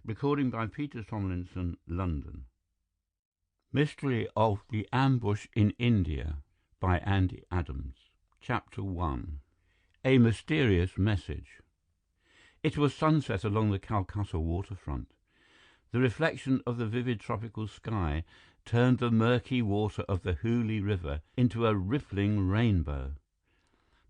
Recording by Peter Thomlinson, London. Mystery of the Ambush in India by Andy Adams. Chapter 1. A Mysterious Message. It was sunset along the Calcutta waterfront. The reflection of the vivid tropical sky turned the murky water of the Hooghly River into a rippling rainbow.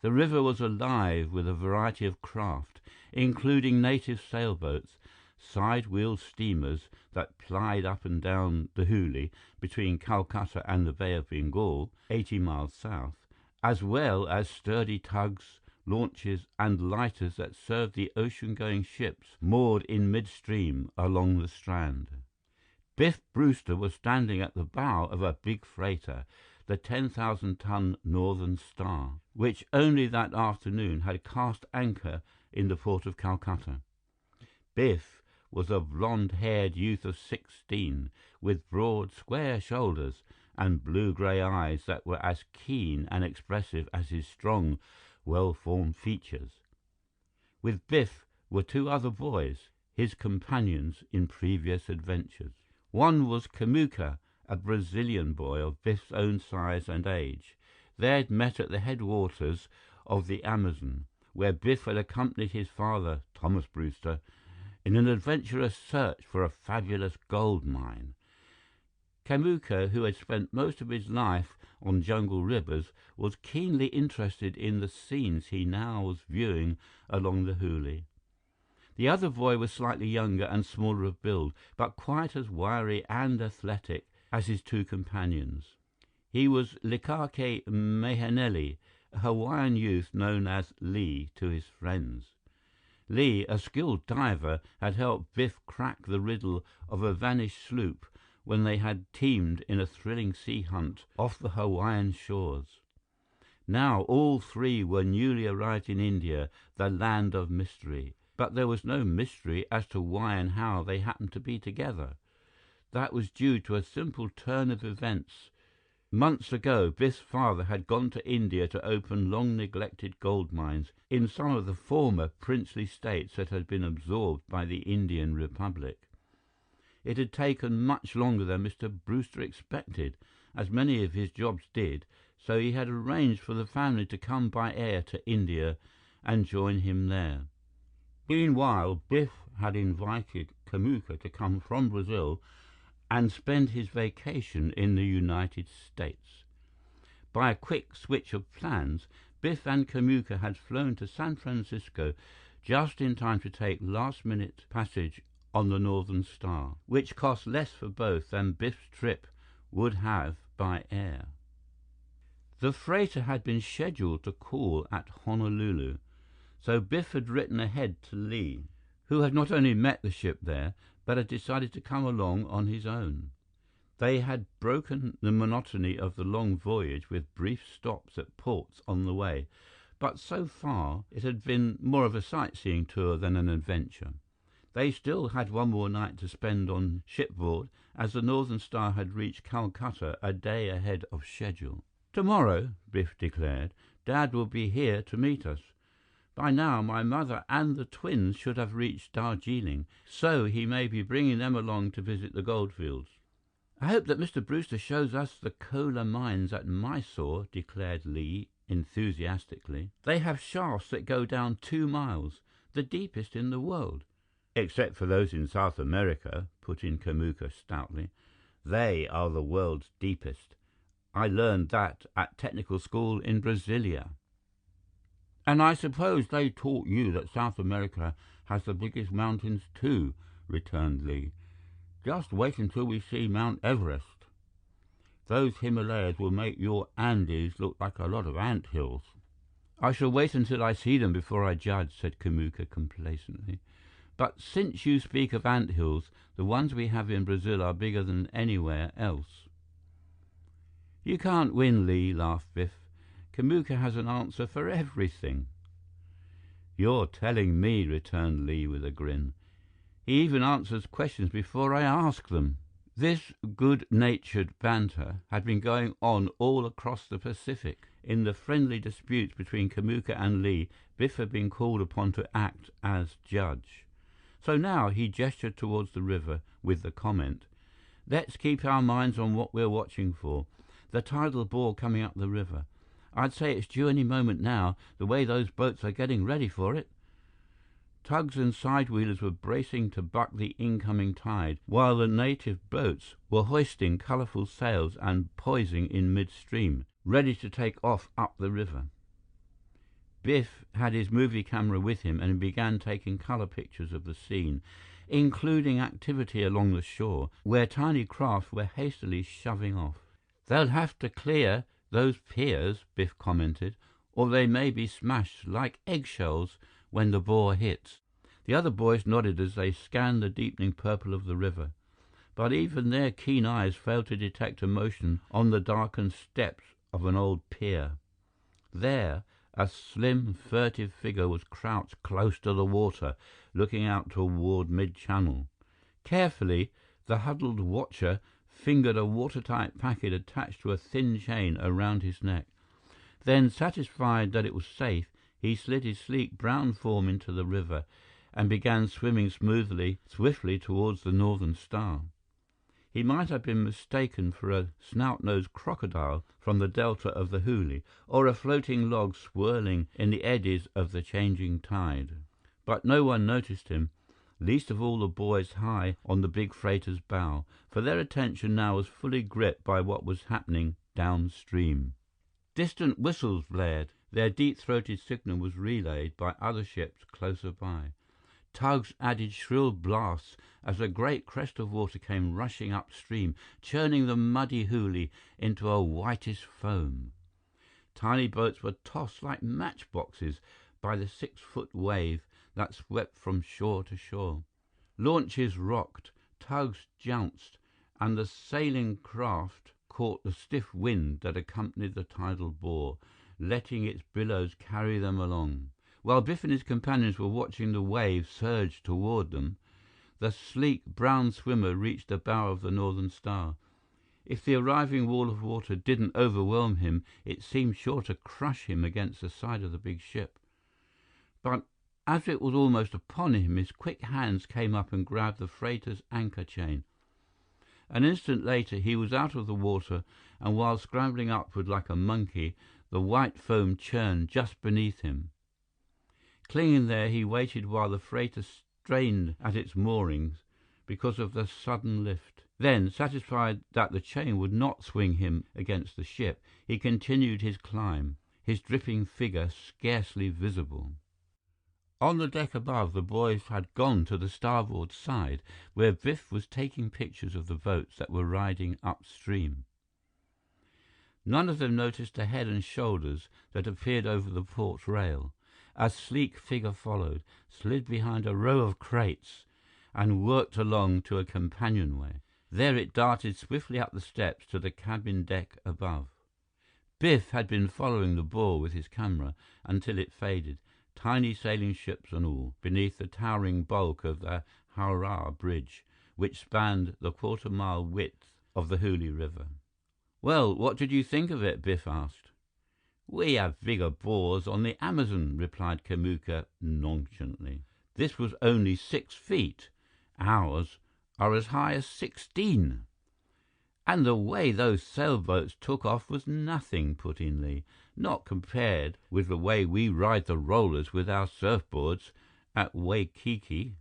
The river was alive with a variety of craft, including native sailboats, side-wheel steamers that plied up and down the Hooghly between Calcutta and the Bay of Bengal, 80 miles south, as well as sturdy tugs, launches and lighters that served the ocean-going ships moored in midstream along the strand. Biff Brewster was standing at the bow of a big freighter, the 10,000-ton Northern Star, which only that afternoon had cast anchor in the port of Calcutta. Biff was a blonde-haired youth of 16, with broad, square shoulders and blue-grey eyes that were as keen and expressive as his strong, well-formed features. With Biff were two other boys, his companions in previous adventures. One was Kamuka, a Brazilian boy of Biff's own size and age. They had met at the headwaters of the Amazon, where Biff had accompanied his father, Thomas Brewster, in an adventurous search for a fabulous gold mine. Kamuka, who had spent most of his life on jungle rivers, was keenly interested in the scenes he now was viewing along the Hooghly. The other boy was slightly younger and smaller of build, but quite as wiry and athletic as his two companions. He was Likake Mehaneli, a Hawaiian youth known as Lee to his friends. Lee, a skilled diver, had helped Biff crack the riddle of a vanished sloop when they had teamed in a thrilling sea hunt off the Hawaiian shores. Now all three were newly arrived in India, the land of mystery. But there was no mystery as to why and how they happened to be together. That was due to a simple turn of events. Months ago, Biff's father had gone to India to open long-neglected gold mines in some of the former princely states that had been absorbed by the Indian Republic. It had taken much longer than Mr. Brewster expected, as many of his jobs did, so he had arranged for the family to come by air to India and join him there. Meanwhile, Biff had invited Kamuka to come from Brazil and spend his vacation in the United States. By a quick switch of plans, Biff and Kamuka had flown to San Francisco just in time to take last-minute passage on the Northern Star, which cost less for both than Biff's trip would have by air. The freighter had been scheduled to call at Honolulu, so Biff had written ahead to Lee, who had not only met the ship there, but had decided to come along on his own. They had broken the monotony of the long voyage with brief stops at ports on the way, but so far it had been more of a sightseeing tour than an adventure. They still had one more night to spend on shipboard, as the Northern Star had reached Calcutta a day ahead of schedule. "Tomorrow," Biff declared, "Dad will be here to meet us. By now, my mother and the twins should have reached Darjeeling, so he may be bringing them along to visit the goldfields." "I hope that Mr. Brewster shows us the cola mines at Mysore," declared Lee enthusiastically. "They have shafts that go down 2 miles, the deepest in the world." "Except for those in South America," put in Kamuka stoutly. "They are the world's deepest. I learned that at technical school in Brasilia." "And I suppose they taught you that South America has the biggest mountains too," returned Lee. "Just wait until we see Mount Everest. Those Himalayas will make your Andes look like a lot of ant hills." "I shall wait until I see them before I judge," said Kamuka complacently. "But since you speak of ant hills, the ones we have in Brazil are bigger than anywhere else." "You can't win, Lee," laughed Biff. "Kamuka has an answer for everything." "You're telling me," returned Lee with a grin. "He even answers questions before I ask them." This good-natured banter had been going on all across the Pacific. In the friendly disputes between Kamuka and Lee, Biff had been called upon to act as judge. So now he gestured towards the river with the comment, "Let's keep our minds on what we're watching for. The tidal bore coming up the river. I'd say it's due any moment now, the way those boats are getting ready for it." Tugs and side-wheelers were bracing to buck the incoming tide, while the native boats were hoisting colourful sails and poising in midstream, ready to take off up the river. Biff had his movie camera with him and began taking colour pictures of the scene, including activity along the shore, where tiny craft were hastily shoving off. "They'll have to clear those piers," Biff commented, "or they may be smashed like eggshells when the bore hits." The other boys nodded as they scanned the deepening purple of the river, but even their keen eyes failed to detect a motion on the darkened steps of an old pier. There, a slim, furtive figure was crouched close to the water, looking out toward mid-channel. Carefully, the huddled watcher fingered a watertight packet attached to a thin chain around his neck. Then, satisfied that it was safe, he slid his sleek brown form into the river and began swimming swiftly towards the Northern Star. He might have been mistaken for a snout-nosed crocodile from the delta of the Hooghly, or a floating log swirling in the eddies of the changing tide. But no one noticed him, least of all the boys high on the big freighter's bow, for their attention now was fully gripped by what was happening downstream. Distant whistles blared. Their deep-throated signal was relayed by other ships closer by. Tugs added shrill blasts as a great crest of water came rushing upstream, churning the muddy Hooghly into a whitish foam. Tiny boats were tossed like matchboxes by the 6-foot wave that swept from shore to shore. Launches rocked, tugs jounced, and the sailing craft caught the stiff wind that accompanied the tidal bore, letting its billows carry them along. While Biff and his companions were watching the wave surge toward them, the sleek brown swimmer reached the bow of the Northern Star. If the arriving wall of water didn't overwhelm him, it seemed sure to crush him against the side of the big ship. But as it was almost upon him, his quick hands came up and grabbed the freighter's anchor chain. An instant later, he was out of the water, and while scrambling upward like a monkey, the white foam churned just beneath him. Clinging there, he waited while the freighter strained at its moorings because of the sudden lift. Then, satisfied that the chain would not swing him against the ship, he continued his climb, his dripping figure scarcely visible. On the deck above, the boys had gone to the starboard side, where Biff was taking pictures of the boats that were riding upstream. None of them noticed the head and shoulders that appeared over the port rail. A sleek figure followed, slid behind a row of crates, and worked along to a companionway. There it darted swiftly up the steps to the cabin deck above. Biff had been following the bore with his camera until it faded, tiny sailing ships and all, beneath the towering bulk of the Howrah Bridge, which spanned the quarter-mile width of the Hooghly River. "Well, what did you think of it?" Biff asked. "We have bigger bores on the Amazon," replied Kamuka nonchalantly. "This was only 6 feet. Ours are as high as 16. "And the way those sailboats took off was nothing," put in Li. "Not compared with the way we ride the rollers with our surfboards at Waikiki."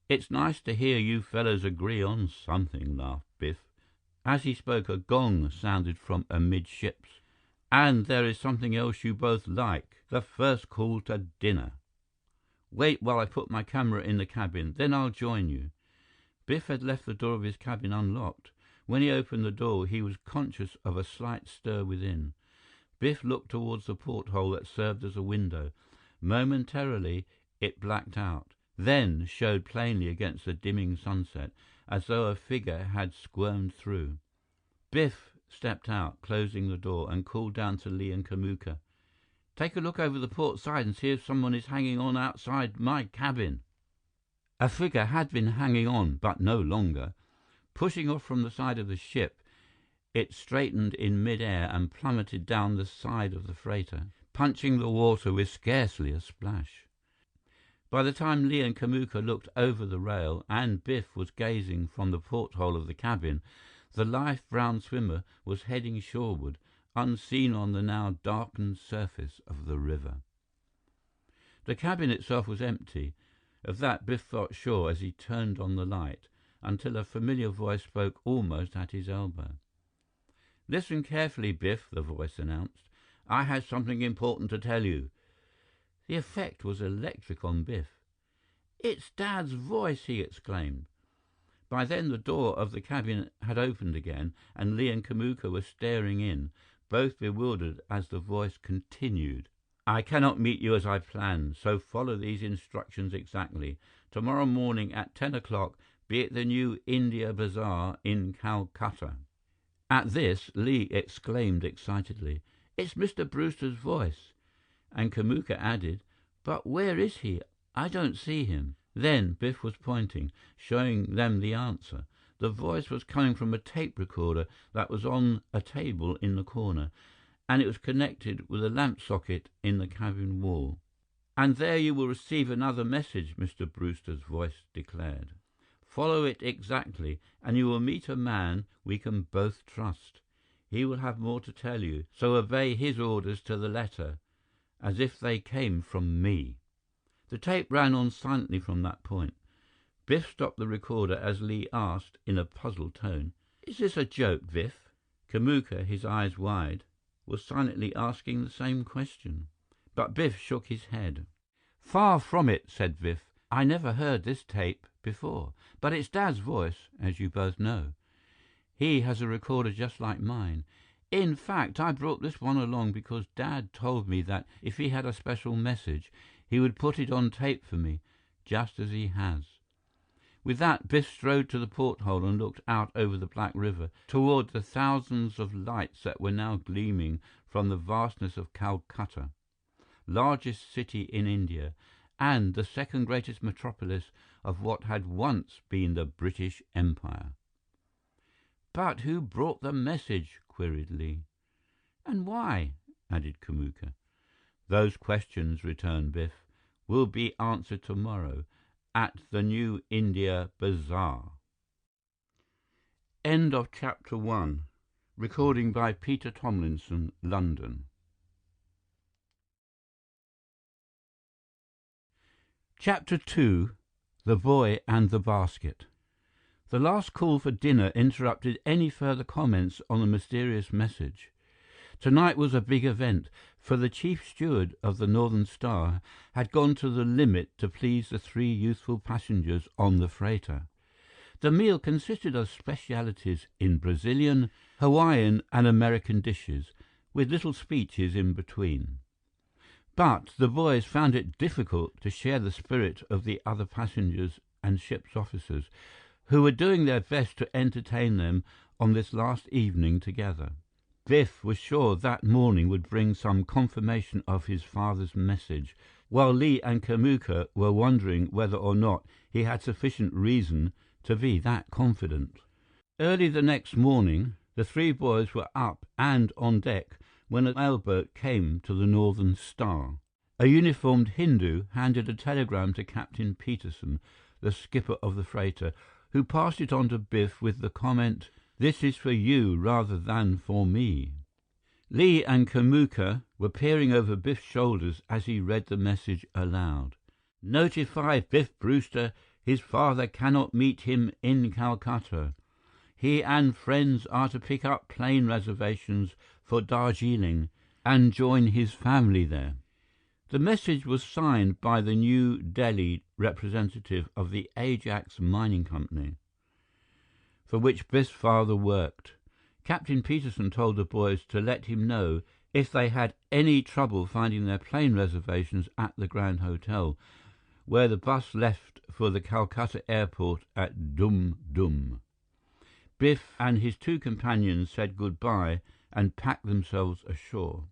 "It's nice to hear you fellows agree on something," laughed Biff. As he spoke, a gong sounded from amidships. "And there is something else you both like, the first call to dinner. Wait while I put my camera in the cabin, then I'll join you." Biff had left the door of his cabin unlocked. When he opened the door, he was conscious of a slight stir within. Biff looked towards the porthole that served as a window. Momentarily, it blacked out, then showed plainly against the dimming sunset, as though a figure had squirmed through. Biff stepped out, closing the door, and called down to Li and Kamuka, "Take a look over the port side and see if someone is hanging on outside my cabin." A figure had been hanging on, but no longer. Pushing off from the side of the ship, it straightened in mid-air and plummeted down the side of the freighter, punching the water with scarcely a splash. By the time Lee and Kamuka looked over the rail and Biff was gazing from the porthole of the cabin, the lithe brown swimmer was heading shoreward, unseen on the now darkened surface of the river. The cabin itself was empty. Of that Biff felt sure as he turned on the light, until a familiar voice spoke almost at his elbow. "Listen carefully, Biff," the voice announced. "I have something important to tell you." The effect was electric on Biff. "It's Dad's voice!" he exclaimed. By then the door of the cabin had opened again, and Lee and Kamuka were staring in, both bewildered as the voice continued. "I cannot meet you as I planned, so follow these instructions exactly. Tomorrow morning at 10 o'clock, be at the New India Bazaar in Calcutta." At this, Lee exclaimed excitedly, "It's Mr. Brewster's voice!" And Kamuka added, "But where is he? I don't see him." Then Biff was pointing, showing them the answer. The voice was coming from a tape recorder that was on a table in the corner, and it was connected with a lamp socket in the cabin wall. "And there you will receive another message," Mr. Brewster's voice declared. "Follow it exactly, and you will meet a man we can both trust. He will have more to tell you, so obey his orders to the letter, as if they came from me." The tape ran on silently from that point. Biff stopped the recorder as Lee asked, in a puzzled tone, "Is this a joke, Biff?" Kamuka, his eyes wide, was silently asking the same question. But Biff shook his head. "Far from it," said Biff. "I never heard this tape before, but it's Dad's voice, as you both know. He has a recorder just like mine. In fact, I brought this one along because Dad told me that if he had a special message, he would put it on tape for me, just as he has." With that, Biff strode to the porthole and looked out over the Black River, toward the thousands of lights that were now gleaming from the vastness of Calcutta, largest city in India, and the second greatest metropolis of what had once been the British Empire. "But who brought the message?" queried Lee. "And why?" added Kamuka. "Those questions," returned Biff, "will be answered tomorrow at the New India Bazaar." End of Chapter 1. Recording by Peter Thomlinson, London. Chapter 2. The Boy and the Basket. The last call for dinner interrupted any further comments on the mysterious message. Tonight was a big event, for the chief steward of the Northern Star had gone to the limit to please the three youthful passengers on the freighter. The meal consisted of specialities in Brazilian, Hawaiian, and American dishes, with little speeches in between. But the boys found it difficult to share the spirit of the other passengers and ship's officers, who were doing their best to entertain them on this last evening together. Biff was sure that morning would bring some confirmation of his father's message, while Lee and Kamuka were wondering whether or not he had sufficient reason to be that confident. Early the next morning, the three boys were up and on deck when a mailboat came to the Northern Star. A uniformed Hindu handed a telegram to Captain Peterson, the skipper of the freighter, who passed it on to Biff with the comment, "This is for you rather than for me." Lee and Kamuka were peering over Biff's shoulders as he read the message aloud. "Notify Biff Brewster his father cannot meet him in Calcutta. He and friends are to pick up plane reservations for Darjeeling and join his family there." The message was signed by the New Delhi representative of the Ajax Mining Company, for which Biff's father worked. Captain Peterson told the boys to let him know if they had any trouble finding their plane reservations at the Grand Hotel, where the bus left for the Calcutta airport at Dum Dum. Biff and his two companions said goodbye and packed themselves ashore.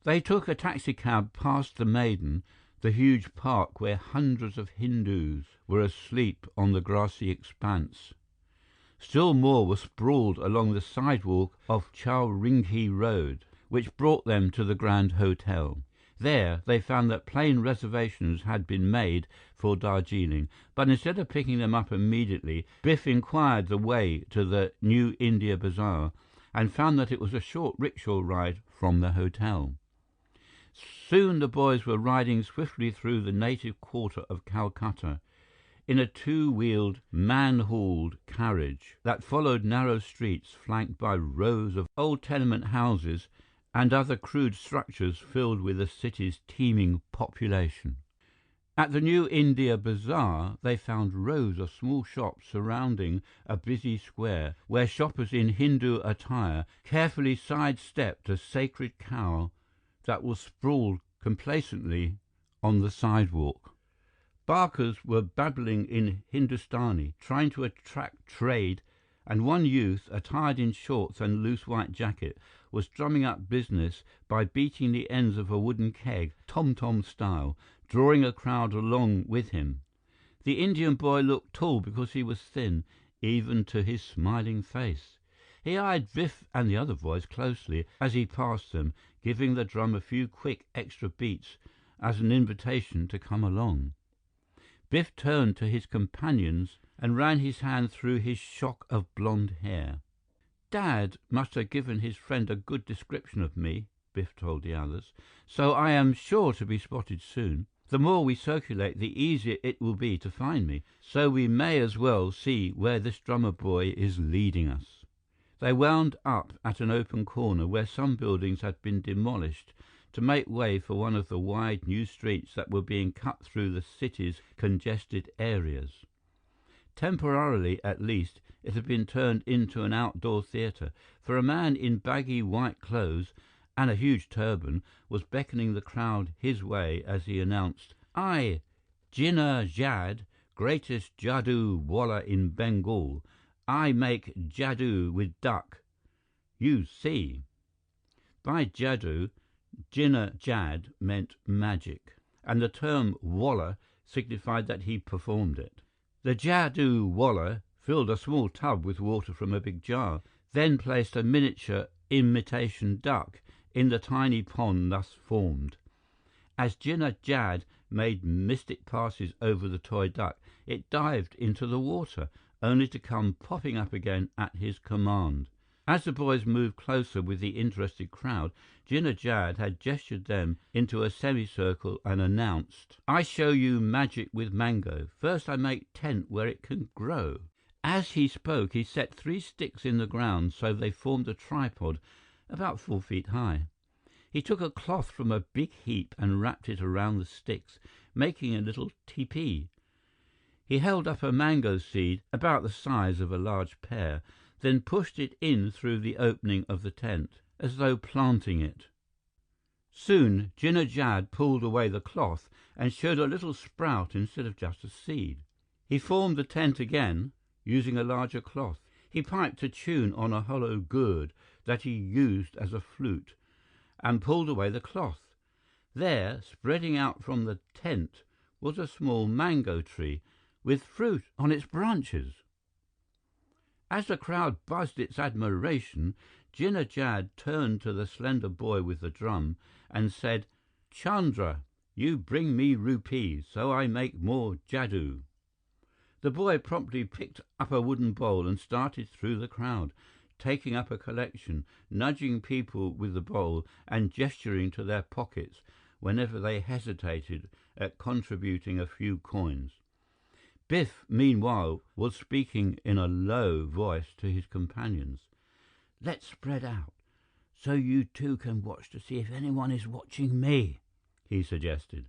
They took a taxicab past the Maiden, the huge park where hundreds of Hindus were asleep on the grassy expanse. Still more were sprawled along the sidewalk of Chowringhi Road, which brought them to the Grand Hotel. There, they found that plane reservations had been made for Darjeeling, but instead of picking them up immediately, Biff inquired the way to the New India Bazaar and found that it was a short rickshaw ride from the hotel. Soon the boys were riding swiftly through the native quarter of Calcutta in a two-wheeled, man-hauled carriage that followed narrow streets flanked by rows of old tenement houses and other crude structures filled with the city's teeming population. At the New India Bazaar, they found rows of small shops surrounding a busy square where shoppers in Hindu attire carefully sidestepped a sacred cow that was sprawled complacently on the sidewalk. Barkers were babbling in Hindustani, trying to attract trade, and one youth, attired in shorts and loose white jacket, was drumming up business by beating the ends of a wooden keg, tom-tom style, drawing a crowd along with him. The Indian boy looked tall because he was thin, even to his smiling face. He eyed Biff and the other boys closely as he passed them, giving the drum a few quick extra beats as an invitation to come along. Biff turned to his companions and ran his hand through his shock of blonde hair. "Dad must have given his friend a good description of me," Biff told the others, "so I am sure to be spotted soon. The more we circulate, the easier it will be to find me, so we may as well see where this drummer boy is leading us." They wound up at an open corner where some buildings had been demolished to make way for one of the wide new streets that were being cut through the city's congested areas. Temporarily, at least, it had been turned into an outdoor theater, for a man in baggy white clothes and a huge turban was beckoning the crowd his way as he announced, "I, Jinnah Jad, greatest Jadoo Walla in Bengal. I make Jadoo with duck. You see." By Jadoo, Jinnah Jad meant magic, and the term Walla signified that he performed it. The Jadoo Walla filled a small tub with water from a big jar, then placed a miniature imitation duck in the tiny pond thus formed. As Jinnah Jad made mystic passes over the toy duck, it dived into the water, only to come popping up again at his command. As the boys moved closer with the interested crowd, Jinnah Jad had gestured them into a semicircle and announced, "I show you magic with mango. First I make tent where it can grow." As he spoke, he set 3 sticks in the ground so they formed a tripod about 4 feet high. He took a cloth from a big heap and wrapped it around the sticks, making a little tepee. He held up a mango seed about the size of a large pear, then pushed it in through the opening of the tent, as though planting it. Soon, Jinnah Jad pulled away the cloth and showed a little sprout instead of just a seed. He formed the tent again, using a larger cloth. He piped a tune on a hollow gourd that he used as a flute, and pulled away the cloth. There, spreading out from the tent, was a small mango tree with fruit on its branches. As the crowd buzzed its admiration, Jinnah Jad turned to the slender boy with the drum and said, "Chandra, you bring me rupees, so I make more jadoo." The boy promptly picked up a wooden bowl and started through the crowd, taking up a collection, nudging people with the bowl and gesturing to their pockets whenever they hesitated at contributing a few coins. Biff, meanwhile, was speaking in a low voice to his companions. "Let's spread out, so you two can watch to see if anyone is watching me," he suggested.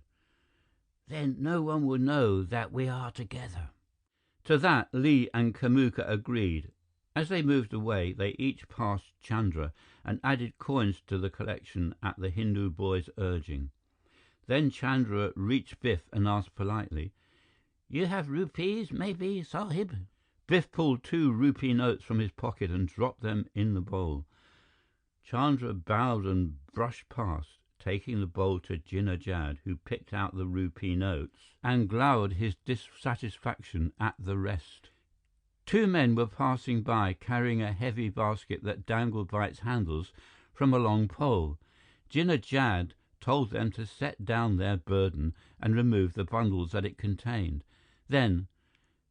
"Then no one will know that we are together." To that, Li and Kamuka agreed. As they moved away, they each passed Chandra and added coins to the collection at the Hindu boy's urging. Then Chandra reached Biff and asked politely, "You have rupees, maybe, Sahib?" Biff pulled 2 rupee notes from his pocket and dropped them in the bowl. Chandra bowed and brushed past, taking the bowl to Jinnah Jad, who picked out the rupee notes and glowered his dissatisfaction at the rest. 2 men were passing by, carrying a heavy basket that dangled by its handles from a long pole. Jinnah Jad told them to set down their burden and remove the bundles that it contained. Then,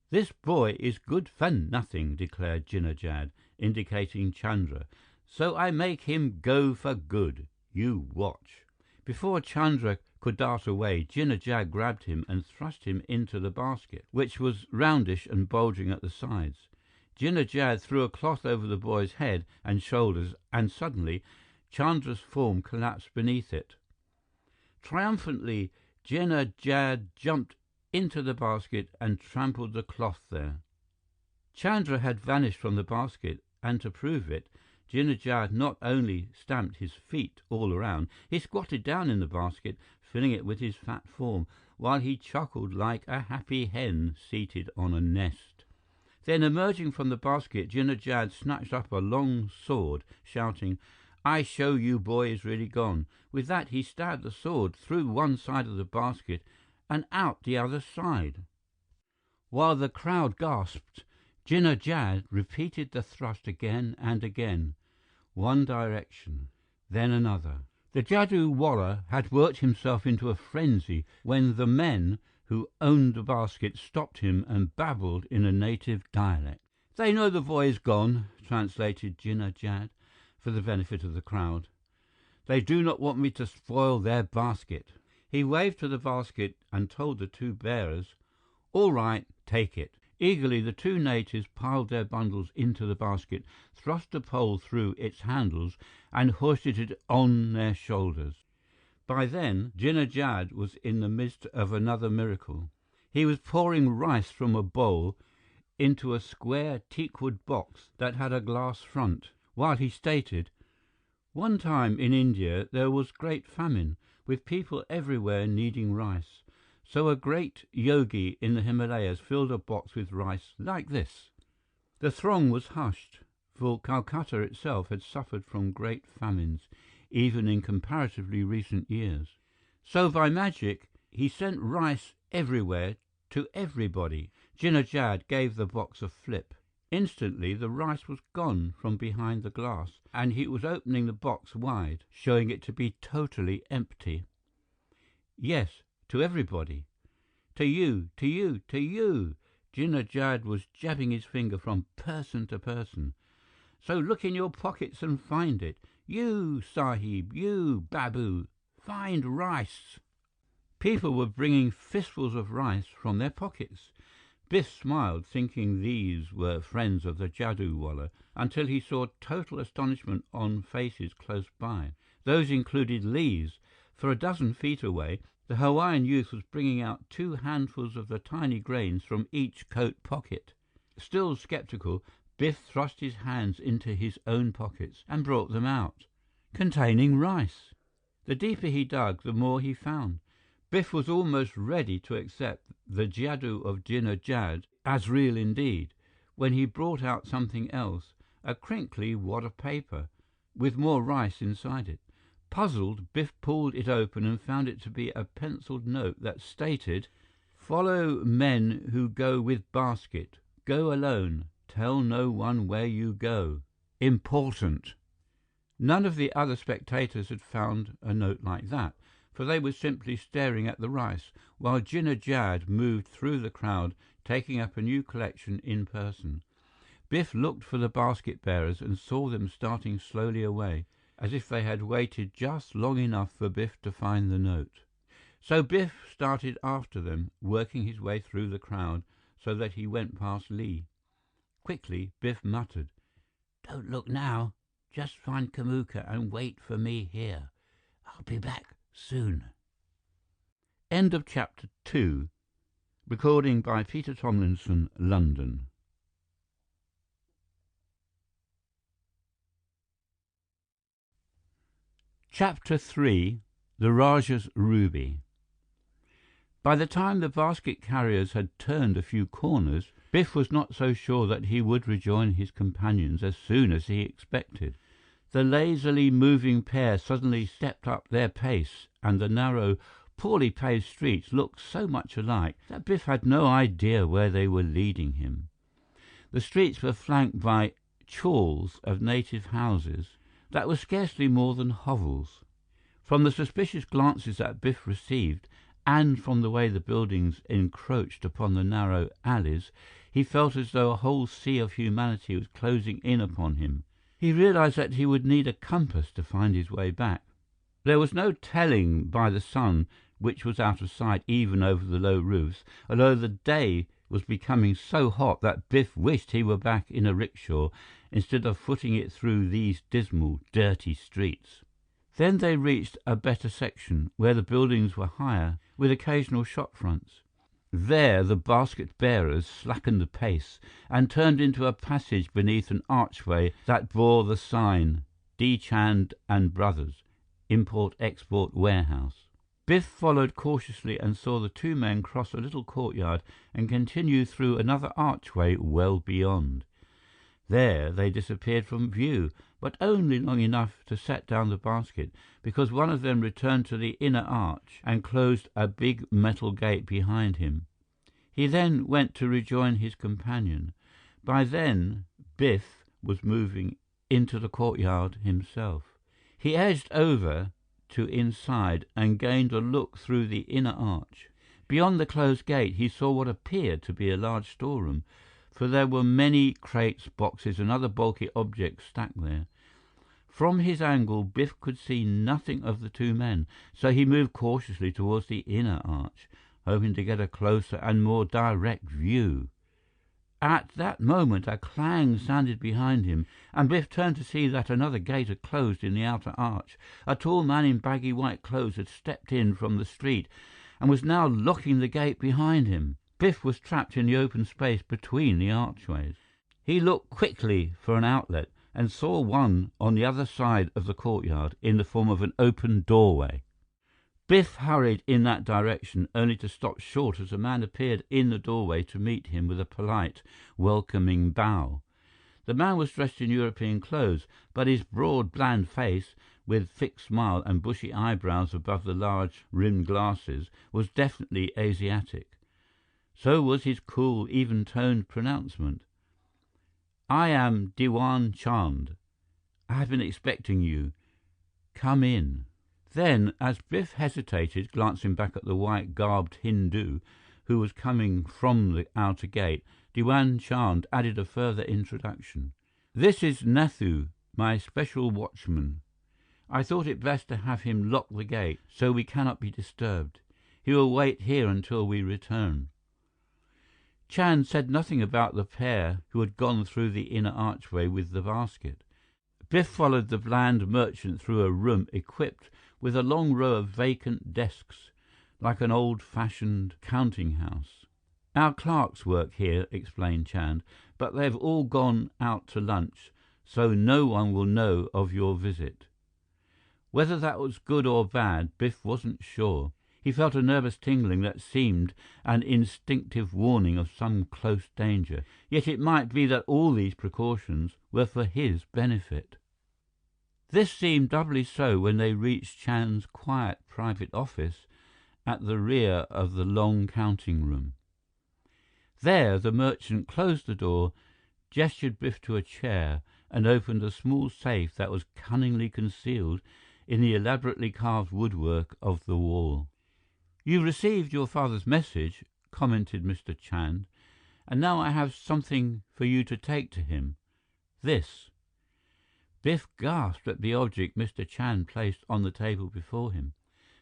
"This boy is good for nothing," declared Jinnah Jad, indicating Chandra. "So I make him go for good. You watch." Before Chandra could dart away, Jinnah Jad grabbed him and thrust him into the basket, which was roundish and bulging at the sides. Jinnah Jad threw a cloth over the boy's head and shoulders, and suddenly, Chandra's form collapsed beneath it. Triumphantly, Jinnah Jad jumped into the basket and trampled the cloth there. Chandra had vanished from the basket, and to prove it, Jinnah Jad not only stamped his feet all around, he squatted down in the basket, filling it with his fat form, while he chuckled like a happy hen seated on a nest. Then, emerging from the basket, Jinnah Jad snatched up a long sword, shouting, "I show you boy is really gone." With that, he stabbed the sword through one side of the basket and out the other side. While the crowd gasped, Jinnah Jad repeated the thrust again and again, one direction, then another. The Jadoo Wallah had worked himself into a frenzy when the men who owned the basket stopped him and babbled in a native dialect. "They know the boy is gone," translated Jinnah Jad, for the benefit of the crowd. "They do not want me to spoil their basket." He waved to the basket and told the two bearers, "All right, take it." Eagerly, the two natives piled their bundles into the basket, thrust a pole through its handles, and hoisted it on their shoulders. By then, Jinnah Jad was in the midst of another miracle. He was pouring rice from a bowl into a square teakwood box that had a glass front, while he stated, "One time in India there was great famine, with people everywhere needing rice. So a great yogi in the Himalayas filled a box with rice like this." The throng was hushed, for Calcutta itself had suffered from great famines, even in comparatively recent years. So by magic, he sent rice everywhere to everybody. Jinnah Jad gave the box a flip. Instantly, the rice was gone from behind the glass, and he was opening the box wide, showing it to be totally empty. "Yes, to everybody. To you, to you, to you." Jinnah Jad was jabbing his finger from person to person. "So look in your pockets and find it. You, Sahib, you, Babu, find rice." People were bringing fistfuls of rice from their pockets. Biff smiled, thinking these were friends of the Jadoo Wallah, until he saw total astonishment on faces close by. Those included Lee's. For a dozen feet away, the Hawaiian youth was bringing out 2 handfuls of the tiny grains from each coat pocket. Still skeptical, Biff thrust his hands into his own pockets and brought them out, containing rice. The deeper he dug, the more he found. Biff was almost ready to accept the Jadoo of Jinnah Jad as real indeed, when he brought out something else, a crinkly wad of paper, with more rice inside it. Puzzled, Biff pulled it open and found it to be a penciled note that stated, "Follow men who go with basket. Go alone. Tell no one where you go. Important." None of the other spectators had found a note like that, for they were simply staring at the rice, while Jinnah Jad moved through the crowd, taking up a new collection in person. Biff looked for the basket bearers and saw them starting slowly away, as if they had waited just long enough for Biff to find the note. So Biff started after them, working his way through the crowd so that he went past Lee. Quickly, Biff muttered, "Don't look now. Just find Kamuka and wait for me here. I'll be back soon." End of Chapter 2. Recording by Peter Thomlinson, London. Chapter 3. The Rajah's Ruby. By the time the basket carriers had turned a few corners, Biff was not so sure that he would rejoin his companions as soon as he expected. The lazily moving pair suddenly stepped up their pace, and the narrow, poorly paved streets looked so much alike that Biff had no idea where they were leading him. The streets were flanked by chawls of native houses that were scarcely more than hovels. From the suspicious glances that Biff received, and from the way the buildings encroached upon the narrow alleys, he felt as though a whole sea of humanity was closing in upon him. He realized that he would need a compass to find his way back. There was no telling by the sun, which was out of sight even over the low roofs, although the day was becoming so hot that Biff wished he were back in a rickshaw instead of footing it through these dismal, dirty streets. Then they reached a better section, where the buildings were higher, with occasional shop fronts. There the basket-bearers slackened the pace and turned into a passage beneath an archway that bore the sign, D. Chand and Brothers, Import-Export Warehouse. Biff followed cautiously and saw the two men cross a little courtyard and continue through another archway well beyond. There they disappeared from view, but only long enough to set down the basket, because one of them returned to the inner arch and closed a big metal gate behind him. He then went to rejoin his companion. By then, Biff was moving into the courtyard himself. He edged over to inside and gained a look through the inner arch. Beyond the closed gate, he saw what appeared to be a large storeroom, for there were many crates, boxes, and other bulky objects stacked there. From his angle, Biff could see nothing of the two men, so he moved cautiously towards the inner arch, hoping to get a closer and more direct view. At that moment, a clang sounded behind him, and Biff turned to see that another gate had closed in the outer arch. A tall man in baggy white clothes had stepped in from the street and was now locking the gate behind him. Biff was trapped in the open space between the archways. He looked quickly for an outlet and saw one on the other side of the courtyard in the form of an open doorway. Biff hurried in that direction, only to stop short as a man appeared in the doorway to meet him with a polite, welcoming bow. The man was dressed in European clothes, but his broad, bland face, with fixed smile and bushy eyebrows above the large, rimmed glasses, was definitely Asiatic. So was his cool, even-toned pronouncement. "I am Diwan Chand. I have been expecting you. Come in." Then, as Biff hesitated, glancing back at the white-garbed Hindu who was coming from the outer gate, Diwan Chand added a further introduction. "This is Nathu, my special watchman. I thought it best to have him lock the gate, so we cannot be disturbed. He will wait here until we return." Chand said nothing about the pair who had gone through the inner archway with the basket. Biff followed the bland merchant through a room equipped with a long row of vacant desks, like an old-fashioned counting house. "Our clerks work here," explained Chand, "but they've all gone out to lunch, so no one will know of your visit." Whether that was good or bad, Biff wasn't sure. He felt a nervous tingling that seemed an instinctive warning of some close danger, yet it might be that all these precautions were for his benefit. This seemed doubly so when they reached Chand's quiet private office at the rear of the long counting room. There, the merchant closed the door, gestured Biff to a chair, and opened a small safe that was cunningly concealed in the elaborately carved woodwork of the wall. "You received your father's message," commented Mr. Chand, "and now I have something for you to take to him. This." Biff gasped at the object Mr. Chand placed on the table before him.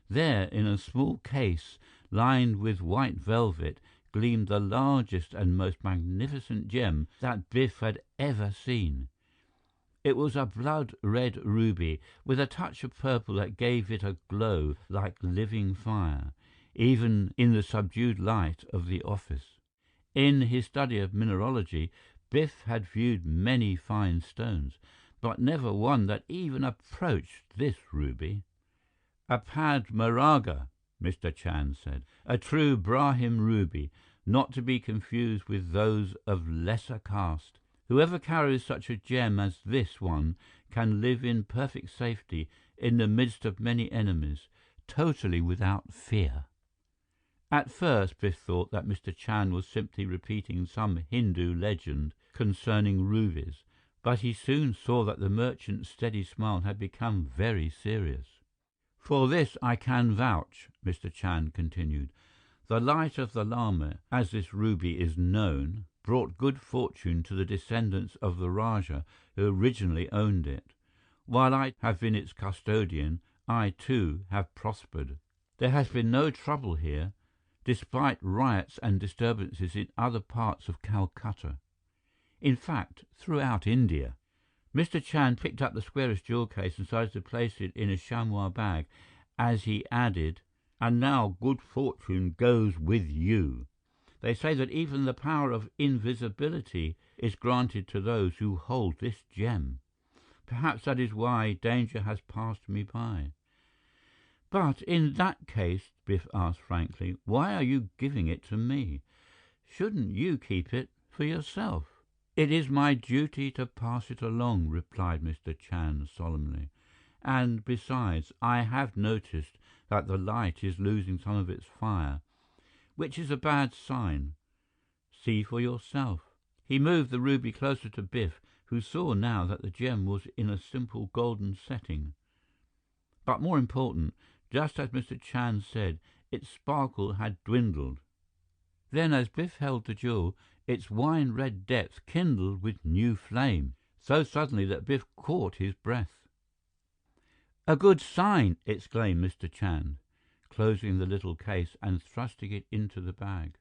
There, in a small case lined with white velvet, gleamed the largest and most magnificent gem that Biff had ever seen. It was a blood-red ruby, with a touch of purple that gave it a glow like living fire, even in the subdued light of the office. In his study of mineralogy, Biff had viewed many fine stones, but never one that even approached this ruby. "A Padmaraga," Mr. Chand said. "A true Brahmin ruby, not to be confused with those of lesser caste. Whoever carries such a gem as this one can live in perfect safety in the midst of many enemies, totally without fear." At first, Biff thought that Mr. Chand was simply repeating some Hindu legend concerning rubies, but he soon saw that the merchant's steady smile had become very serious. For this I can vouch, Mr. Chand continued. The Light of the Lama, as this ruby is known, brought good fortune to the descendants of the Rajah who originally owned it. While I have been its custodian, I too have prospered. There has been no trouble here, despite riots and disturbances in other parts of Calcutta. In fact, throughout India. Mr. Chand picked up the squarish jewel case and started to place it in a chamois bag as he added, "And now good fortune goes with you. They say that even the power of invisibility is granted to those who hold this gem. Perhaps that is why danger has passed me by." "But in that case," Biff asked frankly, "why are you giving it to me? Shouldn't you keep it for yourself?" "It is my duty to pass it along," replied Mr. Chand solemnly. "And besides, I have noticed that the light is losing some of its fire, which is a bad sign. See for yourself." He moved the ruby closer to Biff, who saw now that the gem was in a simple golden setting. But more important, just as Mr. Chand said, its sparkle had dwindled. Then, as Biff held the jewel, its wine-red depths kindled with new flame, so suddenly that Biff caught his breath. "A good sign!" exclaimed Mr. Chand, closing the little case and thrusting it into the bag.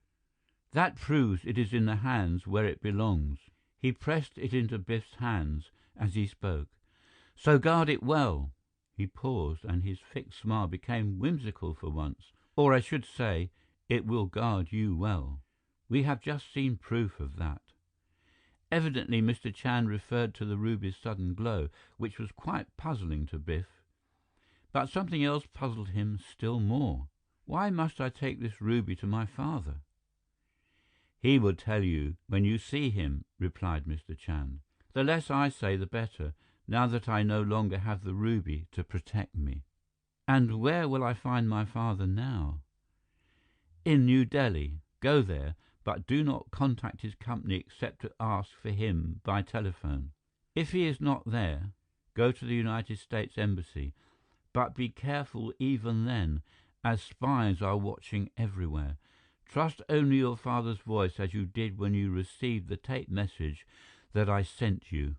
"That proves it is in the hands where it belongs." He pressed it into Biff's hands as he spoke. "So guard it well." He paused, and his fixed smile became whimsical for once. "Or I should say, it will guard you well. We have just seen proof of that." Evidently, Mr. Chand referred to the ruby's sudden glow, which was quite puzzling to Biff. But something else puzzled him still more. "Why must I take this ruby to my father?" "He will tell you when you see him," replied Mr. Chand. "The less I say, the better, now that I no longer have the ruby to protect me." "And where will I find my father now?" "In New Delhi. Go there, but do not contact his company except to ask for him by telephone. If he is not there, go to the United States Embassy, but be careful even then, as spies are watching everywhere. Trust only your father's voice as you did when you received the tape message that I sent you."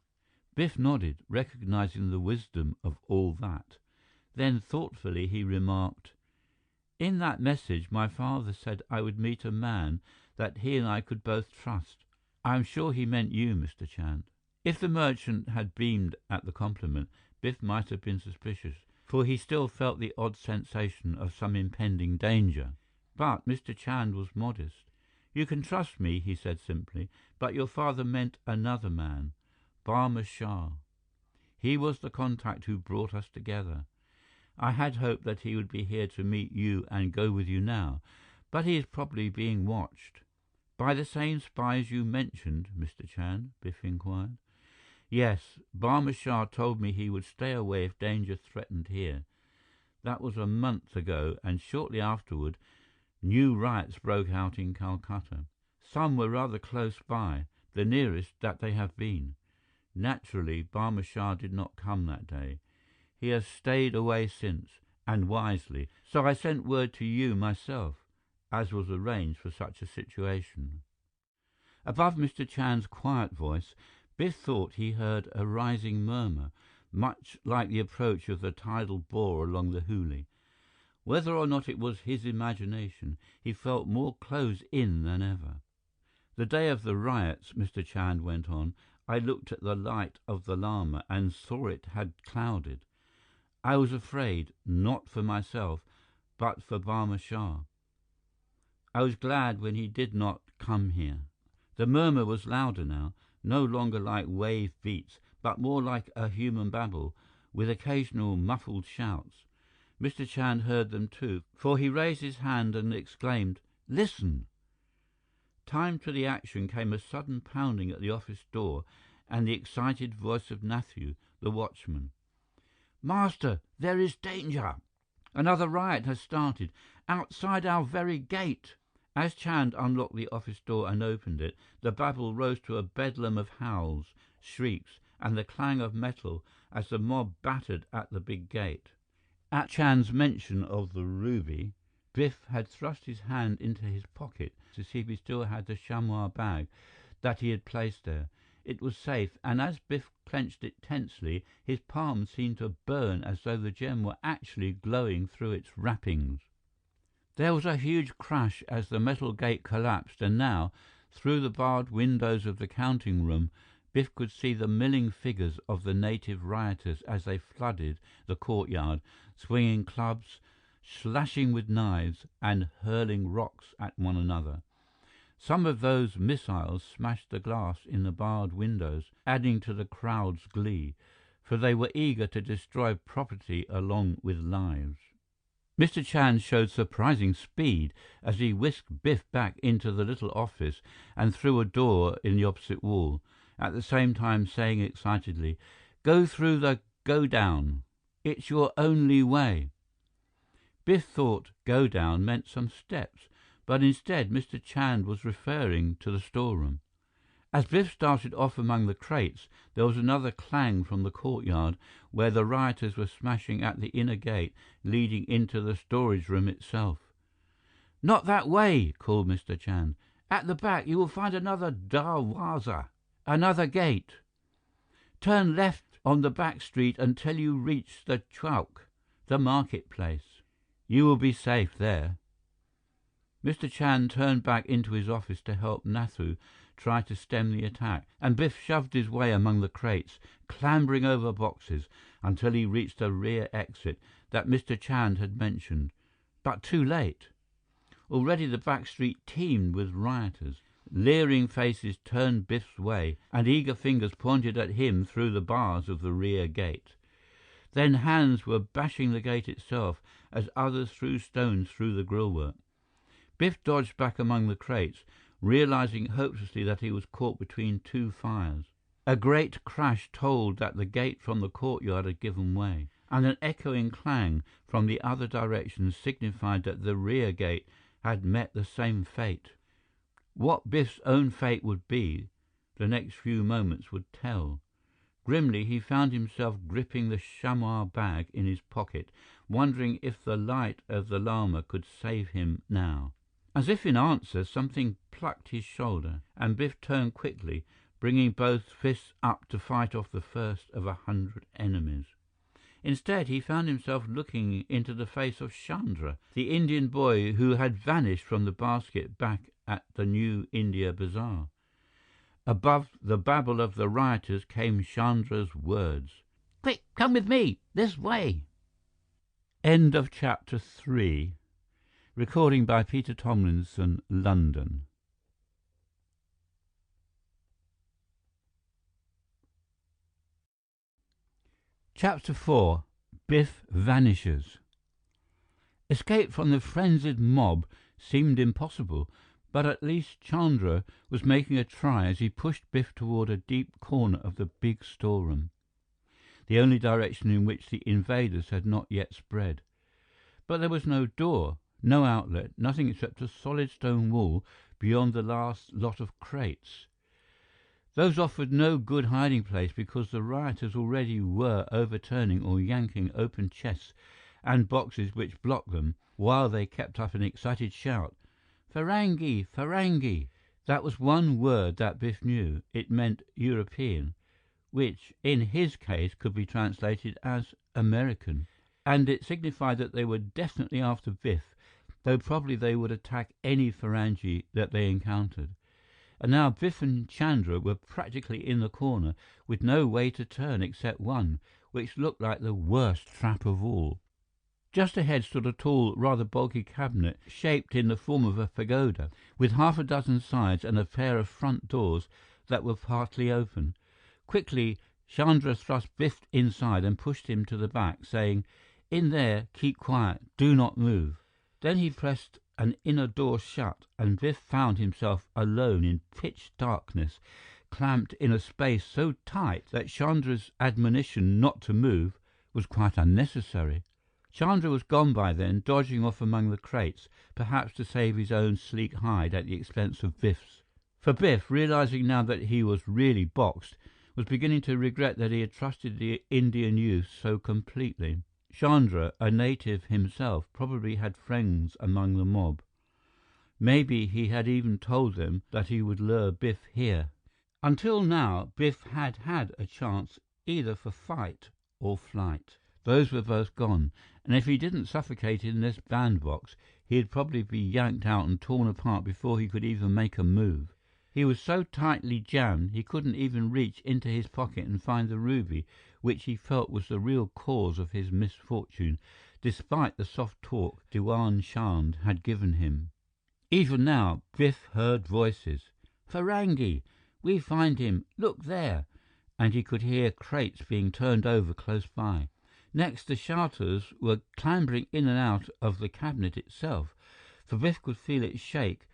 Biff nodded, recognizing the wisdom of all that. Then thoughtfully he remarked, "In that message, my father said I would meet a man that he and I could both trust. I am sure he meant you, Mr. Chand." If the merchant had beamed at the compliment, Biff might have been suspicious, for he still felt the odd sensation of some impending danger. But Mr. Chand was modest. "You can trust me," he said simply, "but your father meant another man, Barma Shah. He was the contact who brought us together. I had hoped that he would be here to meet you and go with you now, but he is probably being watched." "By the same spies you mentioned, Mr. Chand?" Biff inquired. "Yes, Barma Shah told me he would stay away if danger threatened here. That was a month ago, and shortly afterward, new riots broke out in Calcutta. Some were rather close by, the nearest that they have been. Naturally, Barma Shah did not come that day. He has stayed away since, and wisely, so I sent word to you myself, as was arranged for such a situation." Above Mr. Chand's quiet voice, Biff thought he heard a rising murmur, much like the approach of the tidal bore along the Hooghly. Whether or not it was his imagination, he felt more closed in than ever. "The day of the riots," Mr. Chand went on, "I looked at the Light of the Lama and saw it had clouded. I was afraid, not for myself, but for Barma Shah. I was glad when he did not come here." The murmur was louder now, no longer like wave beats, but more like a human babble, with occasional muffled shouts. Mr. Chand heard them too, for he raised his hand and exclaimed, "Listen!" Timed to the action came a sudden pounding at the office door and the excited voice of Nathu, the watchman. "Master, there is danger! Another riot has started, outside our very gate!" As Chand unlocked the office door and opened it, the babble rose to a bedlam of howls, shrieks, and the clang of metal as the mob battered at the big gate. At Chand's mention of the ruby, Biff had thrust his hand into his pocket to see if he still had the chamois bag that he had placed there. It was safe, and as Biff clenched it tensely, his palms seemed to burn as though the gem were actually glowing through its wrappings. There was a huge crash as the metal gate collapsed, and now, through the barred windows of the counting room, Biff could see the milling figures of the native rioters as they flooded the courtyard, swinging clubs, slashing with knives, and hurling rocks at one another. Some of those missiles smashed the glass in the barred windows, adding to the crowd's glee, for they were eager to destroy property along with lives. Mr. Chand showed surprising speed as he whisked Biff back into the little office and through a door in the opposite wall, at the same time saying excitedly, "Go through the go-down. It's your only way." Biff thought go-down meant some steps, but instead Mr. Chand was referring to the storeroom. As Biff started off among the crates, there was another clang from the courtyard, where the rioters were smashing at the inner gate leading into the storage room itself. "Not that way!" called Mr. Chand. "At the back you will find another darwaza, another gate. Turn left on the back street until you reach the chowk, the marketplace. You will be safe there." Mr. Chand turned back into his office to help Nathu try to stem the attack, and Biff shoved his way among the crates, clambering over boxes, until he reached a rear exit that Mr. Chand had mentioned. But too late. Already the back street teemed with rioters. Leering faces turned Biff's way, and eager fingers pointed at him through the bars of the rear gate. Then hands were bashing the gate itself as others threw stones through the grillwork. Biff dodged back among the crates, realizing hopelessly that he was caught between two fires. A great crash told that the gate from the courtyard had given way, and an echoing clang from the other direction signified that the rear gate had met the same fate. What Biff's own fate would be, the next few moments would tell. Grimly, he found himself gripping the chamois bag in his pocket, wondering if the light of the llama could save him now. As if in answer, something plucked his shoulder, and Biff turned quickly, bringing both fists up to fight off the first of 100 enemies. Instead, he found himself looking into the face of Chandra, the Indian boy who had vanished from the basket back at the New India Bazaar. Above the babble of the rioters came Chandra's words. "Quick, come with me! This way!" End of Chapter 3. Recording by Peter Thomlinson, London. Chapter 4. Biff Vanishes. Escape from the frenzied mob seemed impossible, but at least Chandra was making a try as he pushed Biff toward a deep corner of the big storeroom, the only direction in which the invaders had not yet spread. But there was no door, no outlet, nothing except a solid stone wall beyond the last lot of crates. Those offered no good hiding place because the rioters already were overturning or yanking open chests and boxes which blocked them, while they kept up an excited shout. "Farangi! Farangi!" That was one word that Biff knew. It meant European, which, in his case, could be translated as American. And it signified that they were definitely after Biff, though probably they would attack any Farangi that they encountered. And now Biff and Chandra were practically in the corner, with no way to turn except one, which looked like the worst trap of all. Just ahead stood a tall, rather bulky cabinet, shaped in the form of a pagoda, with half a dozen sides and a pair of front doors that were partly open. Quickly, Chandra thrust Biff inside and pushed him to the back, saying, "In there, keep quiet, do not move." Then he pressed an inner door shut, and Biff found himself alone in pitch darkness, clamped in a space so tight that Chandra's admonition not to move was quite unnecessary. Chandra was gone by then, dodging off among the crates, perhaps to save his own sleek hide at the expense of Biff's. For Biff, realizing now that he was really boxed, was beginning to regret that he had trusted the Indian youth so completely. Chandra, a native himself, probably had friends among the mob. Maybe he had even told them that he would lure Biff here. Until now, Biff had had a chance either for fight or flight. Those were both gone, and if he didn't suffocate in this bandbox, he'd probably be yanked out and torn apart before he could even make a move. He was so tightly jammed, he couldn't even reach into his pocket and find the ruby, which he felt was the real cause of his misfortune, despite the soft talk Diwan Chand had given him. Even now, Biff heard voices. "Farangi! We find him! Look there!" And he could hear crates being turned over close by. Next, the shouters were clambering in and out of the cabinet itself, for Biff could feel it shake,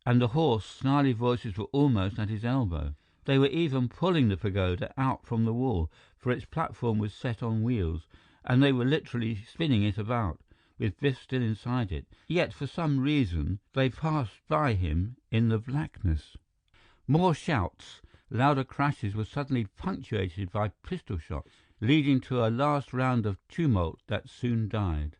and the hoarse, snarly voices were almost at his elbow. They were even pulling the pagoda out from the wall, for its platform was set on wheels, and they were literally spinning it about, with Biff still inside it. Yet, for some reason, they passed by him in the blackness. More shouts, louder crashes were suddenly punctuated by pistol shots, leading to a last round of tumult that soon died.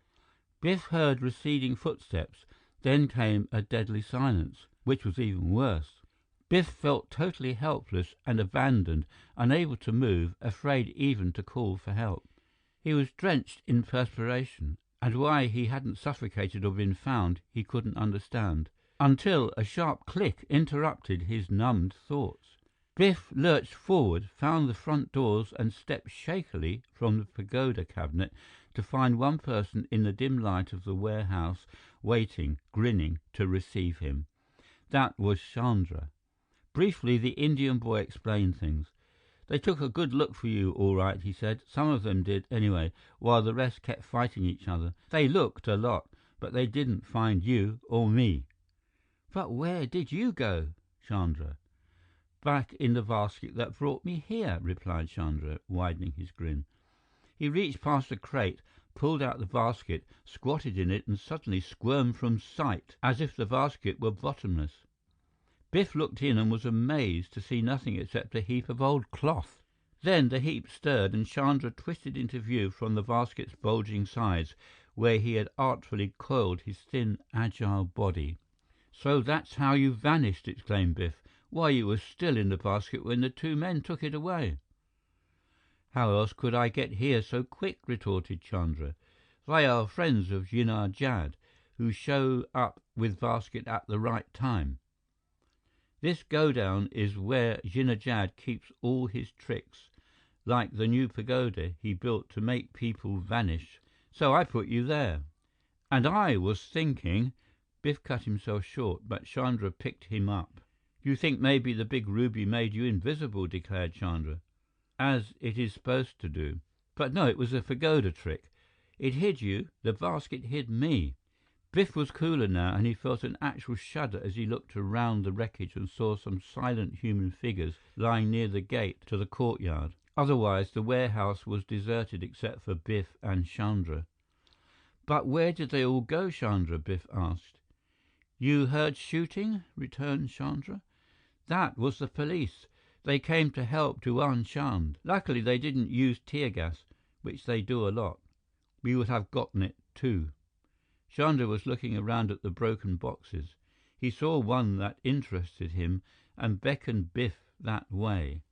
Biff heard receding footsteps, then came a deadly silence, which was even worse. Biff felt totally helpless and abandoned, unable to move, afraid even to call for help. He was drenched in perspiration, and why he hadn't suffocated or been found he couldn't understand, until a sharp click interrupted his numbed thoughts. Biff lurched forward, found the front doors and stepped shakily from the pagoda cabinet to find one person in the dim light of the warehouse waiting, grinning, to receive him. That was Chandra. Briefly, the Indian boy explained things. "They took a good look for you, all right," he said. "Some of them did, anyway, while the rest kept fighting each other. They looked a lot, but they didn't find you or me." "But where did you go, Chandra?" "Back in the basket that brought me here," replied Chandra, widening his grin. He reached past a crate, pulled out the basket, squatted in it, and suddenly squirmed from sight, as if the basket were bottomless. Biff looked in and was amazed to see nothing except a heap of old cloth. Then the heap stirred and Chandra twisted into view from the basket's bulging sides, where he had artfully coiled his thin, agile body. "So that's how you vanished!" exclaimed Biff. "Why, you were still in the basket when the two men took it away." "How else could I get here so quick?" retorted Chandra. "They are friends of Jinnah Jad, who show up with basket at the right time. This go-down is where Jinnah Jad keeps all his tricks, like the new pagoda he built to make people vanish. So I put you there." "And I was thinking—" Biff cut himself short, but Chandra picked him up. "You think maybe the big ruby made you invisible," declared Chandra, "as it is supposed to do. But no, it was a pagoda trick. It hid you, the basket hid me." Biff was cooler now, and he felt an actual shudder as he looked around the wreckage and saw some silent human figures lying near the gate to the courtyard. Otherwise, the warehouse was deserted except for Biff and Chandra. "But where did they all go, Chandra?" Biff asked. "You heard shooting?" returned Chandra. "That was the police. They came to help Diwan Chand. Luckily, they didn't use tear gas, which they do a lot. We would have gotten it, too." Chandra was looking around at the broken boxes. He saw one that interested him and beckoned Biff that way.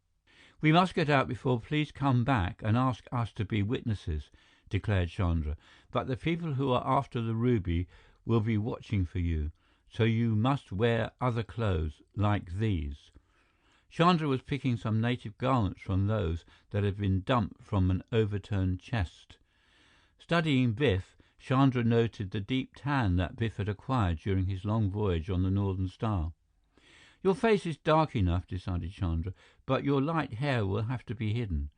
"We must get out before police come back and ask us to be witnesses," declared Chandra. "But the people who are after the ruby will be watching for you, so you must wear other clothes, like these." Chandra was picking some native garments from those that had been dumped from an overturned chest. Studying Biff, Chandra noted the deep tan that Biff had acquired during his long voyage on the Northern Star. "Your face is dark enough," decided Chandra, "but your light hair will have to be hidden.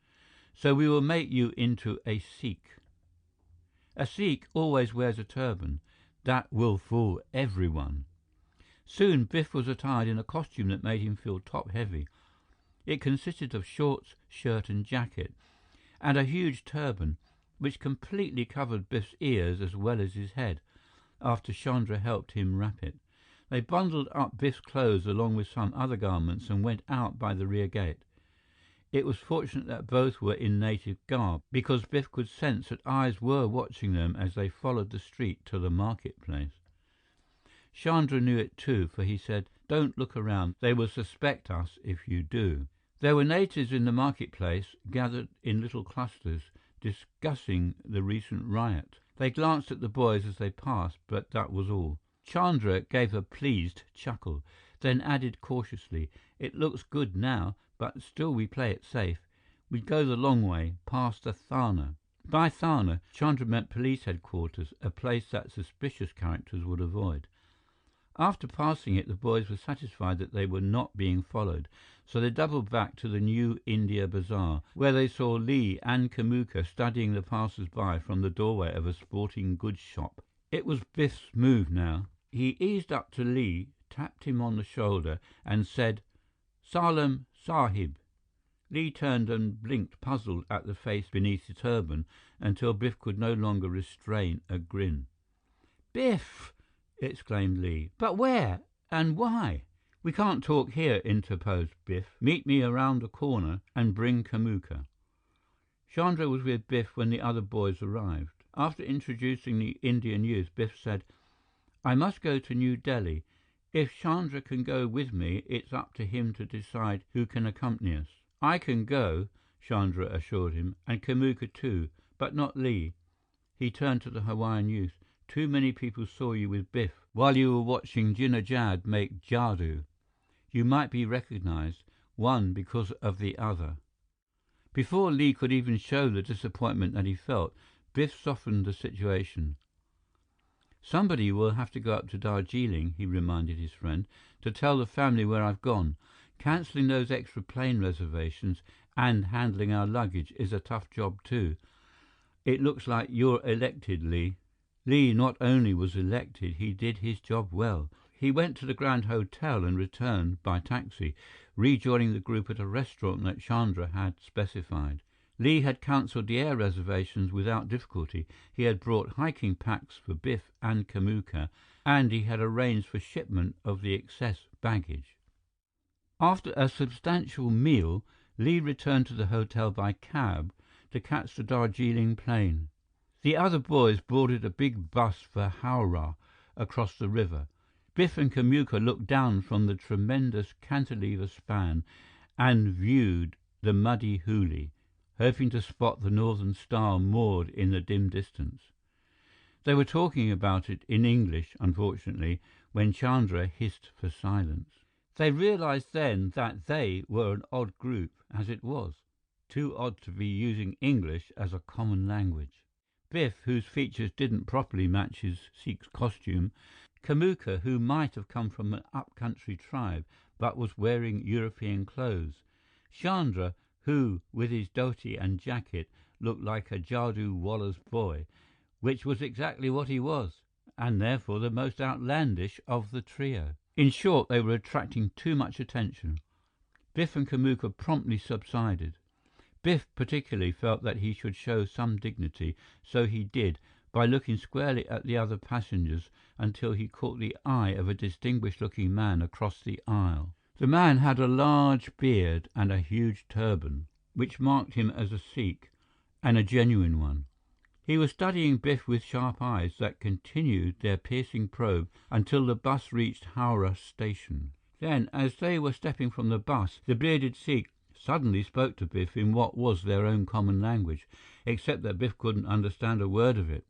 So we will make you into a Sikh. A Sikh always wears a turban. That will fool everyone." Soon, Biff was attired in a costume that made him feel top-heavy. It consisted of shorts, shirt and jacket, and a huge turban, which completely covered Biff's ears as well as his head, after Chandra helped him wrap it. They bundled up Biff's clothes along with some other garments and went out by the rear gate. It was fortunate that both were in native garb, because Biff could sense that eyes were watching them as they followed the street to the marketplace. Chandra knew it too, for he said, "Don't look around. They will suspect us if you do." There were natives in the marketplace, gathered in little clusters, discussing the recent riot. They glanced at the boys as they passed, but that was all. Chandra gave a pleased chuckle, then added cautiously, "It looks good now, but still we play it safe. We go the long way, past the Thana." By Thana, Chandra meant police headquarters, a place that suspicious characters would avoid. After passing it, the boys were satisfied that they were not being followed, so they doubled back to the New India Bazaar, where they saw Li and Kamuka studying the passers-by from the doorway of a sporting goods shop. It was Biff's move now. He eased up to Li, tapped him on the shoulder, and said, "Salam, Sahib." Li turned and blinked, puzzled at the face beneath the turban, until Biff could no longer restrain a grin. "Biff!" exclaimed Li. "But where? And why?" "We can't talk here," interposed Biff. "Meet me around the corner and bring Kamuka." Chandra was with Biff when the other boys arrived. After introducing the Indian youth, Biff said, "I must go to New Delhi. If Chandra can go with me, it's up to him to decide who can accompany us." "I can go," Chandra assured him, "and Kamuka too, but not Li." He turned to the Hawaiian youth. "Too many people saw you with Biff while you were watching Jinnah Jad make jadoo. You might be recognized, one because of the other." Before Li could even show the disappointment that he felt, Biff softened the situation. "Somebody will have to go up to Darjeeling," he reminded his friend, "to tell the family where I've gone. Canceling those extra plane reservations and handling our luggage is a tough job too. It looks like you're elected, Li." Li not only was elected, he did his job well. He went to the Grand Hotel and returned by taxi, rejoining the group at a restaurant that Chandra had specified. Li had cancelled the air reservations without difficulty. He had brought hiking packs for Biff and Kamuka, and he had arranged for shipment of the excess baggage. After a substantial meal, Li returned to the hotel by cab to catch the Darjeeling plane. The other boys boarded a big bus for Howrah across the river. Biff and Kamuka looked down from the tremendous cantilever span and viewed the muddy Hooghly, hoping to spot the Northern Star moored in the dim distance. They were talking about it in English, unfortunately, when Chandra hissed for silence. They realized then that they were an odd group, as it was, too odd to be using English as a common language. Biff, whose features didn't properly match his Sikh's costume, Kamuka, who might have come from an up-country tribe but was wearing European clothes, Chandra, who, with his dhoti and jacket, looked like a jadoo wallah's boy, which was exactly what he was, and therefore the most outlandish of the trio. In short, they were attracting too much attention. Biff and Kamuka promptly subsided. Biff particularly felt that he should show some dignity, so he did, by looking squarely at the other passengers until he caught the eye of a distinguished-looking man across the aisle. The man had a large beard and a huge turban, which marked him as a Sikh, and a genuine one. He was studying Biff with sharp eyes that continued their piercing probe until the bus reached Howrah station. Then, as they were stepping from the bus, the bearded Sikh suddenly spoke to Biff in what was their own common language, except that Biff couldn't understand a word of it.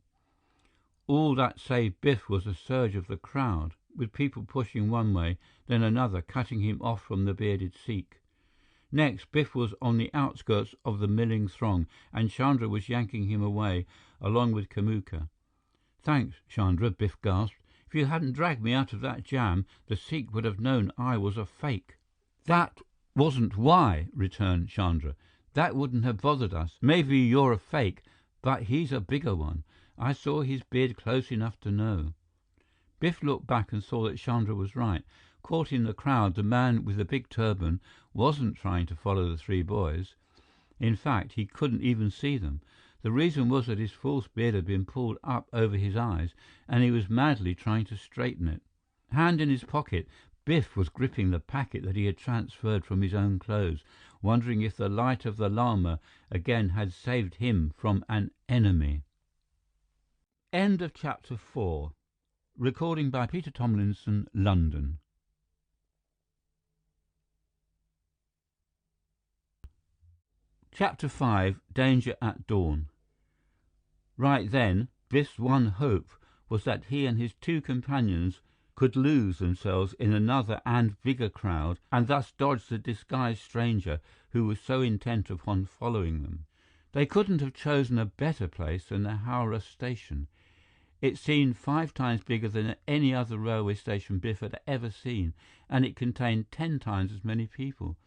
All that saved Biff was a surge of the crowd, with people pushing one way, then another, cutting him off from the bearded Sikh. Next, Biff was on the outskirts of the milling throng, and Chandra was yanking him away, along with Kamuka. "Thanks, Chandra," Biff gasped. "If you hadn't dragged me out of that jam, the Sikh would have known I was a fake." "That wasn't why," returned Chandra. "That wouldn't have bothered us. Maybe you're a fake, but he's a bigger one. I saw his beard close enough to know." Biff looked back and saw that Chandra was right. Caught in the crowd, the man with the big turban wasn't trying to follow the three boys. In fact, he couldn't even see them. The reason was that his false beard had been pulled up over his eyes, and he was madly trying to straighten it. Hand in his pocket, Biff was gripping the packet that he had transferred from his own clothes, wondering if the light of the Lama again had saved him from an enemy. End of Chapter 4. Recording by Peter Thomlinson, London. Chapter 5. Danger at Dawn. Right then, Biff's one hope was that he and his two companions could lose themselves in another and bigger crowd and thus dodge the disguised stranger who was so intent upon following them. They couldn't have chosen a better place than the Howrah station. It seemed 5 times bigger than any other railway station Biff had ever seen, and it contained 10 times as many people.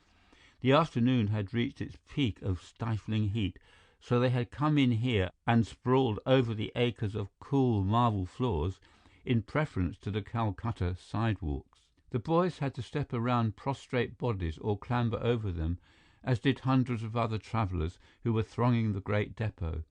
The afternoon had reached its peak of stifling heat, so they had come in here and sprawled over the acres of cool marble floors in preference to the Calcutta sidewalks. The boys had to step around prostrate bodies or clamber over them, as did hundreds of other travelers who were thronging the great depot.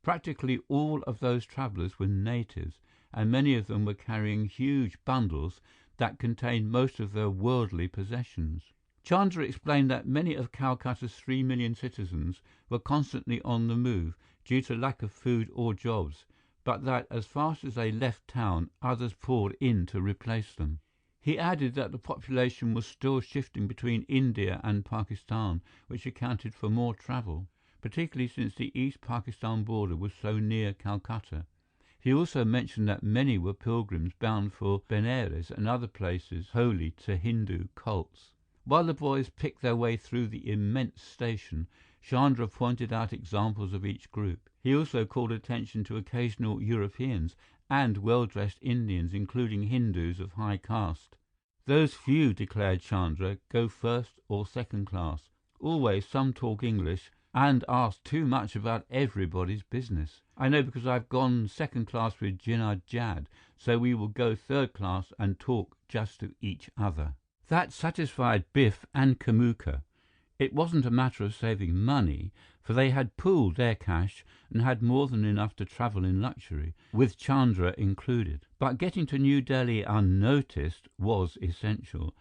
Practically all of those travelers were natives, and many of them were carrying huge bundles that contained most of their worldly possessions. Chandra explained that many of Calcutta's 3 million citizens were constantly on the move due to lack of food or jobs, but that as fast as they left town, others poured in to replace them. He added that the population was still shifting between India and Pakistan, which accounted for more travel, particularly since the East Pakistan border was so near Calcutta. He also mentioned that many were pilgrims bound for Benares and other places holy to Hindu cults. While the boys picked their way through the immense station, Chandra pointed out examples of each group. He also called attention to occasional Europeans and well-dressed Indians, including Hindus of high caste. Those few, declared Chandra, go first or second class. Always some talk English and ask too much about everybody's business. I know because I've gone second class with Jinnah Jad, so we will go third class and talk just to each other. That satisfied Biff and Kamuka. It wasn't a matter of saving money, for they had pooled their cash and had more than enough to travel in luxury, with Chandra included. But getting to New Delhi unnoticed was essential,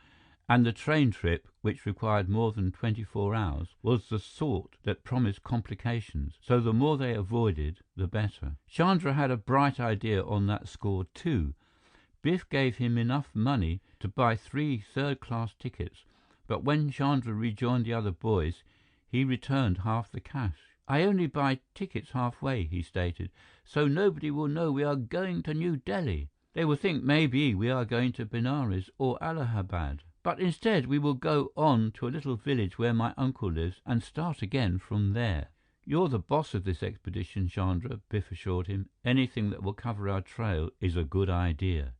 and the train trip, which required more than 24 hours, was the sort that promised complications, so the more they avoided, the better. Chandra had a bright idea on that score too. Biff gave him enough money to buy 3 third-class tickets, but when Chandra rejoined the other boys, he returned half the cash. "I only buy tickets halfway," he stated, "so nobody will know we are going to New Delhi. They will think maybe we are going to Benares or Allahabad. But instead, we will go on to a little village where my uncle lives and start again from there." "You're the boss of this expedition, Chandra," Biff assured him. "Anything that will cover our trail is a good idea."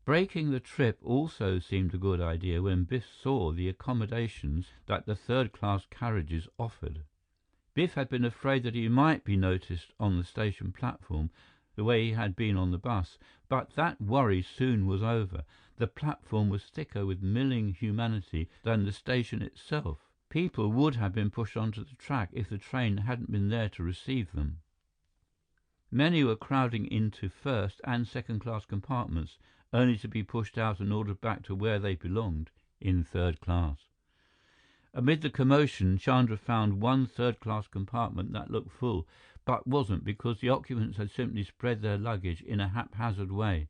Breaking the trip also seemed a good idea when Biff saw the accommodations that the third-class carriages offered. Biff had been afraid that he might be noticed on the station platform, the way he had been on the bus, but that worry soon was over. The platform was thicker with milling humanity than the station itself. People would have been pushed onto the track if the train hadn't been there to receive them. Many were crowding into first and second-class compartments, only to be pushed out and ordered back to where they belonged, in third class. Amid the commotion, Chandra found one third-class compartment that looked full, but wasn't because the occupants had simply spread their luggage in a haphazard way.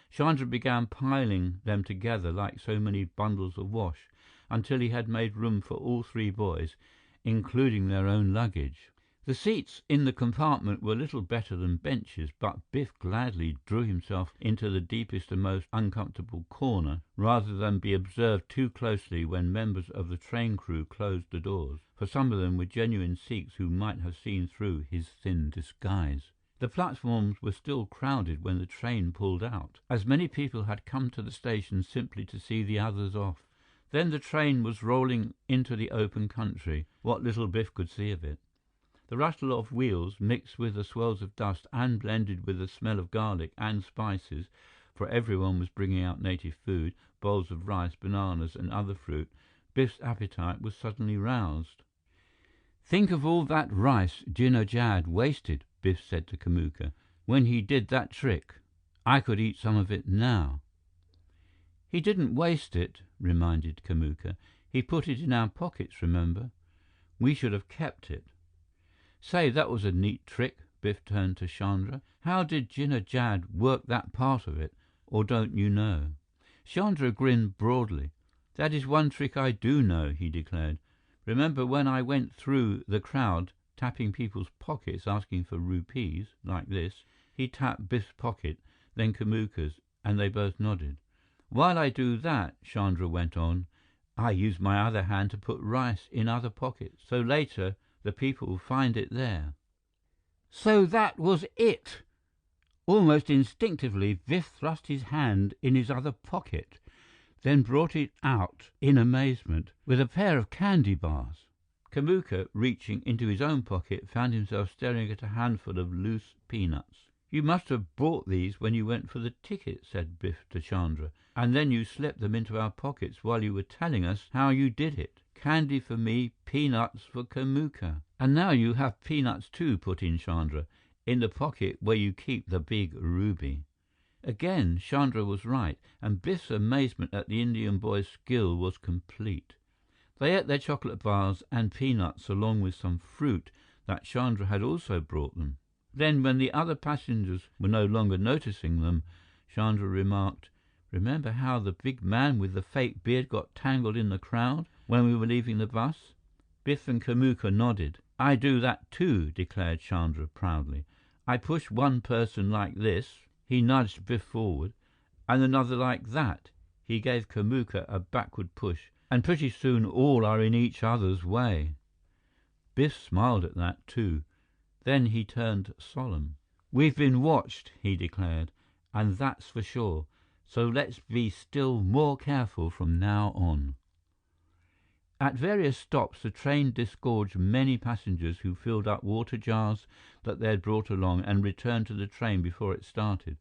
Chandra began piling them together like so many bundles of wash, until he had made room for all 3 boys, including their own luggage. The seats in the compartment were little better than benches, but Biff gladly drew himself into the deepest and most uncomfortable corner, rather than be observed too closely when members of the train crew closed the doors, for some of them were genuine Sikhs who might have seen through his thin disguise. The platforms were still crowded when the train pulled out, as many people had come to the station simply to see the others off. Then the train was rolling into the open country, what little Biff could see of it. The rattle of wheels, mixed with the swirls of dust and blended with the smell of garlic and spices, for everyone was bringing out native food, bowls of rice, bananas and other fruit, Biff's appetite was suddenly roused. "Think of all that rice Jinnah Jad wasted," Biff said to Kamuka, "when he did that trick. I could eat some of it now." "He didn't waste it," reminded Kamuka. He put it in our pockets, remember? We should have kept it." "Say, that was a neat trick." Biff turned to Chandra. "How did Jinnah Jad work that part of it, or don't you know?" Chandra grinned broadly. "That is one trick I do know," he declared. "Remember when I went through the crowd, tapping people's pockets, asking for rupees, like this?" He tapped Biff's pocket, then Kamuka's, and they both nodded. "While I do that," Chandra went on, "I use my other hand to put rice in other pockets, so later the people will find it there." So that was it! Almost instinctively, Biff thrust his hand in his other pocket, then brought it out in amazement with a pair of candy bars. Kamuka, reaching into his own pocket, found himself staring at a handful of loose peanuts. "You must have bought these when you went for the ticket," said Biff to Chandra, "and then you slipped them into our pockets while you were telling us how you did it. Candy for me, peanuts for Kamuka." "And now you have peanuts too," put in Chandra, "in the pocket where you keep the big ruby." Again, Chandra was right, and Biff's amazement at the Indian boy's skill was complete. They ate their chocolate bars and peanuts along with some fruit that Chandra had also brought them. Then, when the other passengers were no longer noticing them, Chandra remarked, "Remember how the big man with the fake beard got tangled in the crowd when we were leaving the bus?" Biff and Kamuka nodded. "I do that too," declared Chandra proudly. "I push one person like this," he nudged Biff forward, "and another like that," he gave Kamuka a backward push, "and pretty soon all are in each other's way." Biff smiled at that too. Then he turned solemn. "We've been watched," he declared, "and that's for sure. So let's be still more careful from now on." At various stops, the train disgorged many passengers who filled up water jars that they had brought along and returned to the train before it started.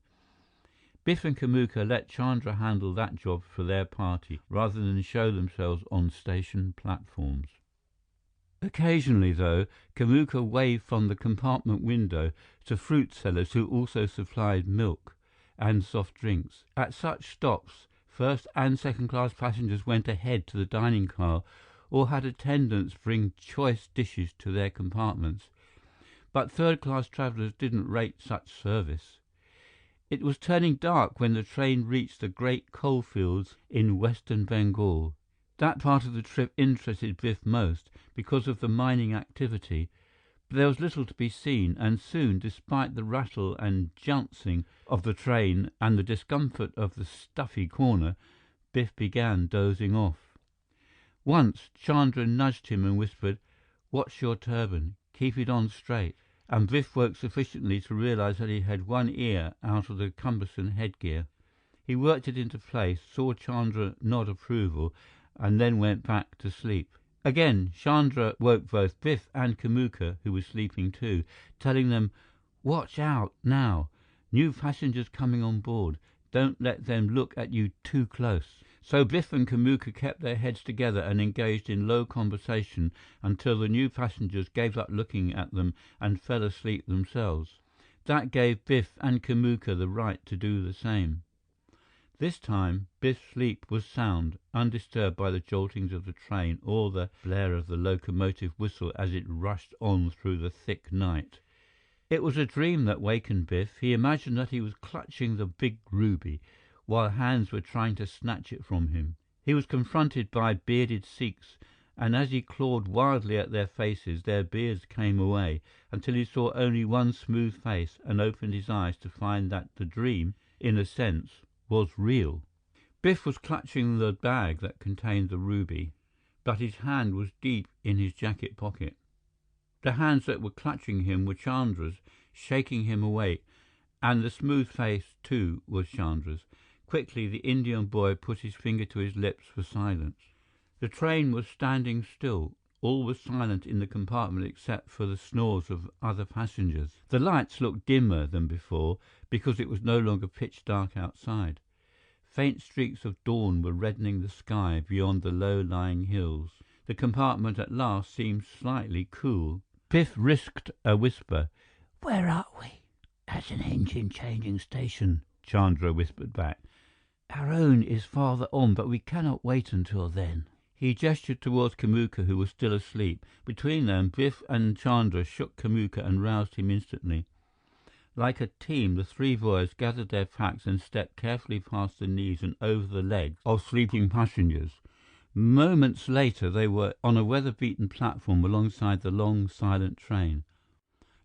Biff and Kamuka let Chandra handle that job for their party, rather than show themselves on station platforms. Occasionally, though, Kamuka waved from the compartment window to fruit sellers who also supplied milk and soft drinks. At such stops, first and second-class passengers went ahead to the dining car or had attendants bring choice dishes to their compartments, but third-class travelers didn't rate such service. It was turning dark when the train reached the great coalfields in western Bengal. That part of the trip interested Biff most because of the mining activity, but there was little to be seen, and soon, despite the rattle and jouncing of the train and the discomfort of the stuffy corner, Biff began dozing off. Once, Chandra nudged him and whispered, "Watch your turban. Keep it on straight." And Biff woke sufficiently to realize that he had one ear out of the cumbersome headgear. He worked it into place, saw Chandra nod approval, and then went back to sleep. Again, Chandra woke both Biff and Kamuka, who was sleeping too, telling them, "Watch out now. New passengers coming on board. Don't let them look at you too close." So Biff and Kamuka kept their heads together and engaged in low conversation until the new passengers gave up looking at them and fell asleep themselves. That gave Biff and Kamuka the right to do the same. This time, Biff's sleep was sound, undisturbed by the joltings of the train or the blare of the locomotive whistle as it rushed on through the thick night. It was a dream that wakened Biff. He imagined that he was clutching the big ruby, while hands were trying to snatch it from him. He was confronted by bearded Sikhs, and as he clawed wildly at their faces, their beards came away, until he saw only one smooth face and opened his eyes to find that the dream, in a sense, was real. Biff was clutching the bag that contained the ruby, but his hand was deep in his jacket pocket. The hands that were clutching him were Chandra's, shaking him awake, and the smooth face, too, was Chandra's. Quickly, the Indian boy put his finger to his lips for silence. The train was standing still. All was silent in the compartment except for the snores of other passengers. The lights looked dimmer than before because it was no longer pitch dark outside. Faint streaks of dawn were reddening the sky beyond the low-lying hills. The compartment at last seemed slightly cool. Biff risked a whisper. "Where are we?" "At an engine-changing station," Chandra whispered back. "Our own is farther on, but we cannot wait until then." He gestured towards Kamuka, who was still asleep. Between them, Biff and Chandra shook Kamuka and roused him instantly. Like a team, the three boys gathered their packs and stepped carefully past the knees and over the legs of sleeping passengers. Moments later, they were on a weather-beaten platform alongside the long, silent train.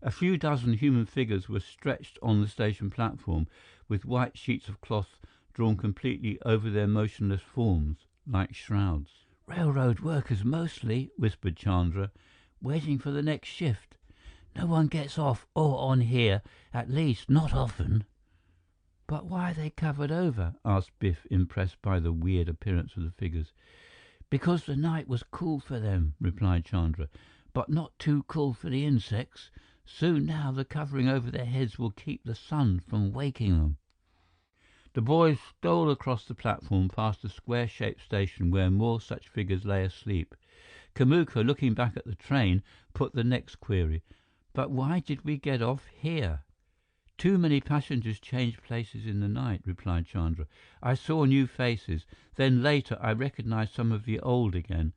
A few dozen human figures were stretched on the station platform, with white sheets of cloth drawn completely over their motionless forms, like shrouds. "Railroad workers mostly," whispered Chandra, "waiting for the next shift. No one gets off or on here, at least not often." "But why are they covered over?" asked Biff, impressed by the weird appearance of the figures. "Because the night was cool for them," replied Chandra, "but not too cool for the insects. Soon now, the covering over their heads will keep the sun from waking them." The boys stole across the platform past a square-shaped station where more such figures lay asleep. Kamuka, looking back at the train, put the next query. "But why did we get off here?" "Too many passengers changed places in the night," replied Chandra. "I saw new faces. Then later, I recognized some of the old again.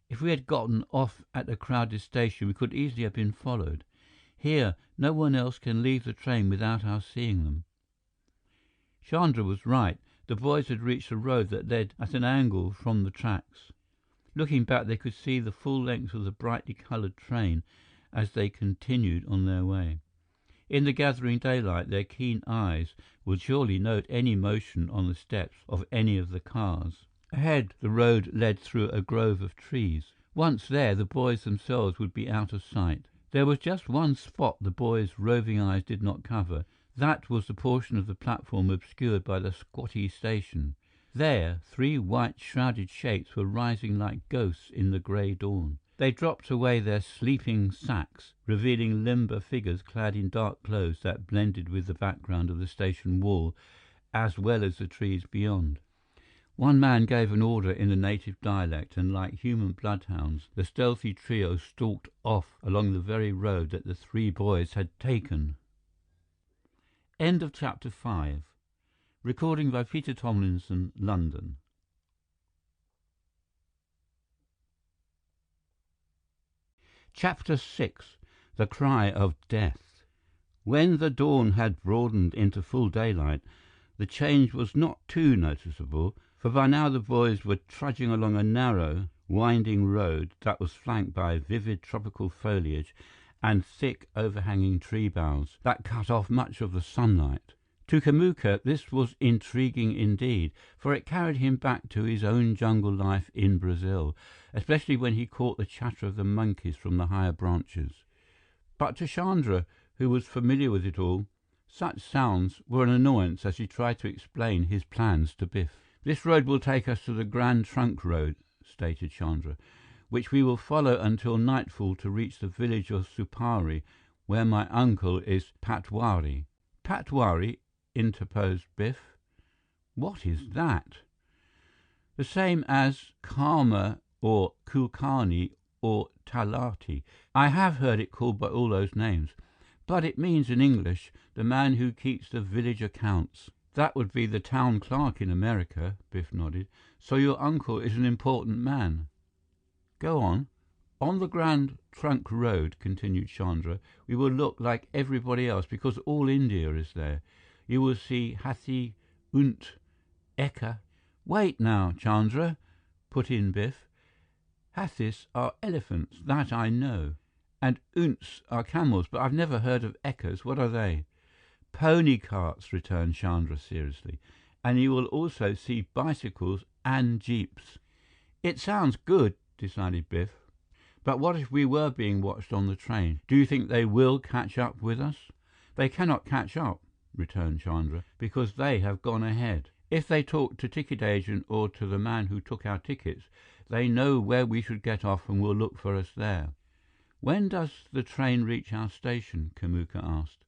If we had gotten off at a crowded station, we could easily have been followed. Here, no one else can leave the train without our seeing them." Chandra was right. The boys had reached a road that led at an angle from the tracks. Looking back, they could see the full length of the brightly colored train as they continued on their way. In the gathering daylight, their keen eyes would surely note any motion on the steps of any of the cars. Ahead, the road led through a grove of trees. Once there, the boys themselves would be out of sight. There was just one spot the boys' roving eyes did not cover. That was the portion of the platform obscured by the squatty station. There, three white, shrouded shapes were rising like ghosts in the gray dawn. They dropped away their sleeping sacks, revealing limber figures clad in dark clothes that blended with the background of the station wall, as well as the trees beyond. One man gave an order in the native dialect, and like human bloodhounds, the stealthy trio stalked off along the very road that the three boys had taken. End of Chapter 5. Recording by Peter Thomlinson, London. Chapter 6. The Cry of Death. When the dawn had broadened into full daylight, the change was not too noticeable, for by now the boys were trudging along a narrow, winding road that was flanked by vivid tropical foliage and thick, overhanging tree boughs that cut off much of the sunlight. To Kamuka, this was intriguing indeed, for it carried him back to his own jungle life in Brazil, especially when he caught the chatter of the monkeys from the higher branches. But to Chandra, who was familiar with it all, such sounds were an annoyance as he tried to explain his plans to Biff. "This road will take us to the Grand Trunk Road," stated Chandra, "which we will follow until nightfall to reach the village of Supari, where my uncle is Patwari." "Patwari?" interposed Biff. "What is that?" "The same as Karma or Kulkarni or Talati. I have heard it called by all those names. But it means in English, the man who keeps the village accounts." "That would be the town clerk in America," Biff nodded. "So your uncle is an important man." "Go on." "On the Grand Trunk Road," continued Chandra, "we will look like everybody else because all India is there. You will see Hathi und Eka." "Wait now, Chandra," put in Biff. "Hathis are elephants, that I know. And unts are camels, but I've never heard of Ekas. What are they?" "Pony carts," returned Chandra seriously. "And you will also see bicycles and jeeps." "It sounds good," decided Biff. "But what if we were being watched on the train? Do you think they will catch up with us?" "They cannot catch up," returned Chandra, "because they have gone ahead. If they talk to ticket agent or to the man who took our tickets, they know where we should get off and will look for us there." "When does the train reach our station?" Kamuka asked.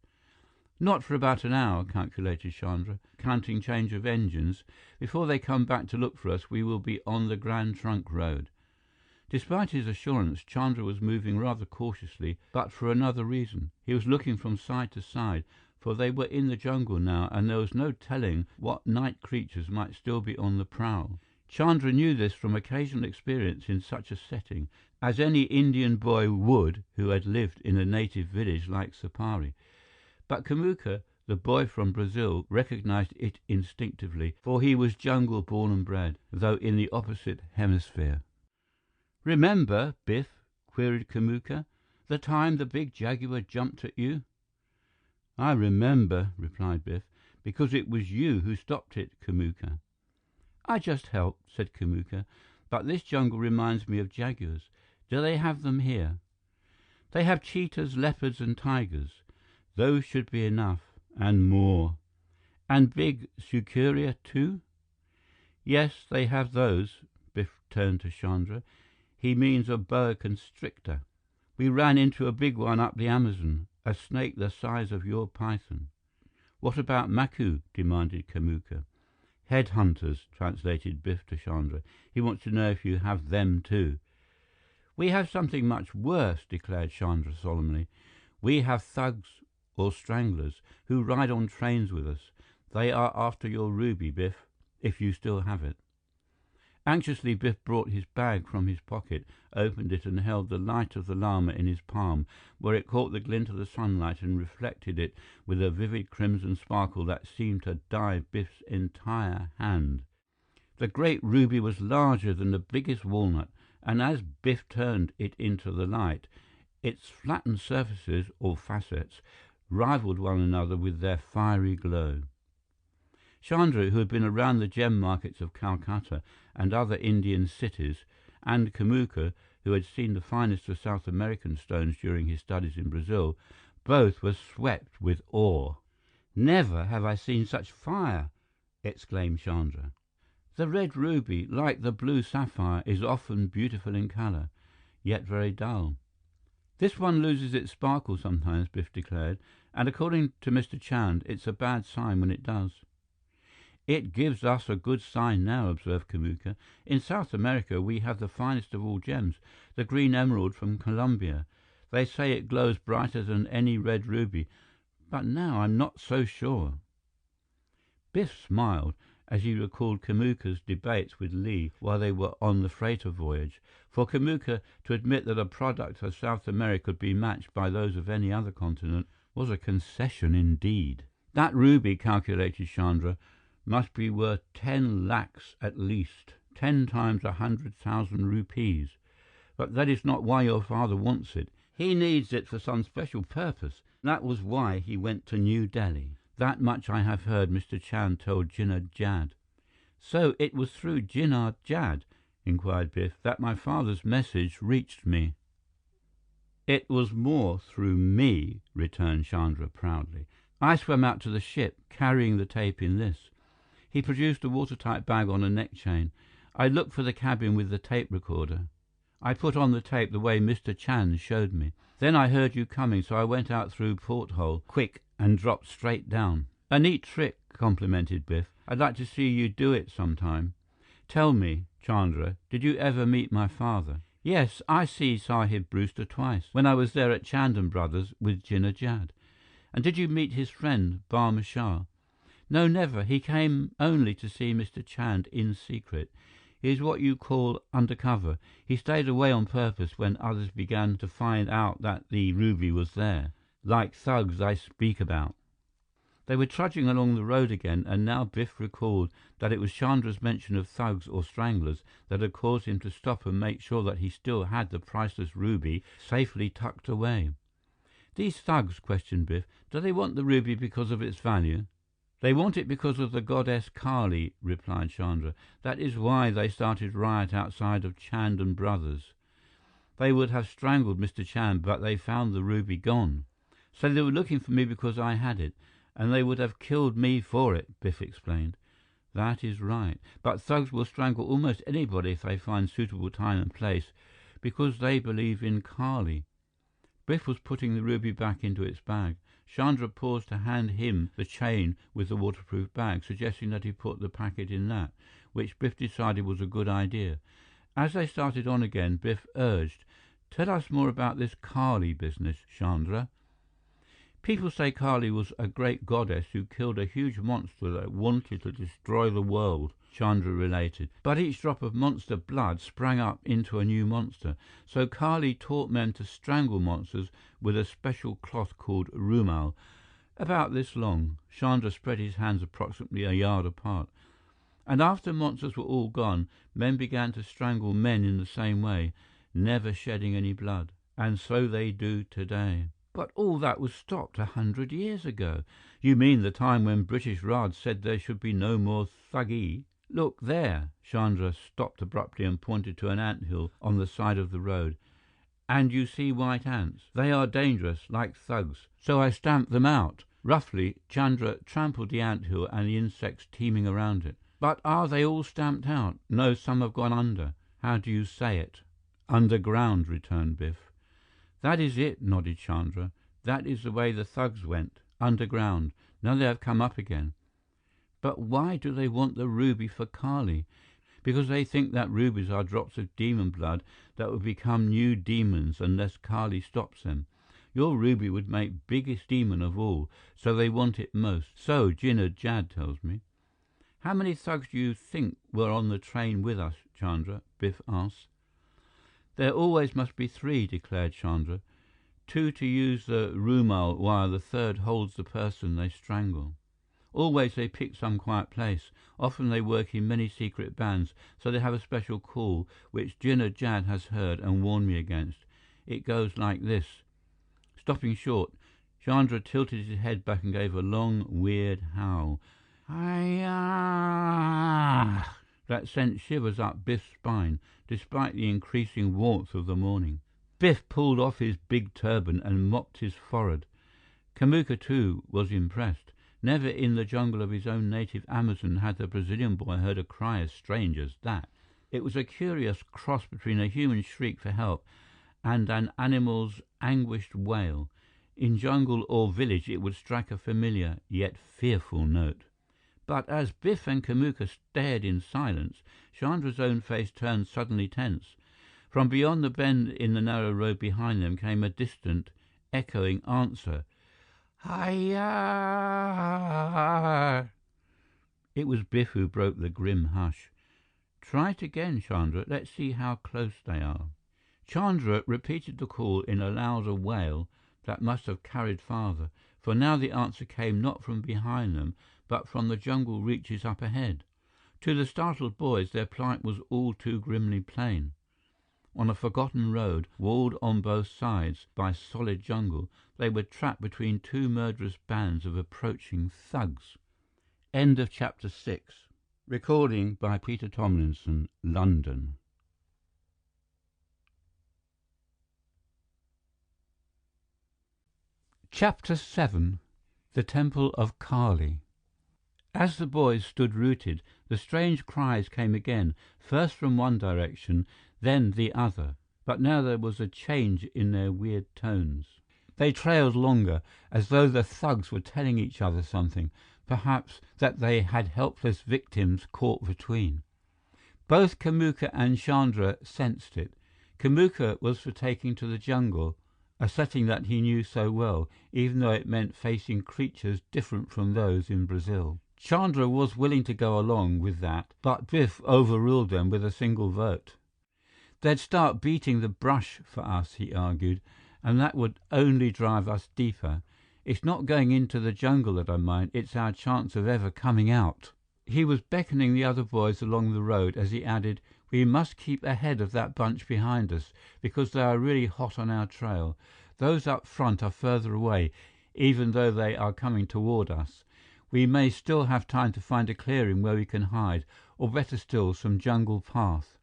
"Not for about an hour," calculated Chandra, "counting change of engines. Before they come back to look for us, we will be on the Grand Trunk Road." Despite his assurance, Chandra was moving rather cautiously, but for another reason. He was looking from side to side, for they were in the jungle now, and there was no telling what night creatures might still be on the prowl. Chandra knew this from occasional experience in such a setting, as any Indian boy would who had lived in a native village like Sapari. But Kamuka, the boy from Brazil, recognized it instinctively, for he was jungle born and bred, though in the opposite hemisphere. "Remember, Biff?" queried Kamuka. "The time the big jaguar jumped at you?" "I remember," replied Biff, "because it was you who stopped it, Kamuka." "I just helped," said Kamuka, "but this jungle reminds me of jaguars. Do they have them here?" "They have cheetahs, leopards, and tigers. Those should be enough, and more." "And big sucuria, too?" "Yes, they have those." Biff turned to Chandra. "He means a boa constrictor. We ran into a big one up the Amazon, a snake the size of your python." "What about Maku?" demanded Kamuka. "Headhunters," translated Biff to Chandra. "He wants to know if you have them too." "We have something much worse," declared Chandra solemnly. "We have thugs or stranglers who ride on trains with us. They are after your ruby, Biff, if you still have it." Anxiously, Biff brought his bag from his pocket, opened it and held the light of the Lama in his palm, where it caught the glint of the sunlight and reflected it with a vivid crimson sparkle that seemed to dye Biff's entire hand. The great ruby was larger than the biggest walnut, and as Biff turned it into the light, its flattened surfaces, or facets, rivaled one another with their fiery glow. Chandra, who had been around the gem markets of Calcutta and other Indian cities, and Kamuka, who had seen the finest of South American stones during his studies in Brazil, both were swept with awe. "Never have I seen such fire!" exclaimed Chandra. "The red ruby, like the blue sapphire, is often beautiful in color, yet very dull." "This one loses its sparkle sometimes," Biff declared, "and according to Mr. Chand, it's a bad sign when it does." "It gives us a good sign now," observed Kamuka. "In South America, we have the finest of all gems, the green emerald from Colombia. They say it glows brighter than any red ruby, but now I'm not so sure." Biff smiled as he recalled Kamuka's debates with Li while they were on the freighter voyage. For Kamuka to admit that a product of South America could be matched by those of any other continent was a concession indeed. "That ruby," calculated Chandra, "must be worth 10 lakhs at least, 10 times 100,000 rupees. But that is not why your father wants it. He needs it for some special purpose. That was why he went to New Delhi. That much I have heard Mr. Chand tell Jinnah Jad." "So it was through Jinnah Jad," inquired Biff, "that my father's message reached me?" "It was more through me," returned Chandra proudly. "I swam out to the ship, carrying the tape in this." He produced a watertight bag on a neck chain. "I looked for the cabin with the tape recorder. I put on the tape the way Mr. Chand showed me. Then I heard you coming, so I went out through porthole, quick, and dropped straight down." "A neat trick," complimented Biff. "I'd like to see you do it sometime. Tell me, Chandra, did you ever meet my father?" "Yes, I see Sahib Brewster twice, when I was there at Chand Brothers with Jinnah Jad." "And did you meet his friend, Barma Shah?" "No, never. He came only to see Mr. Chand in secret. He's what you call undercover. He stayed away on purpose when others began to find out that the ruby was there, like thugs I speak about." They were trudging along the road again, and now Biff recalled that it was Chandra's mention of thugs or stranglers that had caused him to stop and make sure that he still had the priceless ruby safely tucked away. "These thugs," questioned Biff, "do they want the ruby because of its value?" "They want it because of the goddess Kali," replied Chandra. "That is why they started riot outside of Chand Brothers. They would have strangled Mr. Chand, but they found the ruby gone. So they were looking for me because I had it, and they would have killed me for it," Biff explained. "That is right. But thugs will strangle almost anybody if they find suitable time and place, because they believe in Kali." Biff was putting the ruby back into its bag. Chandra paused to hand him the chain with the waterproof bag, suggesting that he put the packet in that, which Biff decided was a good idea. As they started on again, Biff urged, "Tell us more about this Kali business, Chandra." "People say Kali was a great goddess who killed a huge monster that wanted to destroy the world. Chandra related. But each drop of monster blood sprang up into a new monster. So Kali taught men to strangle monsters with a special cloth called rumal, about this long. Chandra spread his hands approximately a yard apart. And after monsters were all gone, men began to strangle men in the same way, never shedding any blood. And so they do today. But all that was stopped 100 years ago. You mean the time when British Raj said there should be no more thuggee? Look there. Chandra stopped abruptly and pointed to an anthill on the side of the road. And you see white ants. They are dangerous, like thugs. So I stamped them out. Roughly, Chandra trampled the anthill and the insects teeming around it. But are they all stamped out? No, some have gone under. How do you say it? Underground, returned Biff. That is it, nodded Chandra. That is the way the thugs went. Underground. Now they have come up again. But why do they want the ruby for Kali? Because they think that rubies are drops of demon blood that will become new demons unless Kali stops them. Your ruby would make biggest demon of all, so they want it most. So Jinnah Jad tells me. How many thugs do you think were on the train with us, Chandra? Biff asked. There always must be 3, declared Chandra. 2 to use the rumal while the 3rd holds the person they strangle. Always they pick some quiet place. Often they work in many secret bands, so they have a special call, which Jinnah Jad has heard and warned me against. It goes like this. Stopping short, Chandra tilted his head back and gave a long, weird howl. Hi-yah! That sent shivers up Biff's spine, despite the increasing warmth of the morning. Biff pulled off his big turban and mopped his forehead. Kamuka, too, was impressed. Never in the jungle of his own native Amazon had the Brazilian boy heard a cry as strange as that. It was a curious cross between a human shriek for help and an animal's anguished wail. In jungle or village, it would strike a familiar, yet fearful note. But as Biff and Kamuka stared in silence, Chandra's own face turned suddenly tense. From beyond the bend in the narrow road behind them came a distant, echoing answer. Hi-yah! It was Biff who broke the grim hush. Try it again, Chandra. Let's see how close they are. Chandra repeated the call in a louder wail that must have carried farther, for now the answer came not from behind them, but from the jungle reaches up ahead. To the startled boys, their plight was all too grimly plain. On a forgotten road, walled on both sides by solid jungle, they were trapped between 2 murderous bands of approaching thugs. End of Chapter 6. Recording by Peter Thomlinson, London. Chapter 7. The Temple of Kali. As the boys stood rooted, the strange cries came again, first from one direction, then the other. But now there was a change in their weird tones. They trailed longer, as though the thugs were telling each other something, perhaps that they had helpless victims caught between. Both Kamuka and Chandra sensed it. Kamuka was for taking to the jungle, a setting that he knew so well, even though it meant facing creatures different from those in Brazil. Chandra was willing to go along with that, but Biff overruled them with a single vote. They'd start beating the brush for us, he argued, and that would only drive us deeper. It's not going into the jungle that I mind, it's our chance of ever coming out. He was beckoning the other boys along the road as he added, we must keep ahead of that bunch behind us, because they are really hot on our trail. Those up front are further away, even though they are coming toward us. We may still have time to find a clearing where we can hide, or better still, some jungle path.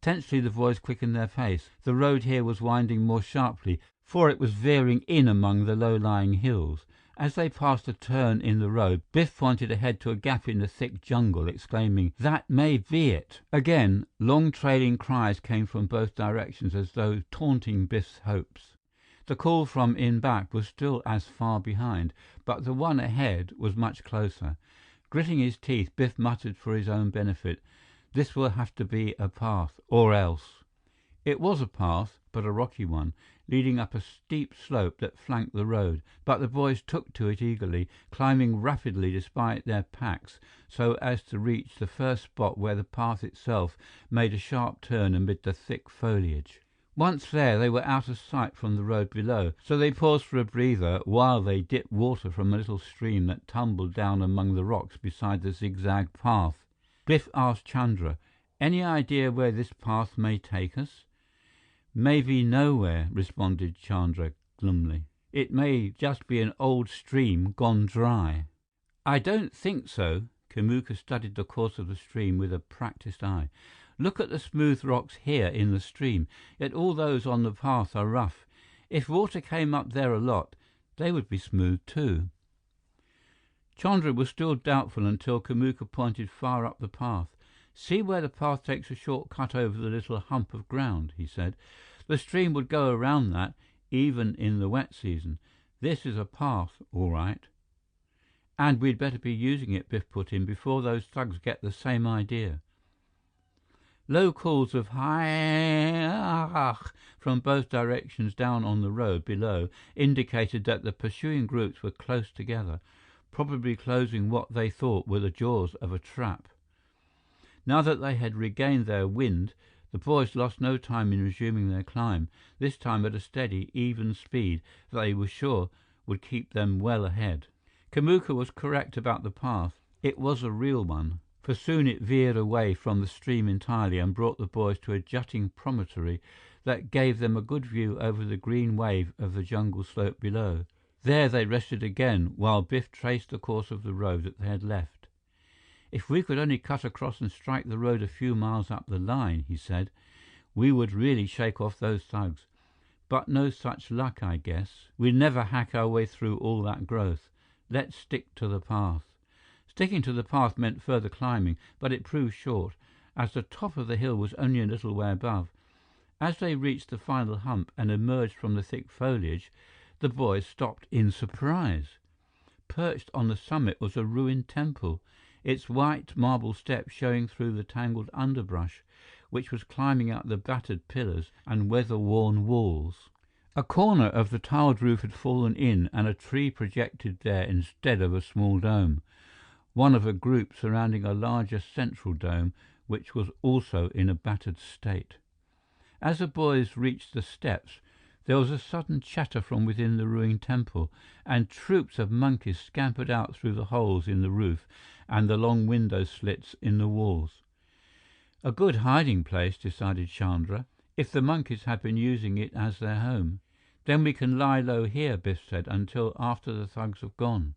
Tensely, the boys quickened their pace. The road here was winding more sharply, for it was veering in among the low-lying hills. As they passed a turn in the road, Biff pointed ahead to a gap in the thick jungle, exclaiming, "That may be it!" Again, long trailing cries came from both directions, as though taunting Biff's hopes. The call from in back was still as far behind, but the one ahead was much closer. Gritting his teeth, Biff muttered for his own benefit, "This will have to be a path, or else." It was a path, but a rocky one, leading up a steep slope that flanked the road. But the boys took to it eagerly, climbing rapidly despite their packs, so as to reach the first spot where the path itself made a sharp turn amid the thick foliage. Once there, they were out of sight from the road below, so they paused for a breather while they dipped water from a little stream that tumbled down among the rocks beside the zigzag path. Biff asked Chandra, "Any idea where this path may take us?" "Maybe nowhere," responded Chandra glumly. "It may just be an old stream gone dry." "I don't think so." Kamuka studied the course of the stream with a practiced eye. "Look at the smooth rocks here in the stream, yet all those on the path are rough. If water came up there a lot, they would be smooth too." Chandra was still doubtful until Kamuka pointed far up the path. "See where the path takes a short cut over the little hump of ground," he said. "The stream would go around that, even in the wet season. This is a path, all right." "And we'd better be using it," Biff put in, "before those thugs get the same idea." Low calls of hi from both directions down on the road below indicated that the pursuing groups were close together, probably closing what they thought were the jaws of a trap. Now that they had regained their wind, the boys lost no time in resuming their climb, this time at a steady, even speed that they were sure would keep them well ahead. Kamuka was correct about the path. It was a real one, for soon it veered away from the stream entirely and brought the boys to a jutting promontory that gave them a good view over the green wave of the jungle slope below. There they rested again while Biff traced the course of the road that they had left. "If we could only cut across and strike the road a few miles up the line," he said, "we would really shake off those thugs. But no such luck, I guess. We'd never hack our way through all that growth. Let's stick to the path." Sticking to the path meant further climbing, but it proved short, as the top of the hill was only a little way above. As they reached the final hump and emerged from the thick foliage, the boys stopped in surprise. Perched on the summit was a ruined temple, its white marble steps showing through the tangled underbrush, which was climbing up the battered pillars and weather-worn walls. A corner of the tiled roof had fallen in and a tree projected there instead of a small dome, one of a group surrounding a larger central dome, which was also in a battered state. As the boys reached the steps, there was a sudden chatter from within the ruined temple, and troops of monkeys scampered out through the holes in the roof and the long window slits in the walls. "A good hiding place," decided Chandra, "if the monkeys had been using it as their home." "Then we can lie low here," Biff said, "until after the thugs have gone."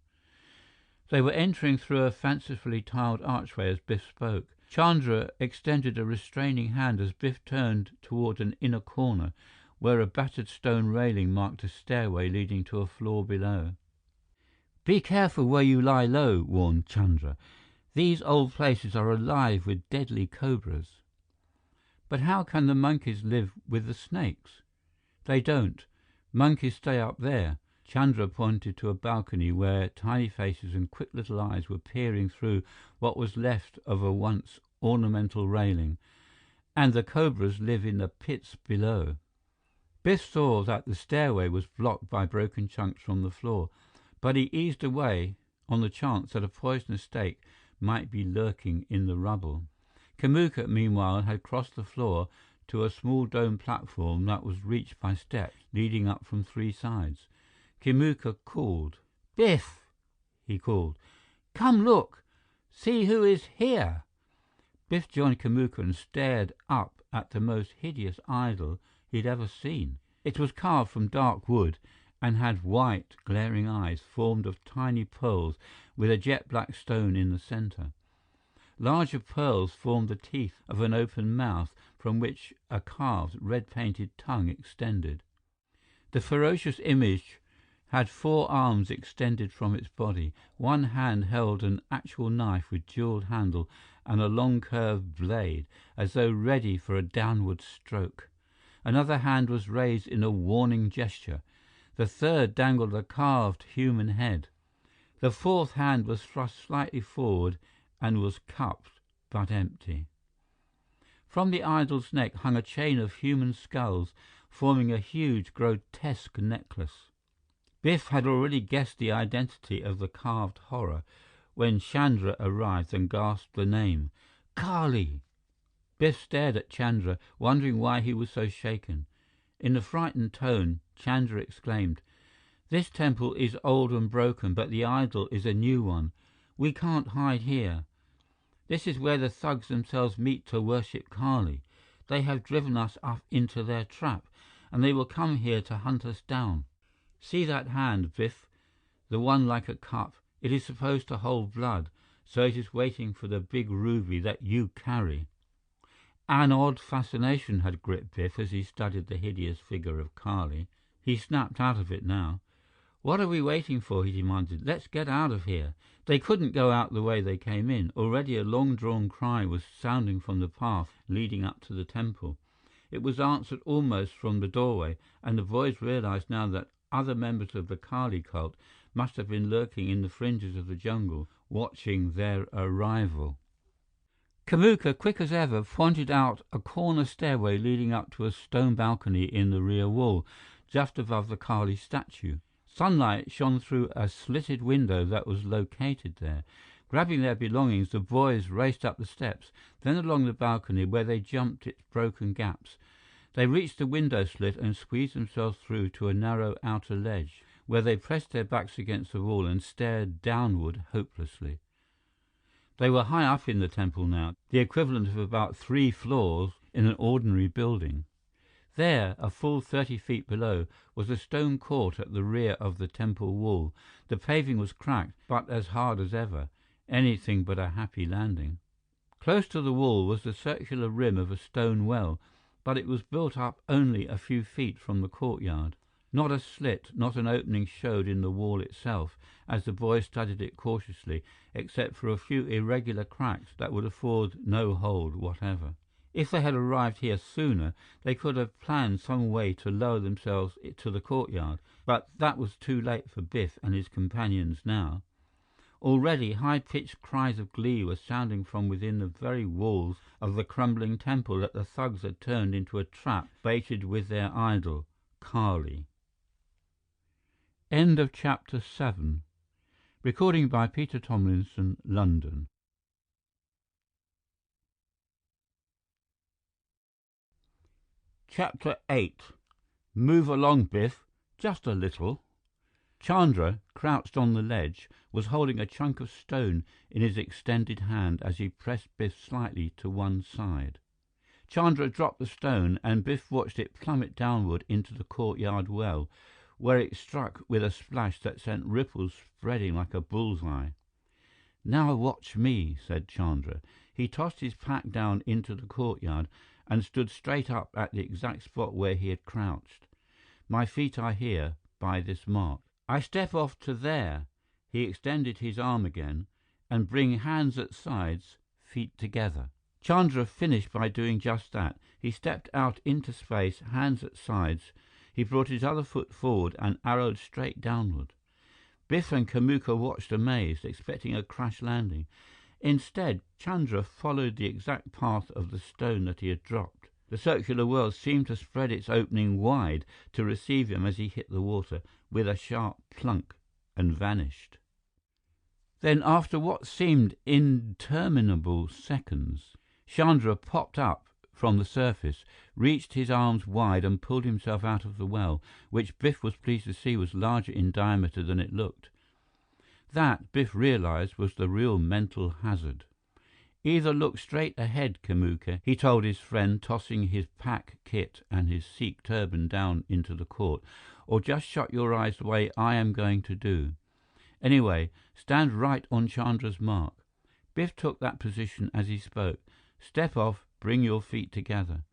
They were entering through a fancifully tiled archway as Biff spoke. Chandra extended a restraining hand as Biff turned toward an inner corner, where a battered stone railing marked a stairway leading to a floor below. "Be careful where you lie low," warned Chandra. "These old places are alive with deadly cobras." "But how can the monkeys live with the snakes?" "They don't. Monkeys stay up there." Chandra pointed to a balcony where tiny faces and quick little eyes were peering through what was left of a once ornamental railing. "And the cobras live in the pits below." Biff saw that the stairway was blocked by broken chunks from the floor, but he eased away on the chance that a poisonous snake might be lurking in the rubble. Kamuka, meanwhile, had crossed the floor to a small dome platform that was reached by steps leading up from three sides. Kamuka called. "Biff!" he called. "Come look! See who is here!" Biff joined Kamuka and stared up at the most hideous idol he'd ever seen. It was carved from dark wood and had white, glaring eyes formed of tiny pearls with a jet-black stone in the center. Larger pearls formed the teeth of an open mouth from which a carved, red-painted tongue extended. The ferocious image had four arms extended from its body. One hand held an actual knife with jeweled handle and a long curved blade, as though ready for a downward stroke. Another hand was raised in a warning gesture. The third dangled a carved human head. The fourth hand was thrust slightly forward and was cupped, but empty. From the idol's neck hung a chain of human skulls, forming a huge, grotesque necklace. Biff had already guessed the identity of the carved horror when Chandra arrived and gasped the name, Kali! Biff stared at Chandra, wondering why he was so shaken. In a frightened tone, Chandra exclaimed, "This temple is old and broken, but the idol is a new one. We can't hide here. This is where the thugs themselves meet to worship Kali. They have driven us up into their trap, and they will come here to hunt us down. See that hand, Biff, the one like a cup. It is supposed to hold blood, so it is waiting for the big ruby that you carry." An odd fascination had gripped Biff as he studied the hideous figure of Kali. He snapped out of it now. "What are we waiting for?" he demanded. "Let's get out of here." They couldn't go out the way they came in. Already a long-drawn cry was sounding from the path leading up to the temple. It was answered almost from the doorway, and the boys realized now that other members of the Kali cult must have been lurking in the fringes of the jungle, watching their arrival. Kamuka, quick as ever, pointed out a corner stairway leading up to a stone balcony in the rear wall, just above the Kali statue. Sunlight shone through a slitted window that was located there. Grabbing their belongings, the boys raced up the steps, then along the balcony where they jumped its broken gaps. They reached the window slit and squeezed themselves through to a narrow outer ledge, where they pressed their backs against the wall and stared downward hopelessly. They were high up in the temple now, the equivalent of about 3 floors in an ordinary building. There, a full 30 feet below, was a stone court at the rear of the temple wall. The paving was cracked, but as hard as ever, anything but a happy landing. Close to the wall was the circular rim of a stone well, but it was built up only a few feet from the courtyard. Not a slit, not an opening showed in the wall itself, as the boys studied it cautiously, except for a few irregular cracks that would afford no hold whatever. If they had arrived here sooner, they could have planned some way to lower themselves to the courtyard, but that was too late for Biff and his companions now. Already, high-pitched cries of glee were sounding from within the very walls of the crumbling temple that the thugs had turned into a trap baited with their idol, Kali. End of Chapter 7. Recording by Peter Thomlinson, London. Chapter 8. Move along, Biff. Just a little. Chandra, crouched on the ledge, was holding a chunk of stone in his extended hand as he pressed Biff slightly to one side. Chandra dropped the stone, and Biff watched it plummet downward into the courtyard well, where it struck with a splash that sent ripples spreading like a bullseye. "Now watch me," said Chandra. He tossed his pack down into the courtyard and stood straight up at the exact spot where he had crouched. "My feet are here, by this mark. I step off to there," he extended his arm again, "and bring hands at sides, feet together." Chandra finished by doing just that. He stepped out into space, hands at sides. He brought his other foot forward and arrowed straight downward. Biff and Kamuka watched amazed, expecting a crash landing. Instead, Chandra followed the exact path of the stone that he had dropped. The circular world seemed to spread its opening wide to receive him as he hit the water with a sharp plunk and vanished. Then, after what seemed interminable seconds, Chandra popped up from the surface, reached his arms wide and pulled himself out of the well, which Biff was pleased to see was larger in diameter than it looked. That, Biff realized, was the real mental hazard. "Either look straight ahead, Kamuka," he told his friend, tossing his pack kit and his Sikh turban down into the court, "or just shut your eyes the way I am going to do. Anyway, stand right on Chandra's mark." Biff took that position as he spoke. "Step off, bring your feet together."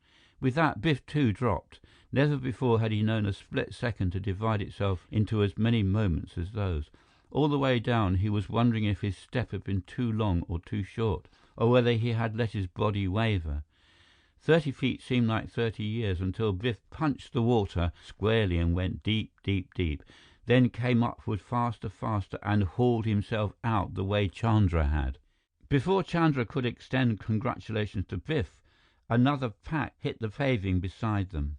With that, Biff too dropped. Never before had he known a split second to divide itself into as many moments as those. All the way down, he was wondering if his step had been too long or too short, or whether he had let his body waver. 30 feet seemed like 30 years until Biff punched the water squarely and went deep, deep, deep, then came upward faster, faster, and hauled himself out the way Chandra had. Before Chandra could extend congratulations to Biff, another pack hit the paving beside them.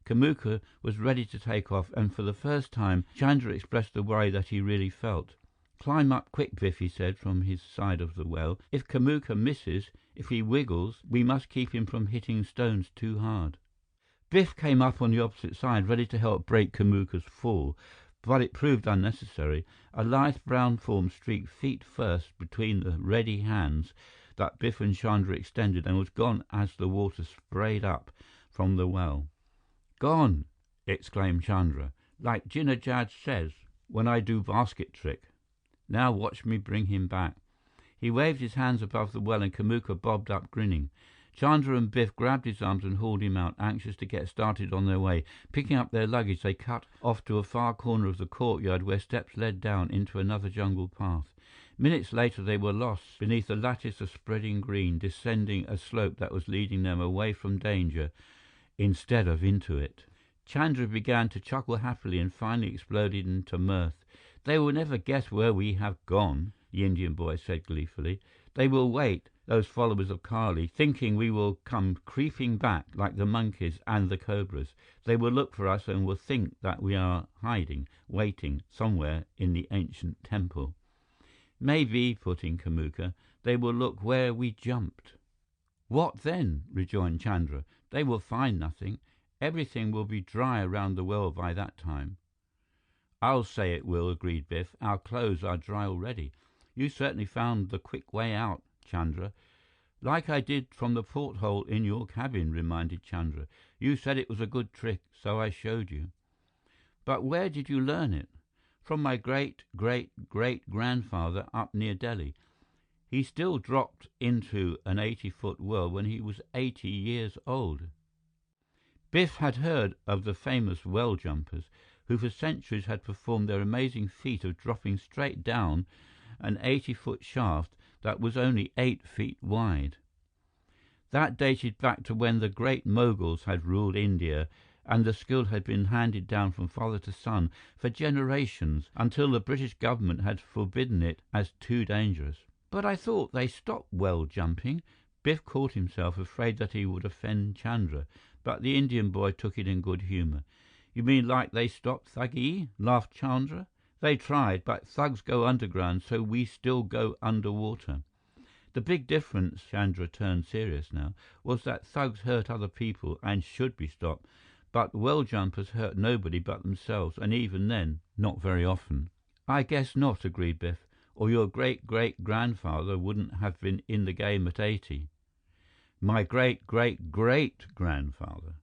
Kamuka was ready to take off, and for the first time, Chandra expressed the worry that he really felt. "Climb up quick, Biff," he said from his side of the well. "If Kamuka misses, if he wiggles, we must keep him from hitting stones too hard." Biff came up on the opposite side, ready to help break Kamuka's fall, but it proved unnecessary. A lithe brown form streaked feet first between the ready hands that Biff and Chandra extended and was gone as the water sprayed up from the well. "Gone!" exclaimed Chandra. "Like Jinnah Jad says when I do basket trick. Now watch me bring him back." He waved his hands above the well and Kamuka bobbed up grinning. Chandra and Biff grabbed his arms and hauled him out, anxious to get started on their way. Picking up their luggage, they cut off to a far corner of the courtyard where steps led down into another jungle path. Minutes later, they were lost beneath a lattice of spreading green, descending a slope that was leading them away from danger instead of into it. Chandra began to chuckle happily and finally exploded into mirth. "They will never guess where we have gone," the Indian boy said gleefully. "They will wait, those followers of Kali, thinking we will come creeping back like the monkeys and the cobras. They will look for us and will think that we are hiding, waiting, somewhere in the ancient temple." "Maybe," put in Kamuka, "they will look where we jumped." "What then?" rejoined Chandra. "They will find nothing. Everything will be dry around the well by that time." "I'll say it will," agreed Biff. "Our clothes are dry already. You certainly found the quick way out, Chandra." "Like I did from the porthole in your cabin," reminded Chandra. "You said it was a good trick, so I showed you." "But where did you learn it?" "From my great-great-great-grandfather up near Delhi. He still dropped into an 80-foot well when he was 80 years old." Biff had heard of the famous well jumpers, who for centuries had performed their amazing feat of dropping straight down an 80-foot shaft that was only 8 feet wide. That dated back to when the great Moguls had ruled India, and the skill had been handed down from father to son for generations until the British government had forbidden it as too dangerous. "But I thought they stopped well jumping." Biff caught himself, afraid that he would offend Chandra, but the Indian boy took it in good humor. "You mean like they stopped Thugee?" laughed Chandra. "They tried, but thugs go underground, so we still go underwater. The big difference," Chandra turned serious now, "was that thugs hurt other people and should be stopped, but well jumpers hurt nobody but themselves, and even then, not very often." "I guess not," agreed Biff, "or your great-great-grandfather wouldn't have been in the game at 80. My great-great-great-grandfather."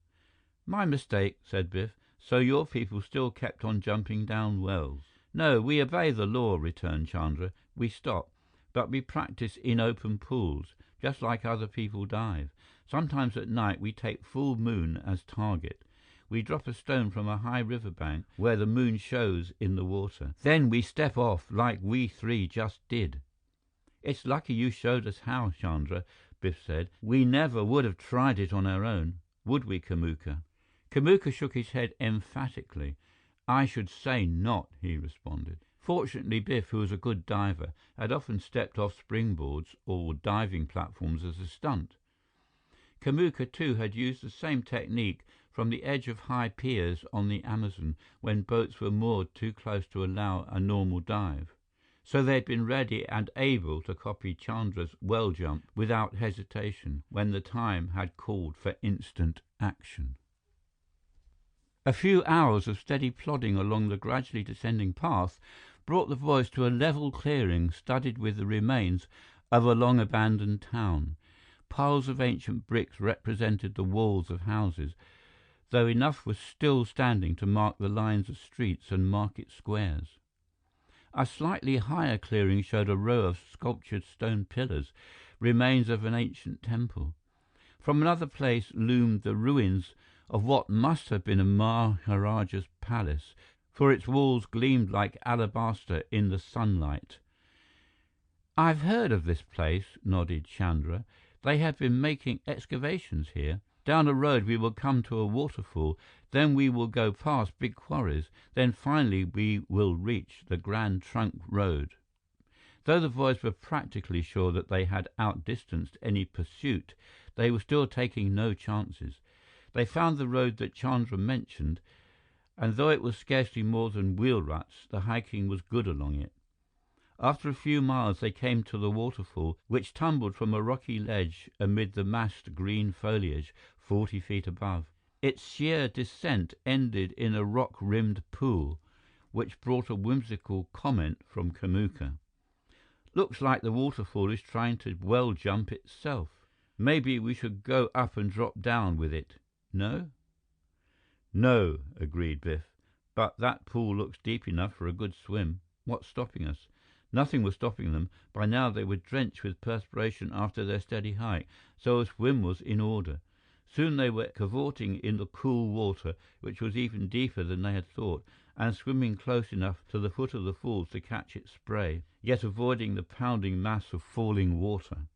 "My mistake," said Biff. "So your people still kept on jumping down wells?" "No, we obey the law," returned Chandra. "We stop, but we practice in open pools, just like other people dive. Sometimes at night we take full moon as target. We drop a stone from a high riverbank where the moon shows in the water. Then we step off like we three just did." "It's lucky you showed us how, Chandra," Biff said. "We never would have tried it on our own, would we, Kamuka?" Kamuka shook his head emphatically. "I should say not," he responded. Fortunately, Biff, who was a good diver, had often stepped off springboards or diving platforms as a stunt. Kamuka, too, had used the same technique from the edge of high piers on the Amazon when boats were moored too close to allow a normal dive. So they'd been ready and able to copy Chandra's well jump without hesitation when the time had called for instant action. A few hours of steady plodding along the gradually descending path brought the boys to a level clearing studded with the remains of a long-abandoned town. Piles of ancient bricks represented the walls of houses, though enough was still standing to mark the lines of streets and market squares. A slightly higher clearing showed a row of sculptured stone pillars, remains of an ancient temple. From another place loomed the ruins of what must have been a Maharaja's palace, for its walls gleamed like alabaster in the sunlight. "I've heard of this place," nodded Chandra. "They have been making excavations here. Down a road we will come to a waterfall, then we will go past big quarries, then finally we will reach the Grand Trunk Road." Though the boys were practically sure that they had outdistanced any pursuit, they were still taking no chances. They found the road that Chandra mentioned, and though it was scarcely more than wheel ruts, the hiking was good along it. After a few miles they came to the waterfall, which tumbled from a rocky ledge amid the massed green foliage 40 feet above. Its sheer descent ended in a rock-rimmed pool, which brought a whimsical comment from Kamuka. "Looks like the waterfall is trying to well jump itself. Maybe we should go up and drop down with it, no?" "No," agreed Biff, "but that pool looks deep enough for a good swim. What's stopping us?" Nothing was stopping them. By now they were drenched with perspiration after their steady hike, so a swim was in order. Soon they were cavorting in the cool water, which was even deeper than they had thought, and swimming close enough to the foot of the falls to catch its spray, yet avoiding the pounding mass of falling water.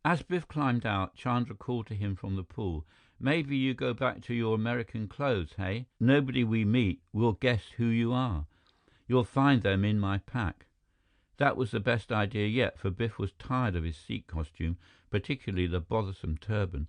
As Biff climbed out, Chandra called to him from the pool, "Maybe you go back to your American clothes, hey? Nobody we meet will guess who you are. You'll find them in my pack." That was the best idea yet, for Biff was tired of his Sikh costume, particularly the bothersome turban.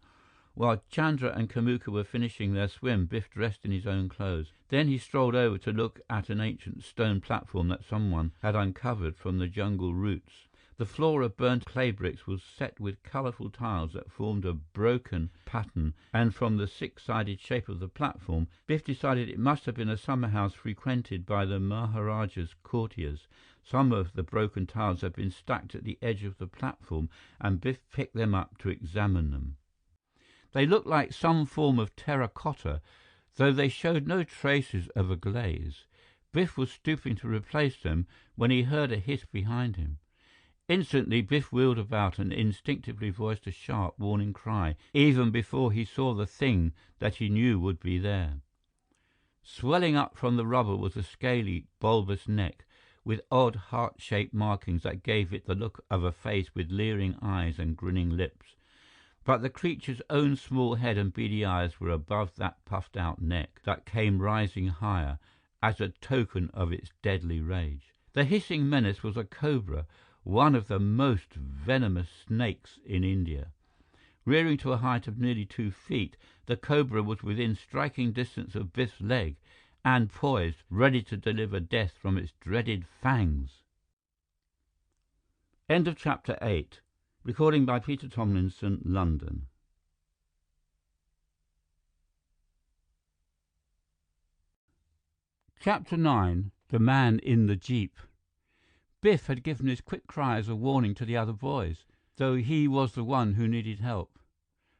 While Chandra and Kamuka were finishing their swim, Biff dressed in his own clothes. Then he strolled over to look at an ancient stone platform that someone had uncovered from the jungle roots. The floor of burnt clay bricks was set with colorful tiles that formed a broken pattern, and from the six-sided shape of the platform, Biff decided it must have been a summer house frequented by the Maharaja's courtiers. Some of the broken tiles had been stacked at the edge of the platform, and Biff picked them up to examine them. They looked like some form of terracotta, though they showed no traces of a glaze. Biff was stooping to replace them when he heard a hiss behind him. Instantly, Biff wheeled about and instinctively voiced a sharp, warning cry, even before he saw the thing that he knew would be there. Swelling up from the rubble was a scaly, bulbous neck, with odd heart-shaped markings that gave it the look of a face with leering eyes and grinning lips. But the creature's own small head and beady eyes were above that puffed-out neck that came rising higher, as a token of its deadly rage. The hissing menace was a cobra, one of the most venomous snakes in India. Rearing to a height of nearly 2 feet, the cobra was within striking distance of Biff's leg, and poised, ready to deliver death from its dreaded fangs. End of Chapter 8. Recording by Peter Thomlinson, London. Chapter 9. The Man in the Jeep. Biff had given his quick cry as a warning to the other boys, though he was the one who needed help.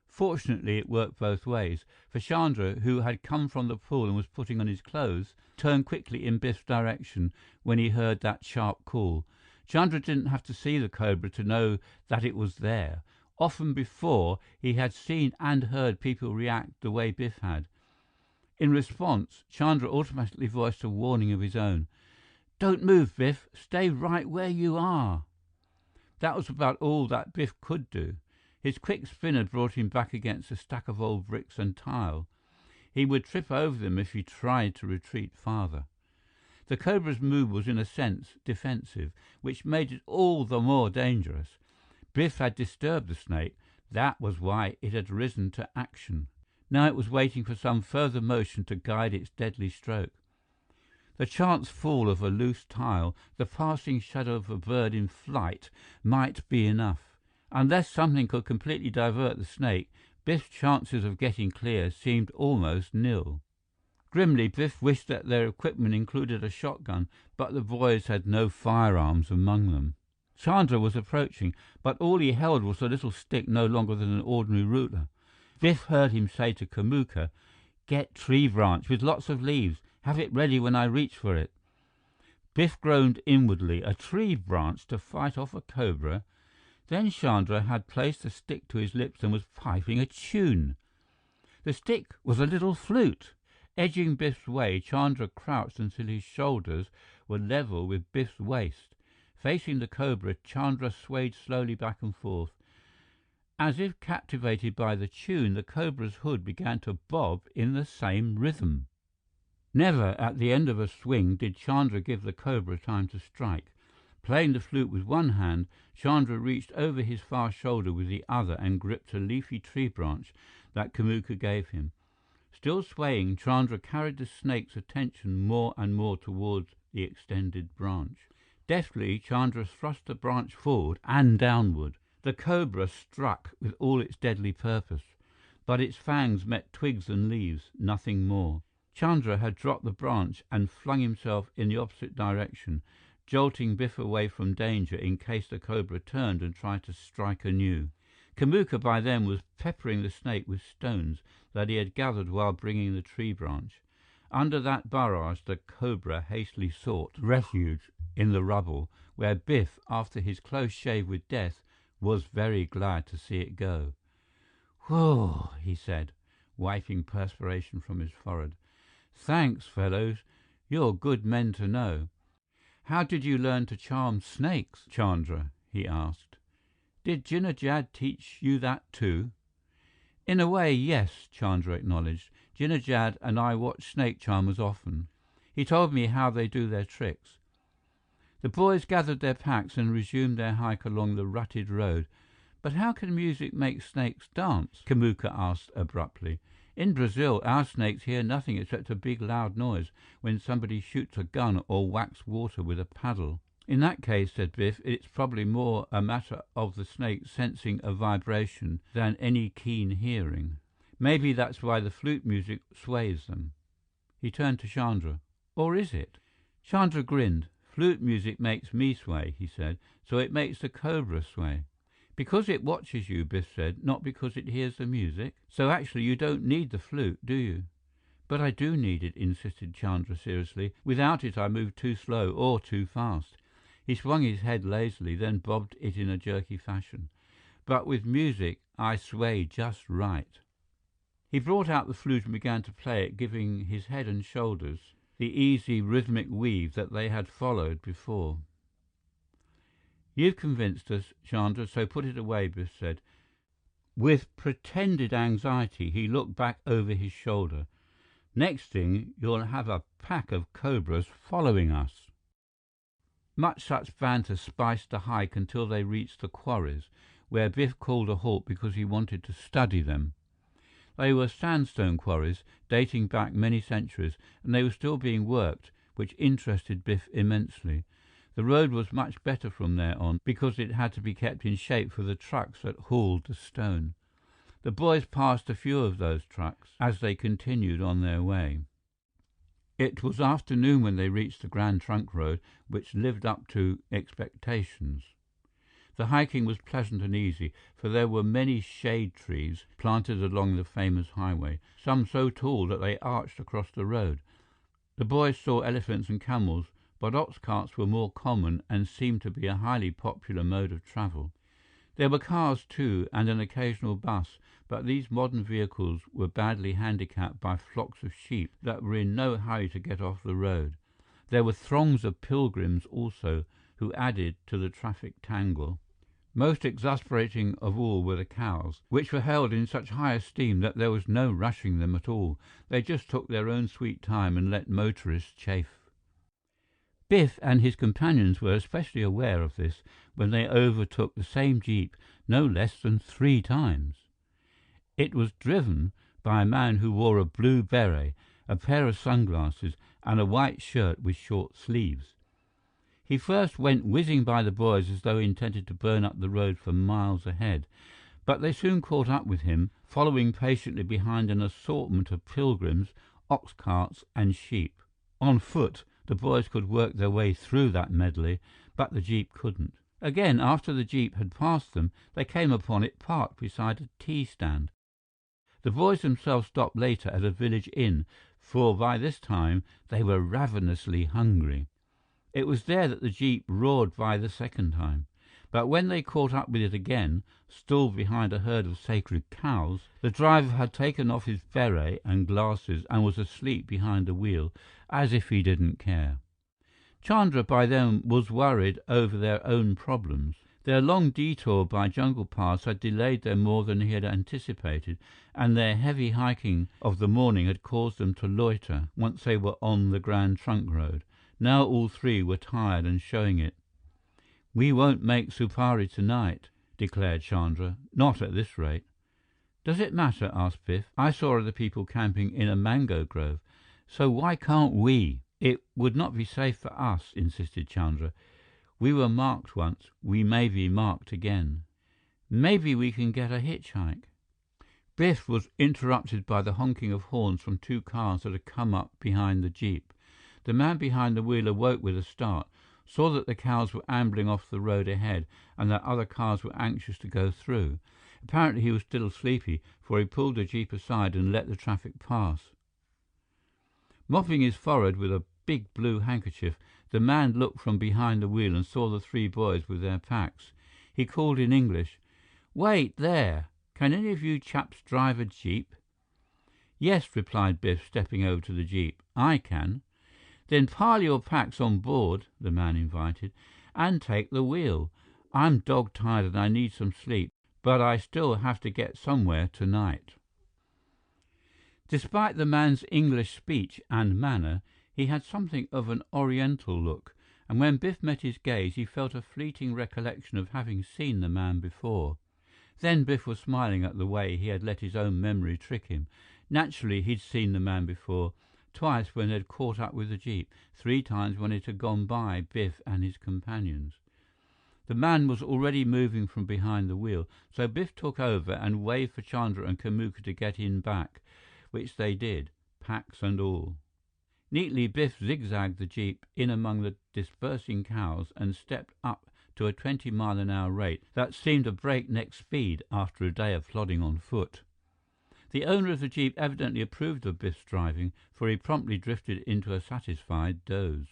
Fortunately, it worked both ways, for Chandra, who had come from the pool and was putting on his clothes, turned quickly in Biff's direction when he heard that sharp call. Chandra didn't have to see the cobra to know that it was there. Often before, he had seen and heard people react the way Biff had. In response, Chandra automatically voiced a warning of his own. "Don't move, Biff. Stay right where you are." That was about all that Biff could do. His quick spin had brought him back against a stack of old bricks and tile. He would trip over them if he tried to retreat farther. The cobra's move was in a sense defensive, which made it all the more dangerous. Biff had disturbed the snake. That was why it had risen to action. Now it was waiting for some further motion to guide its deadly stroke. The chance fall of a loose tile, the passing shadow of a bird in flight, might be enough. Unless something could completely divert the snake, Biff's chances of getting clear seemed almost nil. Grimly, Biff wished that their equipment included a shotgun, but the boys had no firearms among them. Chandra was approaching, but all he held was a little stick no longer than an ordinary ruler. Biff heard him say to Kamuka, "Get tree branch with lots of leaves. Have it ready when I reach for it." Biff groaned inwardly. A tree branch to fight off a cobra? Then Chandra had placed the stick to his lips and was piping a tune. The stick was a little flute. Edging Biff's way, Chandra crouched until his shoulders were level with Biff's waist. Facing the cobra, Chandra swayed slowly back and forth. As if captivated by the tune, the cobra's hood began to bob in the same rhythm. Never, at the end of a swing, did Chandra give the cobra time to strike. Playing the flute with one hand, Chandra reached over his far shoulder with the other and gripped a leafy tree branch that Kamuka gave him. Still swaying, Chandra carried the snake's attention more and more towards the extended branch. Deftly, Chandra thrust the branch forward and downward. The cobra struck with all its deadly purpose, but its fangs met twigs and leaves, nothing more. Chandra had dropped the branch and flung himself in the opposite direction, jolting Biff away from danger in case the cobra turned and tried to strike anew. Kamuka by then was peppering the snake with stones that he had gathered while bringing the tree branch. Under that barrage, the cobra hastily sought refuge in the rubble, where Biff, after his close shave with death, was very glad to see it go. "Whew," he said, wiping perspiration from his forehead. "Thanks, fellows. You're good men to know." "How did you learn to charm snakes, Chandra?" he asked. "Did Jinnah Jad teach you that too?" "In a way, yes," Chandra acknowledged. "Jinnah Jad and I watch snake charmers often. He told me how they do their tricks." The boys gathered their packs and resumed their hike along the rutted road. "But how can music make snakes dance?" Kamuka asked abruptly. "In Brazil, our snakes hear nothing except a big loud noise when somebody shoots a gun or whacks water with a paddle." "In that case," said Biff, "it's probably more a matter of the snake sensing a vibration than any keen hearing. Maybe that's why the flute music sways them." He turned to Chandra. "Or is it?" Chandra grinned. "Flute music makes me sway," he said, "so it makes the cobra sway." "Because it watches you," Biff said, "not because it hears the music? So actually you don't need the flute, do you?" "But I do need it," insisted Chandra seriously. "Without it, I move too slow or too fast." He swung his head lazily, then bobbed it in a jerky fashion. "But with music, I sway just right." He brought out the flute and began to play it, giving his head and shoulders the easy, rhythmic weave that they had followed before. "You've convinced us, Chandra, so put it away," Biff said. With pretended anxiety, he looked back over his shoulder. "Next thing, you'll have a pack of cobras following us." Much such banter spiced the hike until they reached the quarries, where Biff called a halt because he wanted to study them. They were sandstone quarries, dating back many centuries, and they were still being worked, which interested Biff immensely. The road was much better from there on, because it had to be kept in shape for the trucks that hauled the stone. The boys passed a few of those trucks as they continued on their way. It was afternoon when they reached the Grand Trunk Road, which lived up to expectations. The hiking was pleasant and easy, for there were many shade trees planted along the famous highway, some so tall that they arched across the road. The boys saw elephants and camels, but ox carts were more common and seemed to be a highly popular mode of travel. There were cars too, and an occasional bus, but these modern vehicles were badly handicapped by flocks of sheep that were in no hurry to get off the road. There were throngs of pilgrims also, who added to the traffic tangle. Most exasperating of all were the cows, which were held in such high esteem that there was no rushing them at all. They just took their own sweet time and let motorists chafe. Biff and his companions were especially aware of this when they overtook the same jeep no less than 3 times. It was driven by a man who wore a blue beret, a pair of sunglasses, and a white shirt with short sleeves. He first went whizzing by the boys as though he intended to burn up the road for miles ahead, but they soon caught up with him, following patiently behind an assortment of pilgrims, ox carts, and sheep. On foot, the boys could work their way through that medley, but the jeep couldn't. Again, after the jeep had passed them, they came upon it parked beside a tea stand. The boys themselves stopped later at a village inn, for by this time they were ravenously hungry. It was there that the jeep roared by the second time. But when they caught up with it again, stalled behind a herd of sacred cows, the driver had taken off his beret and glasses and was asleep behind the wheel, as if he didn't care. Chandra by then was worried over their own problems. Their long detour by jungle paths had delayed them more than he had anticipated, and their heavy hiking of the morning had caused them to loiter once they were on the Grand Trunk Road. Now all 3 were tired and showing it. "We won't make Supari tonight," declared Chandra. "Not at this rate." "Does it matter?" asked Biff. "I saw other people camping in a mango grove, so why can't we?" "It would not be safe for us," insisted Chandra. "We were marked once. We may be marked again. Maybe we can get a hitchhike." Biff was interrupted by the honking of horns from two cars that had come up behind the jeep. The man behind the wheel awoke with a start, saw that the cows were ambling off the road ahead and that other cars were anxious to go through. Apparently he was still sleepy, for he pulled the jeep aside and let the traffic pass. Mopping his forehead with a big blue handkerchief, the man looked from behind the wheel and saw the three boys with their packs. He called in English, "Wait there! Can any of you chaps drive a jeep?" "Yes," replied Biff, stepping over to the jeep. "I can." "Then pile your packs on board," the man invited, "and take the wheel. I'm dog-tired and I need some sleep, but I still have to get somewhere tonight." Despite the man's English speech and manner, he had something of an Oriental look, and when Biff met his gaze, he felt a fleeting recollection of having seen the man before. Then Biff was smiling at the way he had let his own memory trick him. Naturally, he'd seen the man before, twice when they'd caught up with the jeep, 3 times when it had gone by Biff and his companions. The man was already moving from behind the wheel, so Biff took over and waved for Chandra and Kamuka to get in back, which they did, packs and all. Neatly, Biff zigzagged the jeep in among the dispersing cows and stepped up to a 20-mile-an-hour rate that seemed a breakneck speed after a day of plodding on foot. The owner of the jeep evidently approved of Biff's driving, for he promptly drifted into a satisfied doze.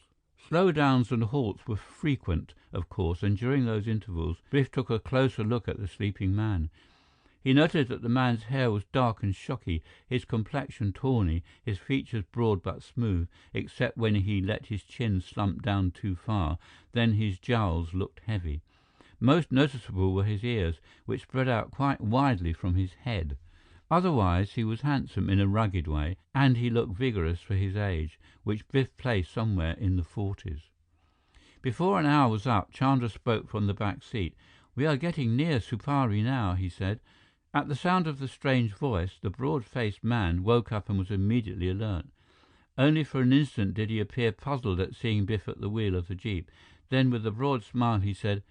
Slowdowns and halts were frequent, of course, and during those intervals, Biff took a closer look at the sleeping man. He noted that the man's hair was dark and shocky, his complexion tawny, his features broad but smooth, except when he let his chin slump down too far, then his jowls looked heavy. Most noticeable were his ears, which spread out quite widely from his head. Otherwise, he was handsome in a rugged way, and he looked vigorous for his age, which Biff placed somewhere in the 40s. Before an hour was up, Chandra spoke from the back seat. "We are getting near Supari now," he said. At the sound of the strange voice, the broad-faced man woke up and was immediately alert. Only for an instant did he appear puzzled at seeing Biff at the wheel of the jeep. Then, with a broad smile, he said,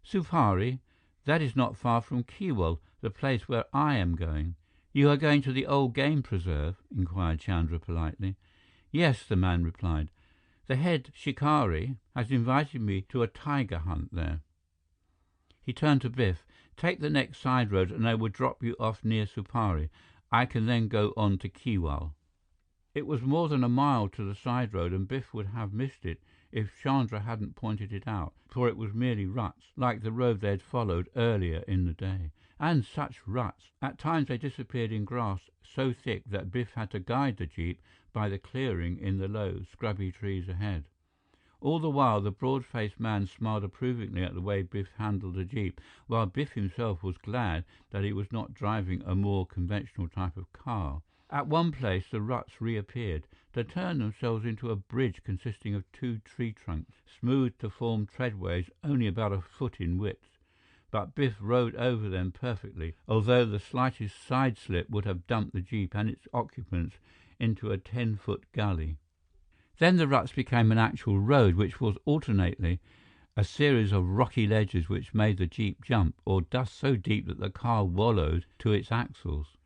"Supari? That is not far from Keewal, the place where I am going." "You are going to the old game preserve?" inquired Chandra politely. "Yes," the man replied. "The head shikari has invited me to a tiger hunt there." He turned to Biff. "Take the next side road and I will drop you off near Supari. I can then go on to Keewal." It was more than a mile to the side road and Biff would have missed it if Chandra hadn't pointed it out, for it was merely ruts, like the road they had followed earlier in the day. And such ruts! At times they disappeared in grass so thick that Biff had to guide the jeep by the clearing in the low, scrubby trees ahead. All the while, the broad-faced man smiled approvingly at the way Biff handled the jeep, while Biff himself was glad that he was not driving a more conventional type of car. At one place, the ruts reappeared, to turn themselves into a bridge consisting of 2 tree trunks, smoothed to form treadways only about a foot in width. But Biff rode over them perfectly, although the slightest side slip would have dumped the jeep and its occupants into a 10-foot gully. Then the ruts became an actual road, which was alternately a series of rocky ledges which made the jeep jump, or dust so deep that the car wallowed to its axles.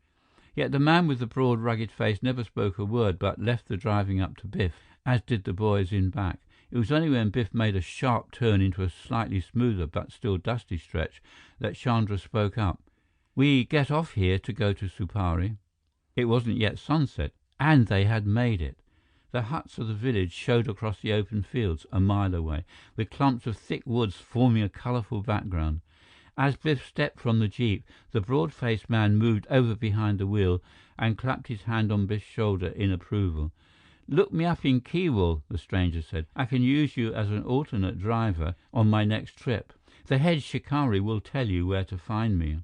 Yet the man with the broad, rugged face never spoke a word but left the driving up to Biff, as did the boys in back. It was only when Biff made a sharp turn into a slightly smoother but still dusty stretch that Chandra spoke up. "We get off here to go to Supari." It wasn't yet sunset, and they had made it. The huts of the village showed across the open fields a mile away, with clumps of thick woods forming a colorful background. As Biff stepped from the jeep, the broad-faced man moved over behind the wheel and clapped his hand on Biff's shoulder in approval. "Look me up in Keewal," the stranger said. "I can use you as an alternate driver on my next trip. The head shikari will tell you where to find me."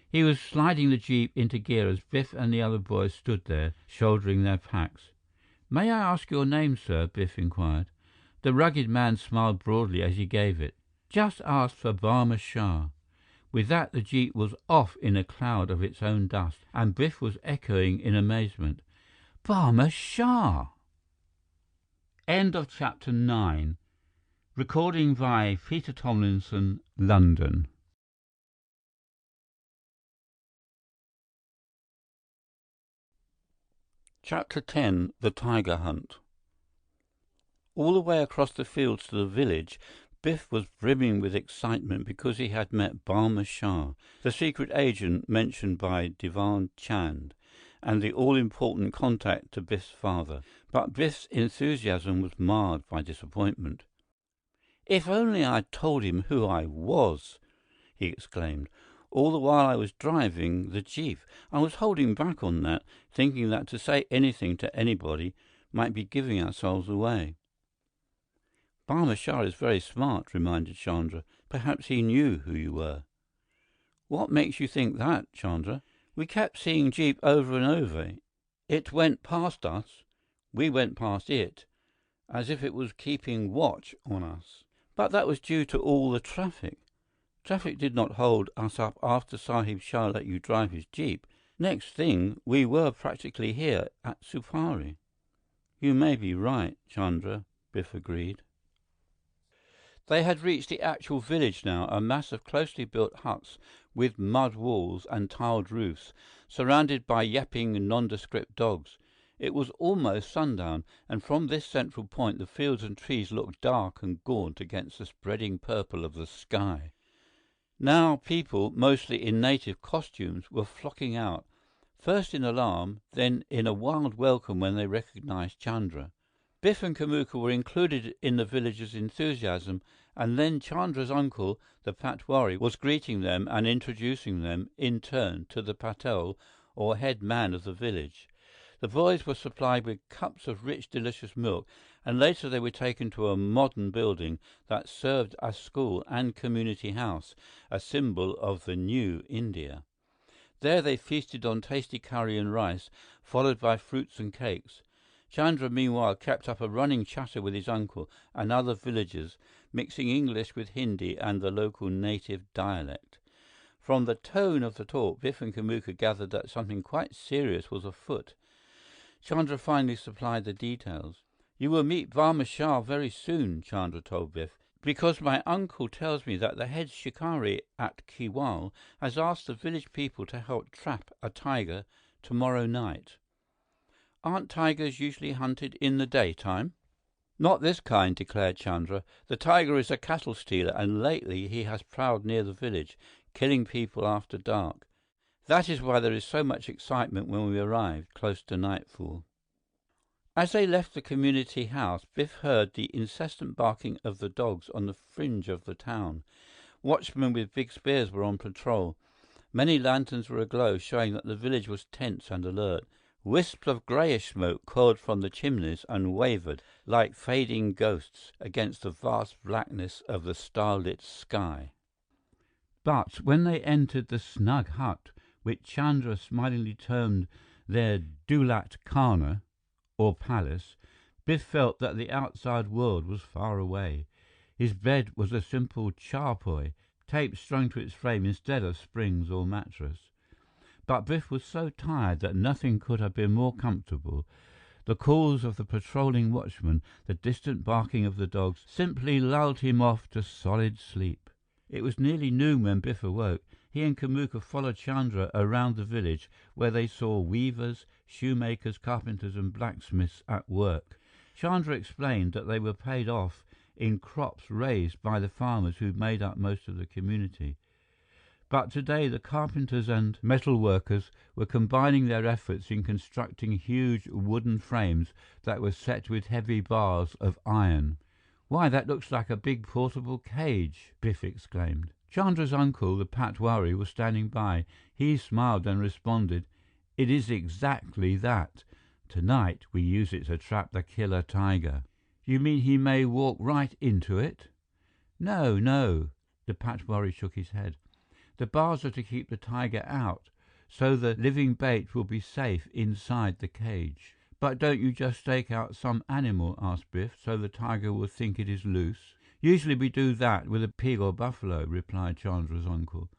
He was sliding the jeep into gear as Biff and the other boys stood there, shouldering their packs. "May I ask your name, sir?" Biff inquired. The rugged man smiled broadly as he gave it. Just ask for Barma Shah." With that, the jeep was off in a cloud of its own dust, and Biff was echoing in amazement, "Barma Shah!" End of chapter 9. Recording by Peter Thomlinson, London. Chapter 10. The Tiger Hunt. All the way across the fields to the village, Biff was brimming with excitement because he had met Barma Shah, the secret agent mentioned by Divan Chand, and the all-important contact to Biff's father. But Biff's enthusiasm was marred by disappointment. "If only I'd told him who I was!" he exclaimed. "All the while I was driving the jeep, I was holding back on that, thinking that to say anything to anybody might be giving ourselves away." "Barma Shah is very smart," reminded Chandra. "Perhaps he knew who you were." "What makes you think that, Chandra?" "We kept seeing jeep over and over. It went past us. We went past it, as if it was keeping watch on us. But that was due to all the traffic. Traffic did not hold us up after Sahib Shah let you drive his jeep. Next thing, we were practically here at Supari." "You may be right, Chandra," Biff agreed. They had reached the actual village now, a mass of closely built huts with mud walls and tiled roofs, surrounded by yapping, nondescript dogs. It was almost sundown, and from this central point the fields and trees looked dark and gaunt against the spreading purple of the sky. Now people, mostly in native costumes, were flocking out, first in alarm, then in a wild welcome when they recognized Chandra. Biff and Kamuka were included in the villagers' enthusiasm, and then Chandra's uncle, the Patwari, was greeting them and introducing them, in turn, to the Patel, or head man of the village. The boys were supplied with cups of rich, delicious milk, and later they were taken to a modern building that served as school and community house, a symbol of the new India. There they feasted on tasty curry and rice, followed by fruits and cakes. Chandra, meanwhile, kept up a running chatter with his uncle and other villagers, mixing English with Hindi and the local native dialect. From the tone of the talk, Biff and Kamuka gathered that something quite serious was afoot. Chandra finally supplied the details. "You will meet Barma Shah very soon," Chandra told Biff, "because my uncle tells me that the head shikari at Kiwal has asked the village people to help trap a tiger tomorrow night." "Aren't tigers usually hunted in the daytime?" "Not this kind," declared Chandra. "The tiger is a cattle stealer, and lately he has prowled near the village, killing people after dark. That is why there is so much excitement when we arrived, close to nightfall." As they left the community house, Biff heard the incessant barking of the dogs on the fringe of the town. Watchmen with big spears were on patrol. Many lanterns were aglow, showing that the village was tense and alert. Wisps of grayish smoke coiled from the chimneys and wavered, like fading ghosts, against the vast blackness of the starlit sky. But when they entered the snug hut, which Chandra smilingly termed their Dulat Khana, or palace, Biff felt that the outside world was far away. His bed was a simple charpoy, tape strung to its frame instead of springs or mattress. But Biff was so tired that nothing could have been more comfortable. The calls of the patrolling watchmen, the distant barking of the dogs, simply lulled him off to solid sleep. It was nearly noon when Biff awoke. He and Kamuka followed Chandra around the village, where they saw weavers, shoemakers, carpenters, and blacksmiths at work. Chandra explained that they were paid off in crops raised by the farmers who made up most of the community. But today the carpenters and metal workers were combining their efforts in constructing huge wooden frames that were set with heavy bars of iron. "Why, that looks like a big portable cage!" Biff exclaimed. Chandra's uncle, the Patwari, was standing by. He smiled and responded, "It is exactly that. Tonight we use it to trap the killer tiger." "You mean he may walk right into it?" "No, no." The Patwari shook his head. "The bars are to keep the tiger out, so the living bait will be safe inside the cage." "But don't you just stake out some animal," asked Biff, "so the tiger will think it is loose?" Usually we do that with a pig or buffalo, replied Chandra's uncle.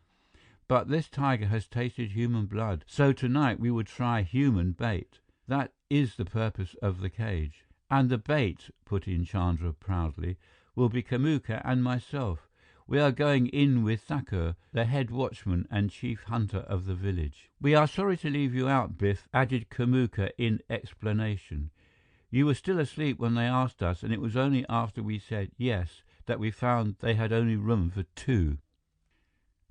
But this tiger has tasted human blood, so tonight we would try human bait. That is the purpose of the cage. And the bait, put in Chandra proudly, will be Kamuka and myself. We are going in with Thakur, the head watchman and chief hunter of the village. We are sorry to leave you out, Biff, added Kamuka in explanation. You were still asleep when they asked us, and it was only after we said yes that we found they had only room for 2.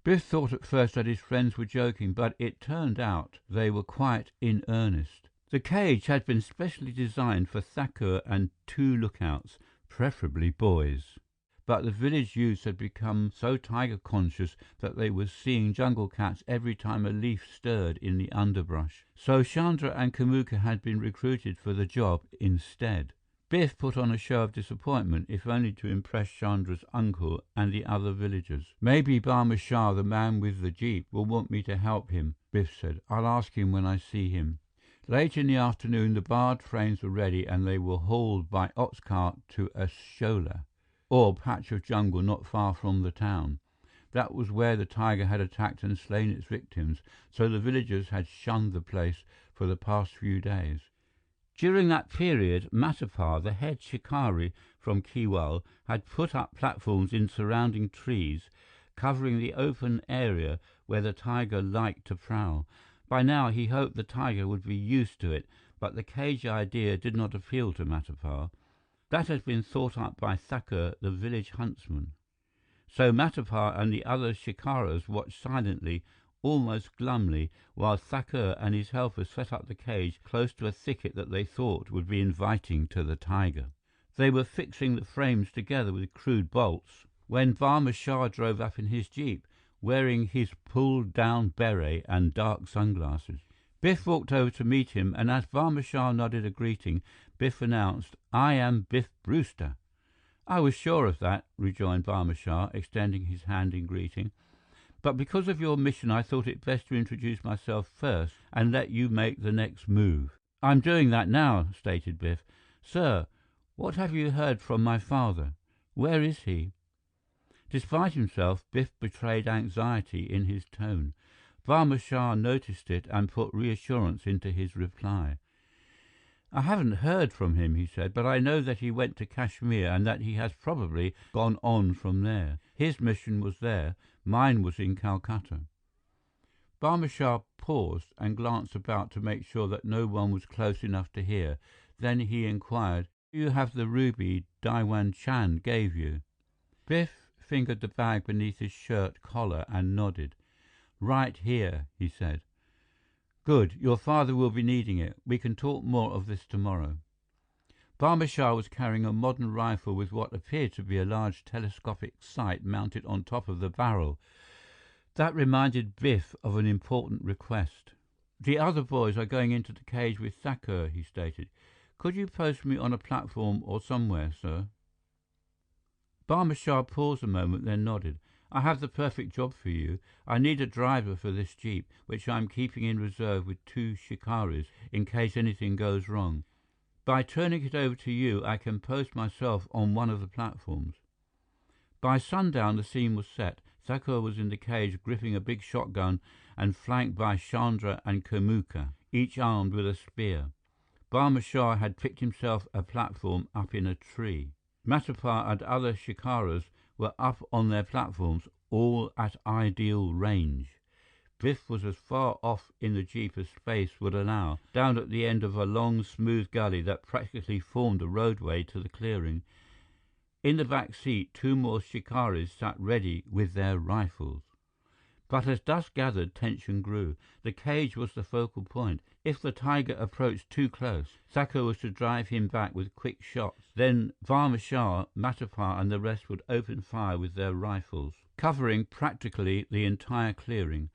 Biff thought at first that his friends were joking, but it turned out they were quite in earnest. The cage had been specially designed for Thakur and 2 lookouts, preferably boys. But the village youths had become so tiger-conscious that they were seeing jungle cats every time a leaf stirred in the underbrush. So Chandra and Kamuka had been recruited for the job instead. Biff put on a show of disappointment, if only to impress Chandra's uncle and the other villagers. Maybe Barma Shah, the man with the jeep, will want me to help him, Biff said. I'll ask him when I see him. Late in the afternoon, the barred frames were ready and they were hauled by ox cart to a shola, or patch of jungle not far from the town. That was where the tiger had attacked and slain its victims, so the villagers had shunned the place for the past few days. During that period, Matapar, the head shikari from Kiwal, had put up platforms in surrounding trees, covering the open area where the tiger liked to prowl. By now, he hoped the tiger would be used to it, but the cage idea did not appeal to Matapar. That had been thought up by Thakur, the village huntsman. So Matapar and the other shikaras watched silently, almost glumly, while Thakur and his helpers set up the cage close to a thicket that they thought would be inviting to the tiger. They were fixing the frames together with crude bolts when Barma Shah drove up in his jeep, wearing his pulled-down beret and dark sunglasses. Biff walked over to meet him, and as Barma Shah nodded a greeting, Biff announced, "I am Biff Brewster." "I was sure of that," rejoined Barma Shah, extending his hand in greeting. "But because of your mission, I thought it best to introduce myself first and let you make the next move." "I'm doing that now," stated Biff. "Sir, what have you heard from my father? Where is he?" Despite himself, Biff betrayed anxiety in his tone. Barma Shah noticed it and put reassurance into his reply. "I haven't heard from him," he said, "but I know that he went to Kashmir and that he has probably gone on from there. His mission was there, mine was in Calcutta." Barma Shah paused and glanced about to make sure that no one was close enough to hear. Then he inquired, "Do you have the ruby Diwan Chand gave you?" Biff fingered the bag beneath his shirt collar and nodded. "Right here," he said. "Good. Your father will be needing it. We can talk more of this tomorrow." Barma Shah was carrying a modern rifle with what appeared to be a large telescopic sight mounted on top of the barrel. That reminded Biff of an important request. "The other boys are going into the cage with Thakur," he stated. "Could you post me on a platform or somewhere, sir?" Barma Shah paused a moment, then nodded. "I have the perfect job for you. I need a driver for this jeep, which I'm keeping in reserve with 2 shikaris in case anything goes wrong. By turning it over to you, I can post myself on one of the platforms." By sundown, the scene was set. Thakur was in the cage, gripping a big shotgun and flanked by Chandra and Kamuka, each armed with a spear. Barma Shah had picked himself a platform up in a tree. Matapar and other shikaras were up on their platforms, all at ideal range. Biff was as far off in the jeep as space would allow, down at the end of a long, smooth gully that practically formed a roadway to the clearing. In the back seat, 2 more shikaris sat ready with their rifles. But as dusk gathered, tension grew. The cage was the focal point. If the tiger approached too close, Thakur was to drive him back with quick shots. Then Barma Shah, Matapar and the rest would open fire with their rifles, covering practically the entire clearing.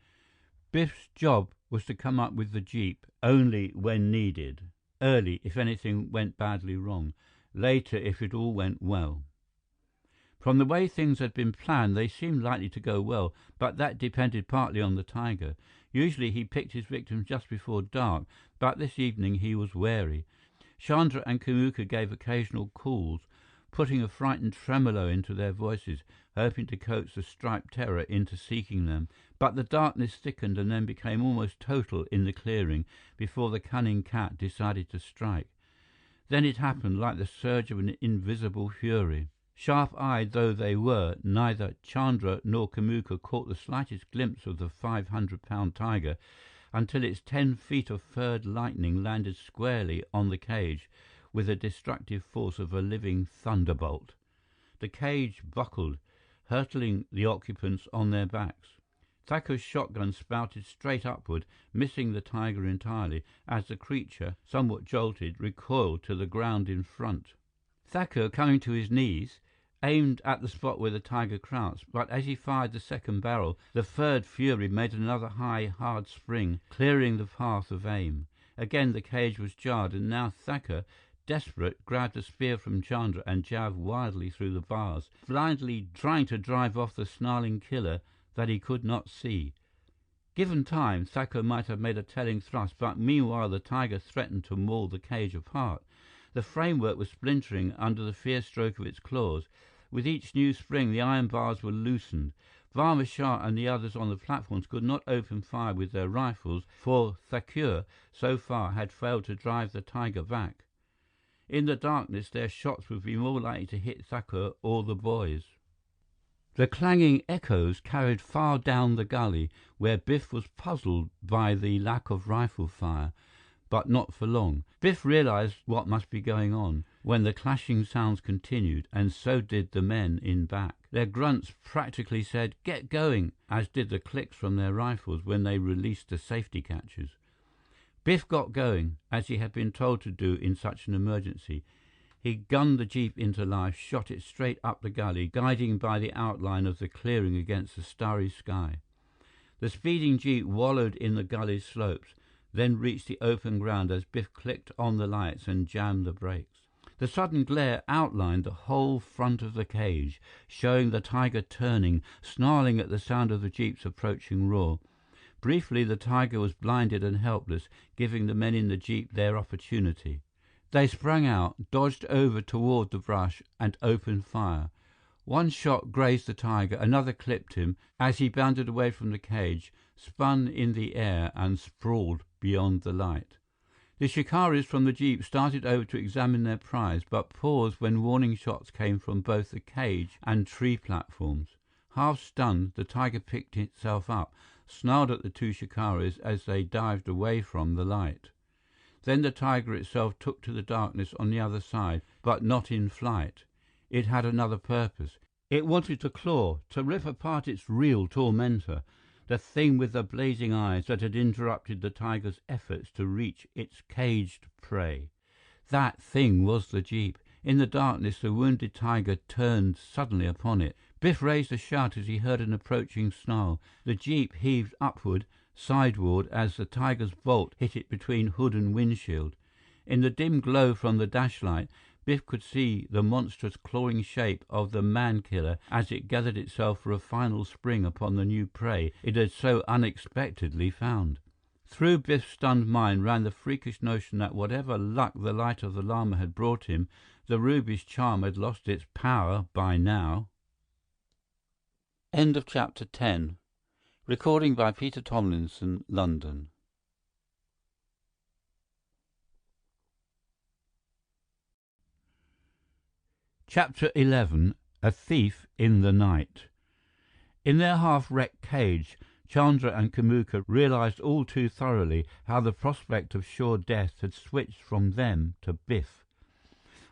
Biff's job was to come up with the jeep only when needed. Early, if anything went badly wrong. Later, if it all went well. From the way things had been planned, they seemed likely to go well, but that depended partly on the tiger. Usually he picked his victims just before dark, but this evening he was wary. Chandra and Kamuka gave occasional calls, putting a frightened tremolo into their voices, hoping to coax the striped terror into seeking them. But the darkness thickened and then became almost total in the clearing before the cunning cat decided to strike. Then it happened like the surge of an invisible fury. Sharp-eyed though they were, neither Chandra nor Kamuka caught the slightest glimpse of the 500-pound tiger until its 10 feet of furred lightning landed squarely on the cage with the destructive force of a living thunderbolt. The cage buckled, hurtling the occupants on their backs. Thakur's shotgun spouted straight upward, missing the tiger entirely, as the creature, somewhat jolted, recoiled to the ground in front. Thakur, coming to his knees, aimed at the spot where the tiger crouched, but as he fired the second barrel, the furred fury made another high, hard spring, clearing the path of aim. Again the cage was jarred, and now Thakur, desperate, grabbed a spear from Chandra and jabbed wildly through the bars, blindly trying to drive off the snarling killer that he could not see. Given time, Thakur might have made a telling thrust, but meanwhile the tiger threatened to maul the cage apart. The framework was splintering under the fierce stroke of its claws. With each new spring, the iron bars were loosened. Barma Shah and the others on the platforms could not open fire with their rifles, for Thakur, so far, had failed to drive the tiger back. In the darkness, their shots would be more likely to hit Thakur or the boys. The clanging echoes carried far down the gully, where Biff was puzzled by the lack of rifle fire, but not for long. Biff realized what must be going on when the clashing sounds continued, and so did the men in back. Their grunts practically said, "Get going," as did the clicks from their rifles when they released the safety catches. Biff got going, as he had been told to do in such an emergency. He gunned the jeep into life, shot it straight up the gully, guiding by the outline of the clearing against the starry sky. The speeding jeep wallowed in the gully's slopes, then reached the open ground as Biff clicked on the lights and jammed the brakes. The sudden glare outlined the whole front of the cage, showing the tiger turning, snarling at the sound of the jeep's approaching roar. Briefly, the tiger was blinded and helpless, giving the men in the jeep their opportunity. They sprang out, dodged over toward the brush, and opened fire. One shot grazed the tiger, another clipped him as he bounded away from the cage, spun in the air, and sprawled beyond the light. The shikaris from the jeep started over to examine their prize, but paused when warning shots came from both the cage and tree platforms. Half stunned, the tiger picked itself up, snarled at the two shikaris as they dived away from the light. Then the tiger itself took to the darkness on the other side, but not in flight. It had another purpose. It wanted to claw, to rip apart its real tormentor, the thing with the blazing eyes that had interrupted the tiger's efforts to reach its caged prey. That thing was the jeep. In the darkness, the wounded tiger turned suddenly upon it. Biff raised a shout as he heard an approaching snarl. The jeep heaved upward, sideward, as the tiger's bolt hit it between hood and windshield. In the dim glow from the dashlight, Biff could see the monstrous clawing shape of the man-killer as it gathered itself for a final spring upon the new prey it had so unexpectedly found. Through Biff's stunned mind ran the freakish notion that whatever luck the Light of the Lama had brought him, the ruby's charm had lost its power by now. End of chapter 10. Recording by Peter Thomlinson, London. Chapter 11. A Thief in the Night. In their half-wrecked cage, Chandra and Kamuka realized all too thoroughly how the prospect of sure death had switched from them to Biff.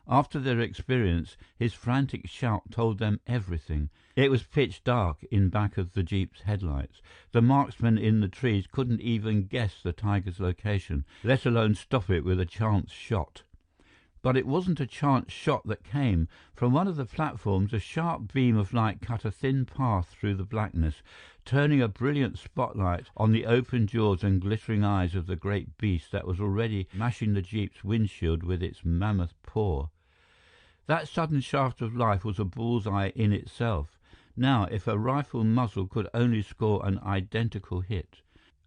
After their experience, his frantic shout told them everything. It was pitch dark in back of the jeep's headlights. The marksmen in the trees couldn't even guess the tiger's location, let alone stop it with a chance shot. But it wasn't a chance shot that came. From one of the platforms, a sharp beam of light cut a thin path through the blackness, turning a brilliant spotlight on the open jaws and glittering eyes of the great beast that was already mashing the jeep's windshield with its mammoth paw. That sudden shaft of life was a bullseye in itself. Now, if a rifle muzzle could only score an identical hit.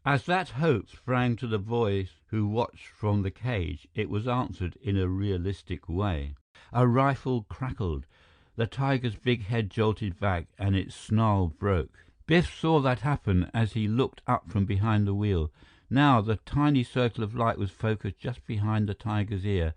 As that hope sprang to the boys who watched from the cage, it was answered in a realistic way. A rifle crackled. The tiger's big head jolted back, and its snarl broke. Biff saw that happen as he looked up from behind the wheel. Now, the tiny circle of light was focused just behind the tiger's ear.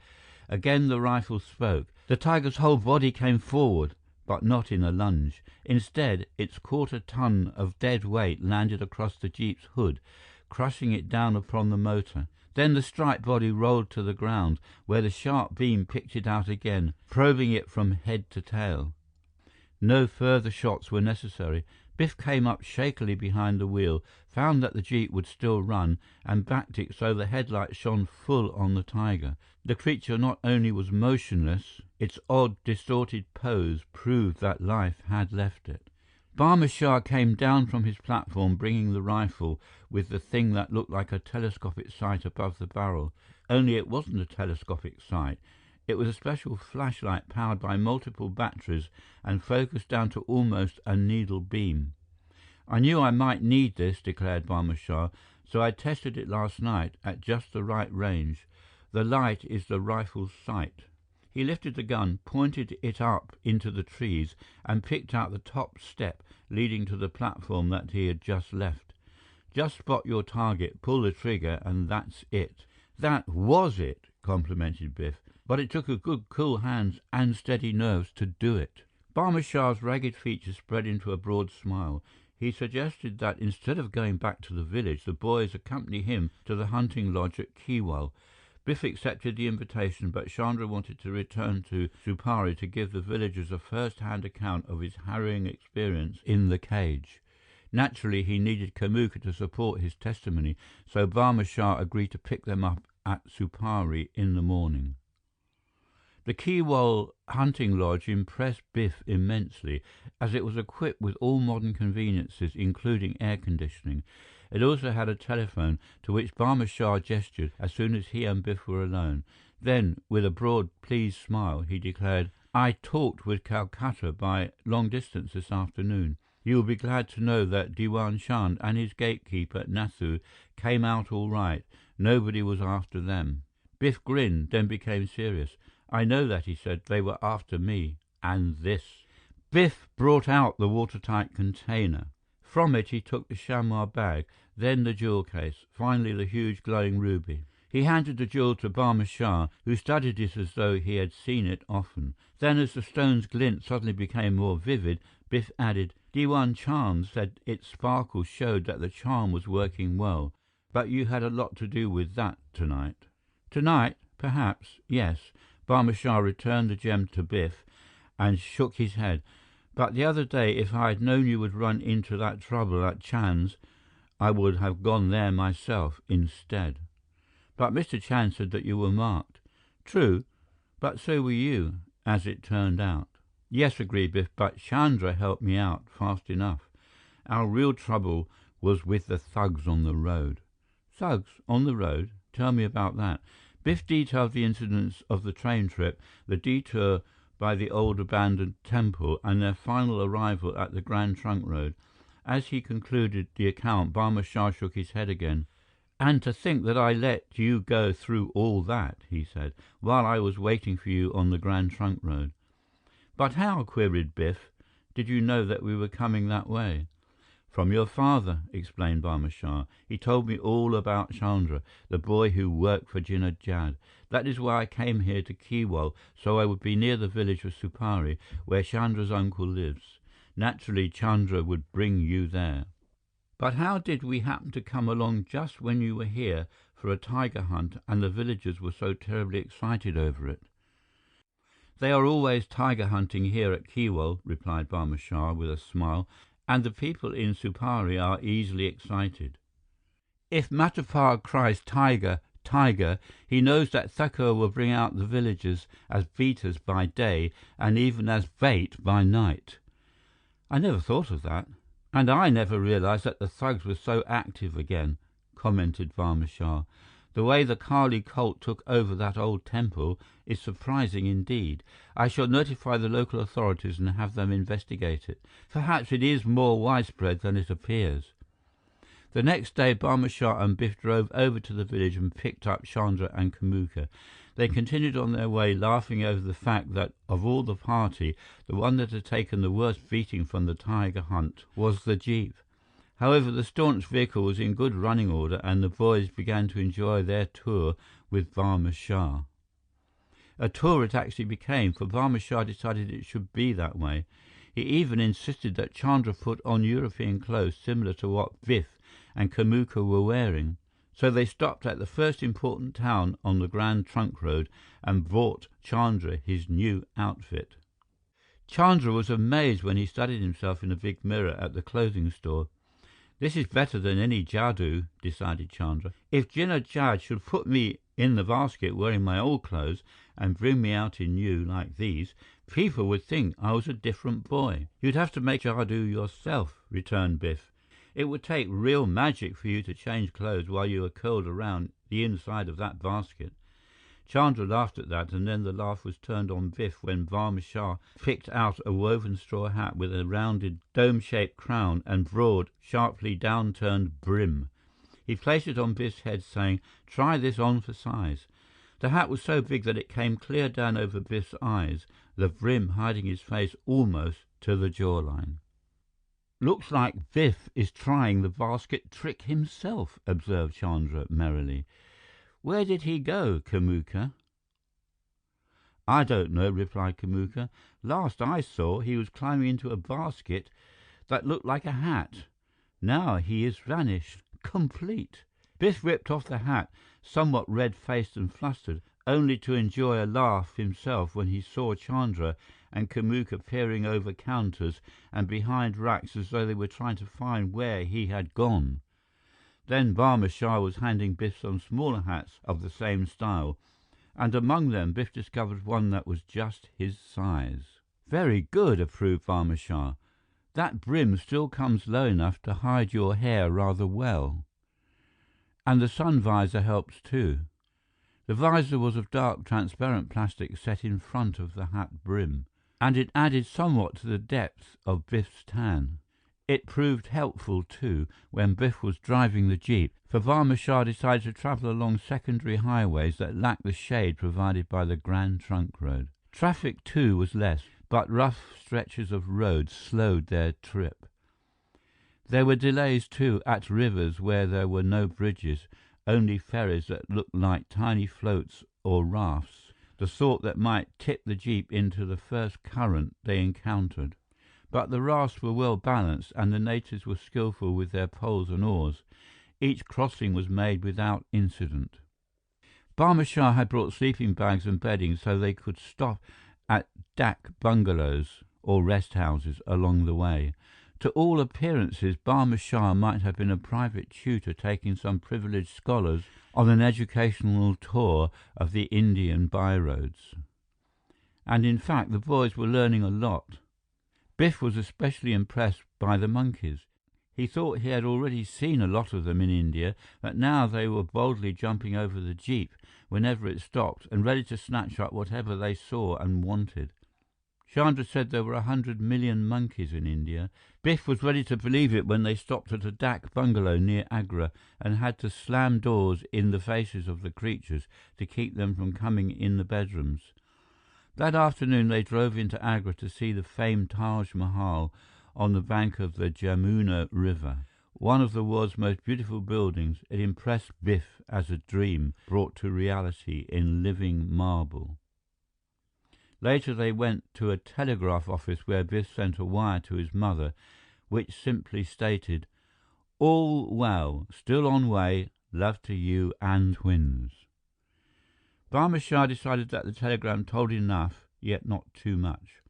Again, the rifle spoke. The tiger's whole body came forward, but not in a lunge. Instead, its quarter-ton of dead weight landed across the jeep's hood, crushing it down upon the motor. Then the striped body rolled to the ground, where the sharp beam picked it out again, probing it from head to tail. No further shots were necessary. Biff came up shakily behind the wheel, found that the jeep would still run, and backed it so the headlights shone full on the tiger. The creature not only was motionless, its odd, distorted pose proved that life had left it. Barma Shah came down from his platform, bringing the rifle with the thing that looked like a telescopic sight above the barrel. Only it wasn't a telescopic sight. It was a special flashlight powered by multiple batteries and focused down to almost a needle beam. "I knew I might need this," declared Barma Shah, "so I tested it last night at just the right range. The light is the rifle's sight." He lifted the gun, pointed it up into the trees, and picked out the top step leading to the platform that he had just left. "Just spot your target, pull the trigger, and that's it." "That was it," complimented Biff, "but it took a good cool hands and steady nerves to do it." Barma Shah's ragged features spread into a broad smile. He suggested that instead of going back to the village, the boys accompany him to the hunting lodge at Keewal. Biff accepted the invitation, but Chandra wanted to return to Supari to give the villagers a first-hand account of his harrowing experience in the cage. Naturally, he needed Kamuka to support his testimony, so Barma Shah agreed to pick them up at Supari in the morning. The Keewal hunting lodge impressed Biff immensely, as it was equipped with all modern conveniences, including air conditioning. It also had a telephone, to which Barma Shah gestured as soon as he and Biff were alone. Then, with a broad, pleased smile, he declared, "I talked with Calcutta by long distance this afternoon. You will be glad to know that Diwan Chand and his gatekeeper, Nathu, came out all right. Nobody was after them." Biff grinned, then became serious. "I know that," he said. "They were after me, and this." Biff brought out the watertight container. From it, he took the chamois bag, then the jewel case, finally the huge glowing ruby. He handed the jewel to Barma Shah, who studied it as though he had seen it often. Then, as the stone's glint suddenly became more vivid, Biff added, "Diwan Chand said its sparkle showed that the charm was working well, but you had a lot to do with that tonight." "Tonight, perhaps, yes." Barma Shah returned the gem to Biff and shook his head. "But the other day, if I had known you would run into that trouble at Chand's, I would have gone there myself instead." "But Mr. Chand said that you were marked." "True, but so were you, as it turned out." "Yes," agreed Biff, "but Chandra helped me out fast enough. Our real trouble was with the thugs on the road." "Thugs on the road? Tell me about that." Biff detailed the incidents of the train trip, the detour by the old abandoned temple, and their final arrival at the Grand Trunk Road. As he concluded the account, Barma Shah shook his head again. "And to think that I let you go through all that," he said, "while I was waiting for you on the Grand Trunk Road." "But how," queried Biff, "did you know that we were coming that way?" "From your father," explained Barma Shah. "He told me all about Chandra, the boy who worked for Jinnah Jad. That is why I came here to Keewal, so I would be near the village of Supari, where Chandra's uncle lives. Naturally, Chandra would bring you there." "But how did we happen to come along just when you were here for a tiger hunt and the villagers were so terribly excited over it?" "They are always tiger hunting here at Keewal," replied Barma Shah with a smile, "and the people in Supari are easily excited. If Matapar cries tiger, tiger, he knows that Thakur will bring out the villagers as beaters by day and even as bait by night." "I never thought of that." "And I never realized that the thugs were so active again," commented Barma Shah. "The way the Kali cult took over that old temple is surprising indeed. I shall notify the local authorities and have them investigate it. Perhaps it is more widespread than it appears." The next day, Barma Shah and Biff drove over to the village and picked up Chandra and Kamuka. They continued on their way, laughing over the fact that, of all the party, the one that had taken the worst beating from the tiger hunt was the jeep. However, the staunch vehicle was in good running order, and the boys began to enjoy their tour with Barma Shah. A tour it actually became, for Barma Shah decided it should be that way. He even insisted that Chandra put on European clothes similar to what Biff and Kamuka were wearing. So they stopped at the first important town on the Grand Trunk Road and bought Chandra his new outfit. Chandra was amazed when he studied himself in a big mirror at the clothing store. "This is better than any jadoo," decided Chandra. "If Jinnah Jad should put me in the basket wearing my old clothes and bring me out in new like these, people would think I was a different boy." "You'd have to make jadoo yourself," returned Biff. "It would take real magic for you to change clothes while you were curled around the inside of that basket." Chandra laughed at that, and then the laugh was turned on Biff when Barma Shah picked out a woven straw hat with a rounded, dome-shaped crown and broad, sharply downturned brim. He placed it on Biff's head, saying, "Try this on for size." The hat was so big that it came clear down over Biff's eyes, the brim hiding his face almost to the jawline. "Looks like Biff is trying the basket trick himself," observed Chandra merrily. "Where did he go, Kamuka?" "I don't know," replied Kamuka. "Last I saw, he was climbing into a basket that looked like a hat. Now he is vanished, complete." Biff whipped off the hat, somewhat red-faced and flustered, only to enjoy a laugh himself when he saw Chandra and Kamuka peering over counters and behind racks as though they were trying to find where he had gone. Then Barma Shah was handing Biff some smaller hats of the same style, and among them Biff discovered one that was just his size. "Very good," approved Barma Shah. "That brim still comes low enough to hide your hair rather well. And the sun visor helps too." The visor was of dark, transparent plastic set in front of the hat brim, and it added somewhat to the depth of Biff's tan. It proved helpful, too, when Biff was driving the jeep, for Barma Shah decided to travel along secondary highways that lacked the shade provided by the Grand Trunk Road. Traffic, too, was less, but rough stretches of road slowed their trip. There were delays, too, at rivers where there were no bridges, only ferries that looked like tiny floats or rafts, the sort that might tip the jeep into the first current they encountered. But the rafts were well balanced, and the natives were skillful with their poles and oars. Each crossing was made without incident. Barma Shah had brought sleeping bags and bedding so they could stop at dak bungalows or rest houses along the way. To all appearances, Barma Shah might have been a private tutor taking some privileged scholars on an educational tour of the Indian byroads. And in fact, the boys were learning a lot. Biff was especially impressed by the monkeys. He thought he had already seen a lot of them in India, but now they were boldly jumping over the jeep whenever it stopped and ready to snatch up whatever they saw and wanted. Chandra said there were 100 million monkeys in India. Biff was ready to believe it when they stopped at a dak bungalow near Agra and had to slam doors in the faces of the creatures to keep them from coming in the bedrooms. That afternoon, they drove into Agra to see the famed Taj Mahal on the bank of the Jamuna River. One of the world's most beautiful buildings, it impressed Biff as a dream brought to reality in living marble. Later, they went to a telegraph office where Biff sent a wire to his mother, which simply stated, "All well, still on way, love to you and twins." Barma Shah decided that the telegram told enough, yet not too much.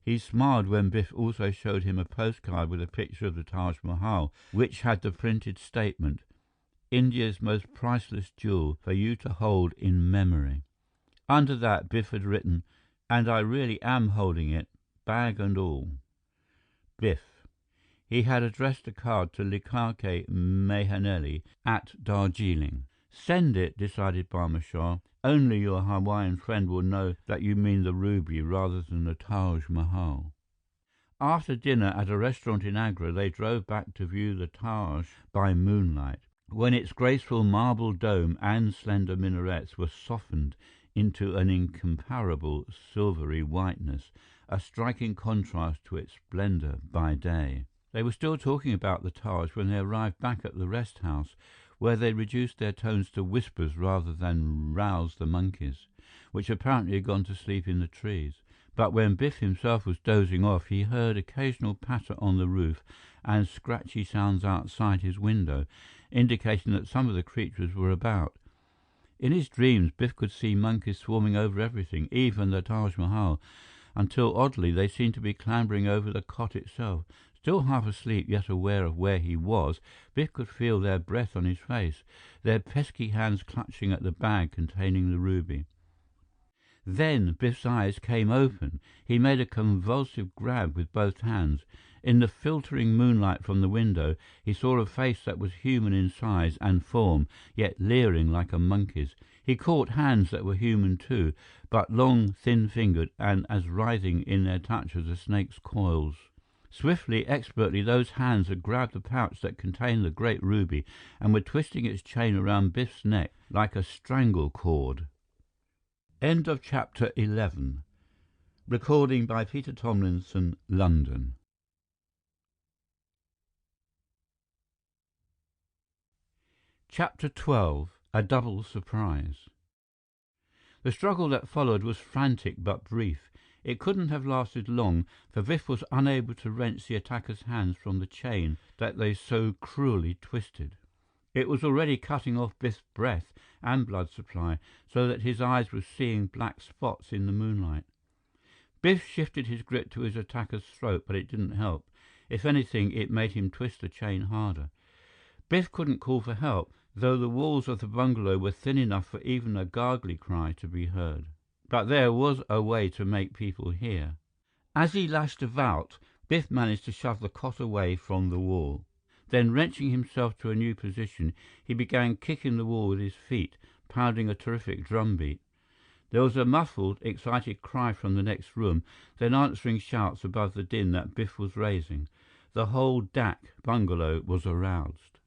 He smiled when Biff also showed him a postcard with a picture of the Taj Mahal, which had the printed statement, "India's most priceless jewel for you to hold in memory." Under that, Biff had written, "And I really am holding it, bag and all. Biff." He had addressed the card to Likake Mehanelli at Darjeeling. "Send it," decided Barma Shah. "Only your Hawaiian friend will know that you mean the ruby rather than the Taj Mahal." After dinner at a restaurant in Agra, they drove back to view the Taj by moonlight. when its graceful marble dome and slender minarets were softened into an incomparable silvery whiteness, a striking contrast to its splendor by day. They were still talking about the Taj when they arrived back at the rest house, where they reduced their tones to whispers rather than rouse the monkeys, which apparently had gone to sleep in the trees. But when Biff himself was dozing off, he heard occasional patter on the roof and scratchy sounds outside his window, indicating that some of the creatures were about. In his dreams, Biff could see monkeys swarming over everything, even the Taj Mahal, until oddly they seemed to be clambering over the cot itself. Still half asleep, yet aware of where he was, Biff could feel their breath on his face, their pesky hands clutching at the bag containing the ruby. Then Biff's eyes came open. He made a convulsive grab with both hands. In the filtering moonlight from the window, he saw a face that was human in size and form, yet leering like a monkey's. He caught hands that were human too, but long, thin-fingered and as writhing in their touch as a snake's coils. Swiftly, expertly, those hands had grabbed the pouch that contained the great ruby and were twisting its chain around Biff's neck like a strangle cord. End of chapter 11. Recording by Peter Thomlinson, London. Chapter 12. A Double Surprise. The struggle that followed was frantic but brief. It couldn't have lasted long, for Biff was unable to wrench the attacker's hands from the chain that they so cruelly twisted. It was already cutting off Biff's breath and blood supply, so that his eyes were seeing black spots in the moonlight. Biff shifted his grip to his attacker's throat, but it didn't help. If anything, it made him twist the chain harder. Biff couldn't call for help, though the walls of the bungalow were thin enough for even a gargly cry to be heard. But there was a way to make people hear. As he lashed about, Biff managed to shove the cot away from the wall. Then, wrenching himself to a new position, he began kicking the wall with his feet, pounding a terrific drumbeat. There was a muffled, excited cry from the next room, then answering shouts above the din that Biff was raising. The whole dak bungalow was aroused.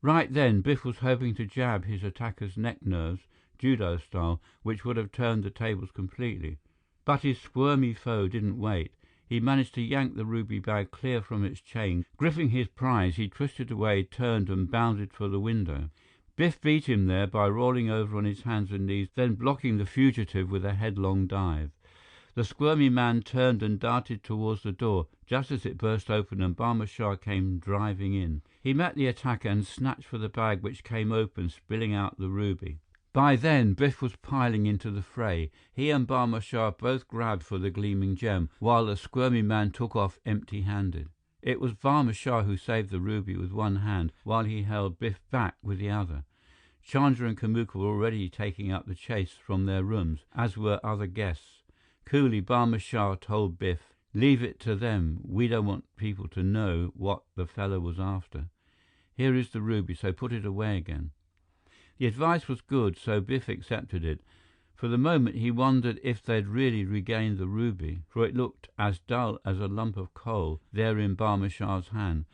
Right then, Biff was hoping to jab his attacker's neck nerves, judo style, which would have turned the tables completely. But his squirmy foe didn't wait. He managed to yank the ruby bag clear from its chain. Gripping his prize, he twisted away, turned and bounded for the window. Biff beat him there by rolling over on his hands and knees, then blocking the fugitive with a headlong dive. The squirmy man turned and darted towards the door, just as it burst open and Barma Shah came driving in. He met the attacker and snatched for the bag, which came open, spilling out the ruby. By then, Biff was piling into the fray. He and Barma Shah both grabbed for the gleaming gem, while the squirmy man took off empty-handed. It was Barma Shah who saved the ruby with one hand, while he held Biff back with the other. Chandra and Kamuka were already taking up the chase from their rooms, as were other guests. Coolly, Barma Shah told Biff, "Leave it to them. We don't want people to know what the fellow was after. Here is the ruby, so put it away again." The advice was good, so Biff accepted it. For the moment, he wondered if they'd really regained the ruby, for it looked as dull as a lump of coal there in Barma Shah's hand.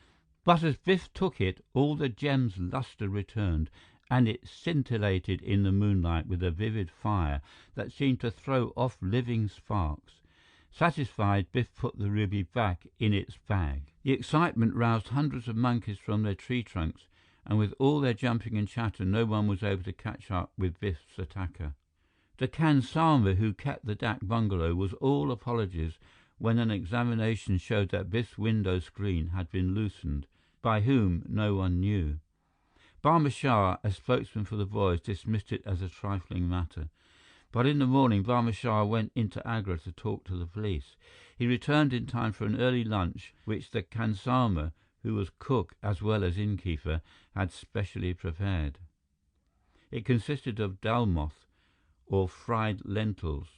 But as Biff took it, all the gem's luster returned, and it scintillated in the moonlight with a vivid fire that seemed to throw off living sparks. Satisfied, Biff put the ruby back in its bag. The excitement roused hundreds of monkeys from their tree trunks, and with all their jumping and chatter, no one was able to catch up with Biff's attacker. The khansama who kept the dak bungalow was all apologies when an examination showed that Biff's window screen had been loosened, by whom no one knew. Barma Shah, as spokesman for the boys, dismissed it as a trifling matter. But in the morning, Barma Shah went into Agra to talk to the police. He returned in time for an early lunch, which the khansama, who was cook as well as innkeeper, had specially prepared. It consisted of dalmoth, or fried lentils,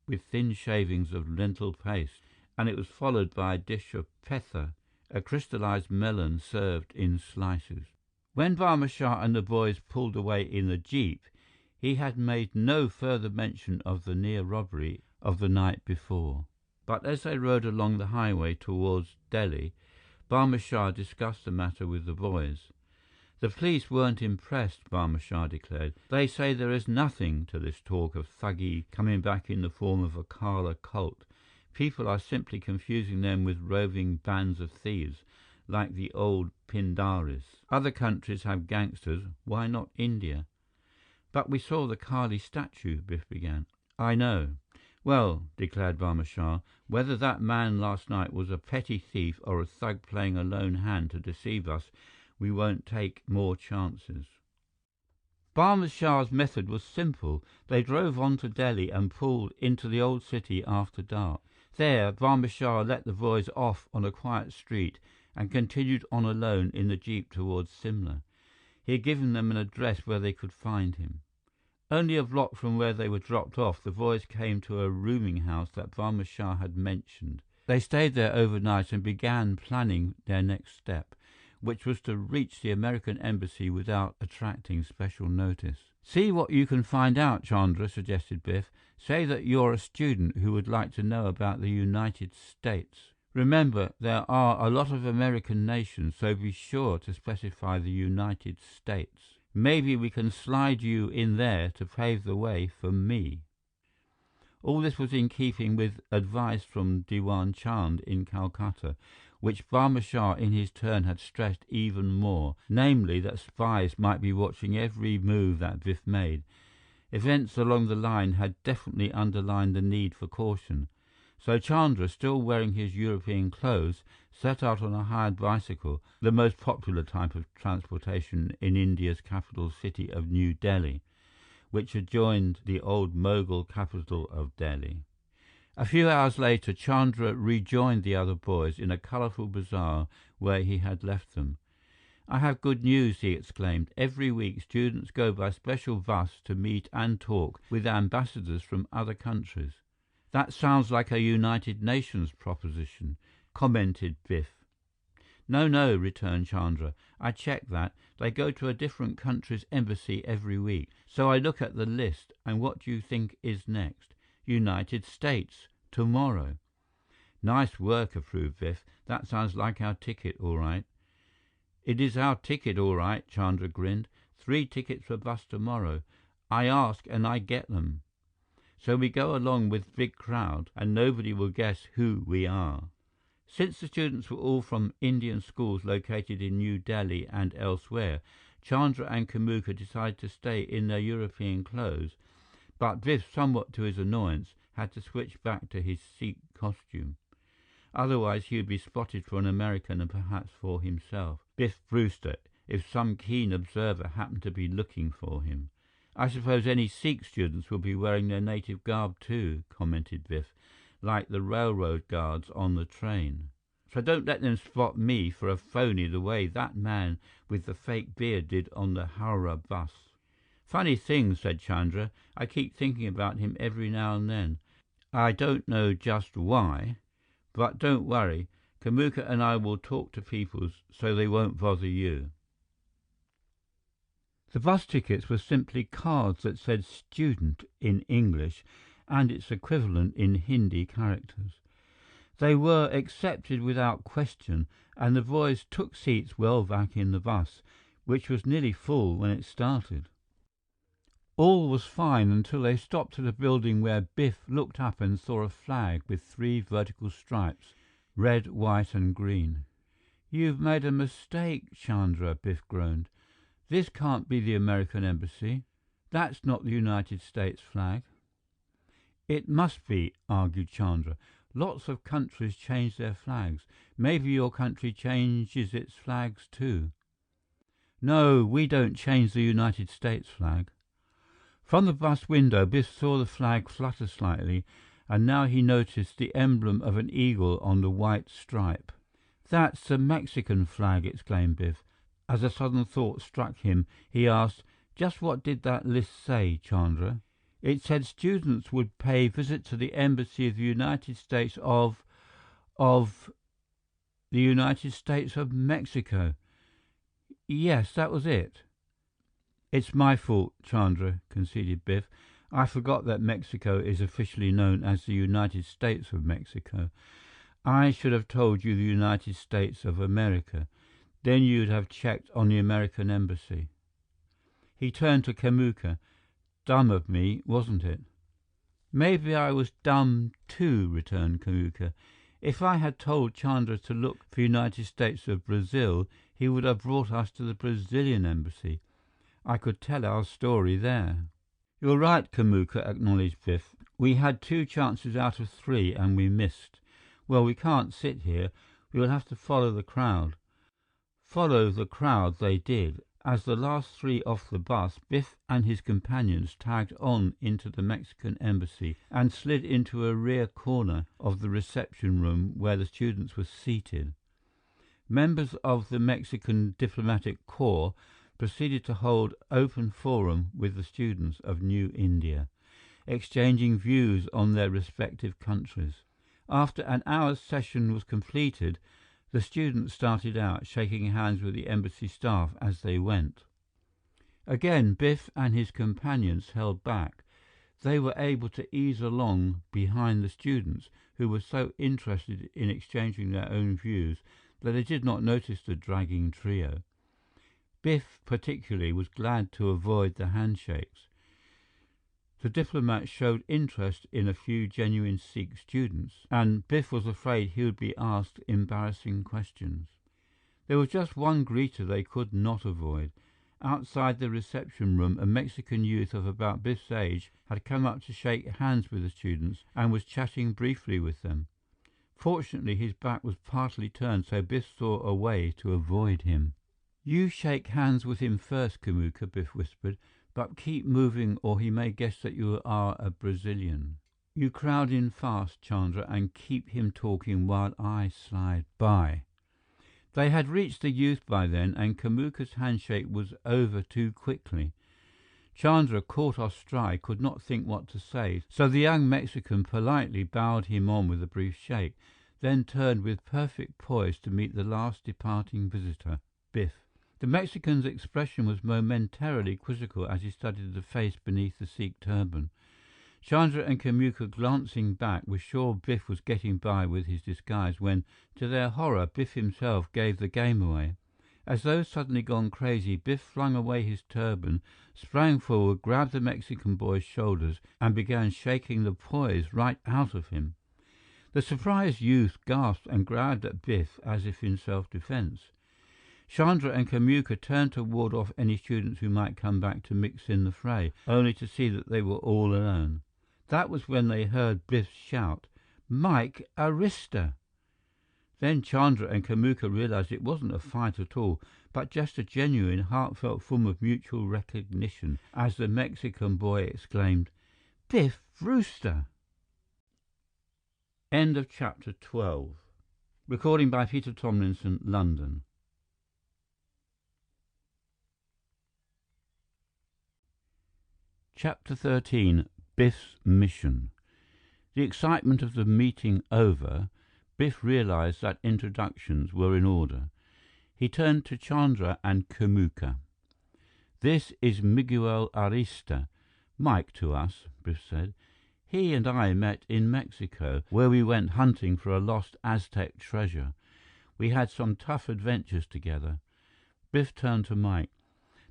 with thin shavings of lentil paste, and it was followed by a dish of petha, a crystallized melon served in slices. When Barma Shah and the boys pulled away in the jeep, he had made no further mention of the near robbery of the night before. But as they rode along the highway towards Delhi, Barma Shah discussed the matter with the boys. The police weren't impressed, Barmer Shah declared. They say there is nothing to this talk of Thuggee coming back in the form of a Kala cult. People are simply confusing them with roving bands of thieves, like the old Pindaris. Other countries have gangsters, why not India? But we saw the Kali statue, Biff began. I know. Well, declared Barmer Shah, whether that man last night was a petty thief or a thug playing a lone hand to deceive us, we won't take more chances. Barmer Shah's method was simple. They drove on to Delhi and pulled into the old city after dark. There, Barmer Shah let the boys off on a quiet street and continued on alone in the jeep towards Simla. He had given them an address where they could find him. Only a block from where they were dropped off, the boys came to a rooming house that Barmer Shah had mentioned. They stayed there overnight and began planning their next step, which was to reach the American embassy without attracting special notice. See what you can find out, Chandra, suggested Biff. Say that you're a student who would like to know about the United States. Remember, there are a lot of American nations, so be sure to specify the United States. Maybe we can slide you in there to pave the way for me. All this was in keeping with advice from Diwan Chand in Calcutta, which Barmer Shah in his turn had stressed even more, namely that spies might be watching every move that Biff made. Events along the line had definitely underlined the need for caution. So Chandra, still wearing his European clothes, set out on a hired bicycle, the most popular type of transportation in India's capital city of New Delhi, which adjoined the old Mughal capital of Delhi. A few hours later, Chandra rejoined the other boys in a colorful bazaar where he had left them. I have good news, he exclaimed. Every week, students go by special bus to meet and talk with ambassadors from other countries. That sounds like a United Nations proposition, commented Biff. No, returned Chandra. I checked that. They go to a different country's embassy every week. So I look at the list, and what do you think is next? United States, tomorrow. Nice work, approved Biff. That sounds like our ticket, all right. It is our ticket, all right, Chandra grinned. 3 tickets for bus tomorrow. I ask and I get them. So we go along with big crowd, and nobody will guess who we are. Since the students were all from Indian schools located in New Delhi and elsewhere, Chandra and Kamuka decided to stay in their European clothes, but Biff, somewhat to his annoyance, had to switch back to his Sikh costume. Otherwise, he would be spotted for an American and perhaps for himself, Biff Brewster, if some keen observer happened to be looking for him. I suppose any Sikh students will be wearing their native garb too, commented Biff, like the railroad guards on the train. So don't let them spot me for a phony the way that man with the fake beard did on the Howrah bus. Funny thing, said Chandra. I keep thinking about him every now and then. I don't know just why, but don't worry. Kamuka and I will talk to people so they won't bother you. The bus tickets were simply cards that said student in English and its equivalent in Hindi characters. They were accepted without question, and the boys took seats well back in the bus, which was nearly full when it started. All was fine until they stopped at a building where Biff looked up and saw a flag with 3 vertical stripes, red, white and green. You've made a mistake, Chandra, Biff groaned. This can't be the American embassy. That's not the United States flag. It must be, argued Chandra. Lots of countries change their flags. Maybe your country changes its flags too. No, we don't change the United States flag. From the bus window, Biff saw the flag flutter slightly, and now he noticed the emblem of an eagle on the white stripe. That's the Mexican flag, exclaimed Biff. As a sudden thought struck him, he asked, just what did that list say, Chandra? It said students would pay visit to the embassy of the United States of the United States of Mexico. Yes, that was it. It's my fault, Chandra, conceded Biff. I forgot that Mexico is officially known as the United States of Mexico. I should have told you the United States of America. Then you'd have checked on the American embassy." He turned to Kamuka. "Dumb of me, wasn't it?" "Maybe I was dumb too," returned Kamuka. "If I had told Chandra to look for United States of Brazil, he would have brought us to the Brazilian embassy. I could tell our story there." "You're right, Kamuka," acknowledged Biff. "We had 2 chances out of 3, and we missed. Well, we can't sit here. We will have to follow the crowd." Follow the crowd they did. As the last 3 off the bus, Biff and his companions tagged on into the Mexican embassy and slid into a rear corner of the reception room where the students were seated. Members of the Mexican Diplomatic Corps proceeded to hold open forum with the students of New India, exchanging views on their respective countries. After an hour's session was completed, the students started out, shaking hands with the embassy staff as they went. Again, Biff and his companions held back. They were able to ease along behind the students, who were so interested in exchanging their own views that they did not notice the dragging trio. Biff, particularly, was glad to avoid the handshakes. The diplomat showed interest in a few genuine Sikh students, and Biff was afraid he would be asked embarrassing questions. There was just one greeter they could not avoid. Outside the reception room, a Mexican youth of about Biff's age had come up to shake hands with the students and was chatting briefly with them. Fortunately, his back was partly turned, so Biff saw a way to avoid him. "You shake hands with him first, Kamuka," Biff whispered. "But keep moving or he may guess that you are a Brazilian. You crowd in fast, Chandra, and keep him talking while I slide by." They had reached the youth by then, and Kamuka's handshake was over too quickly. Chandra, caught off stride, could not think what to say, so the young Mexican politely bowed him on with a brief shake, then turned with perfect poise to meet the last departing visitor, Biff. The Mexican's expression was momentarily quizzical as he studied the face beneath the Sikh turban. Chandra and Kamuka, glancing back, were sure Biff was getting by with his disguise when, to their horror, Biff himself gave the game away. As though suddenly gone crazy, Biff flung away his turban, sprang forward, grabbed the Mexican boy's shoulders, and began shaking the poise right out of him. The surprised youth gasped and grabbed at Biff as if in self-defense. Chandra and Kamuka turned to ward off any students who might come back to mix in the fray, only to see that they were all alone. That was when they heard Biff shout, "Mike Arista!" Then Chandra and Kamuka realized it wasn't a fight at all, but just a genuine, heartfelt form of mutual recognition, as the Mexican boy exclaimed, "Biff Brewster!" End of chapter 12. Recording by Peter Thomlinson, London. Chapter 13. Biff's Mission. The excitement of the meeting over, Biff realized that introductions were in order. He turned to Chandra and Kamuka. "This is Miguel Arista, Mike to us," Biff said. "He and I met in Mexico, where we went hunting for a lost Aztec treasure. We had some tough adventures together." Biff turned to Mike.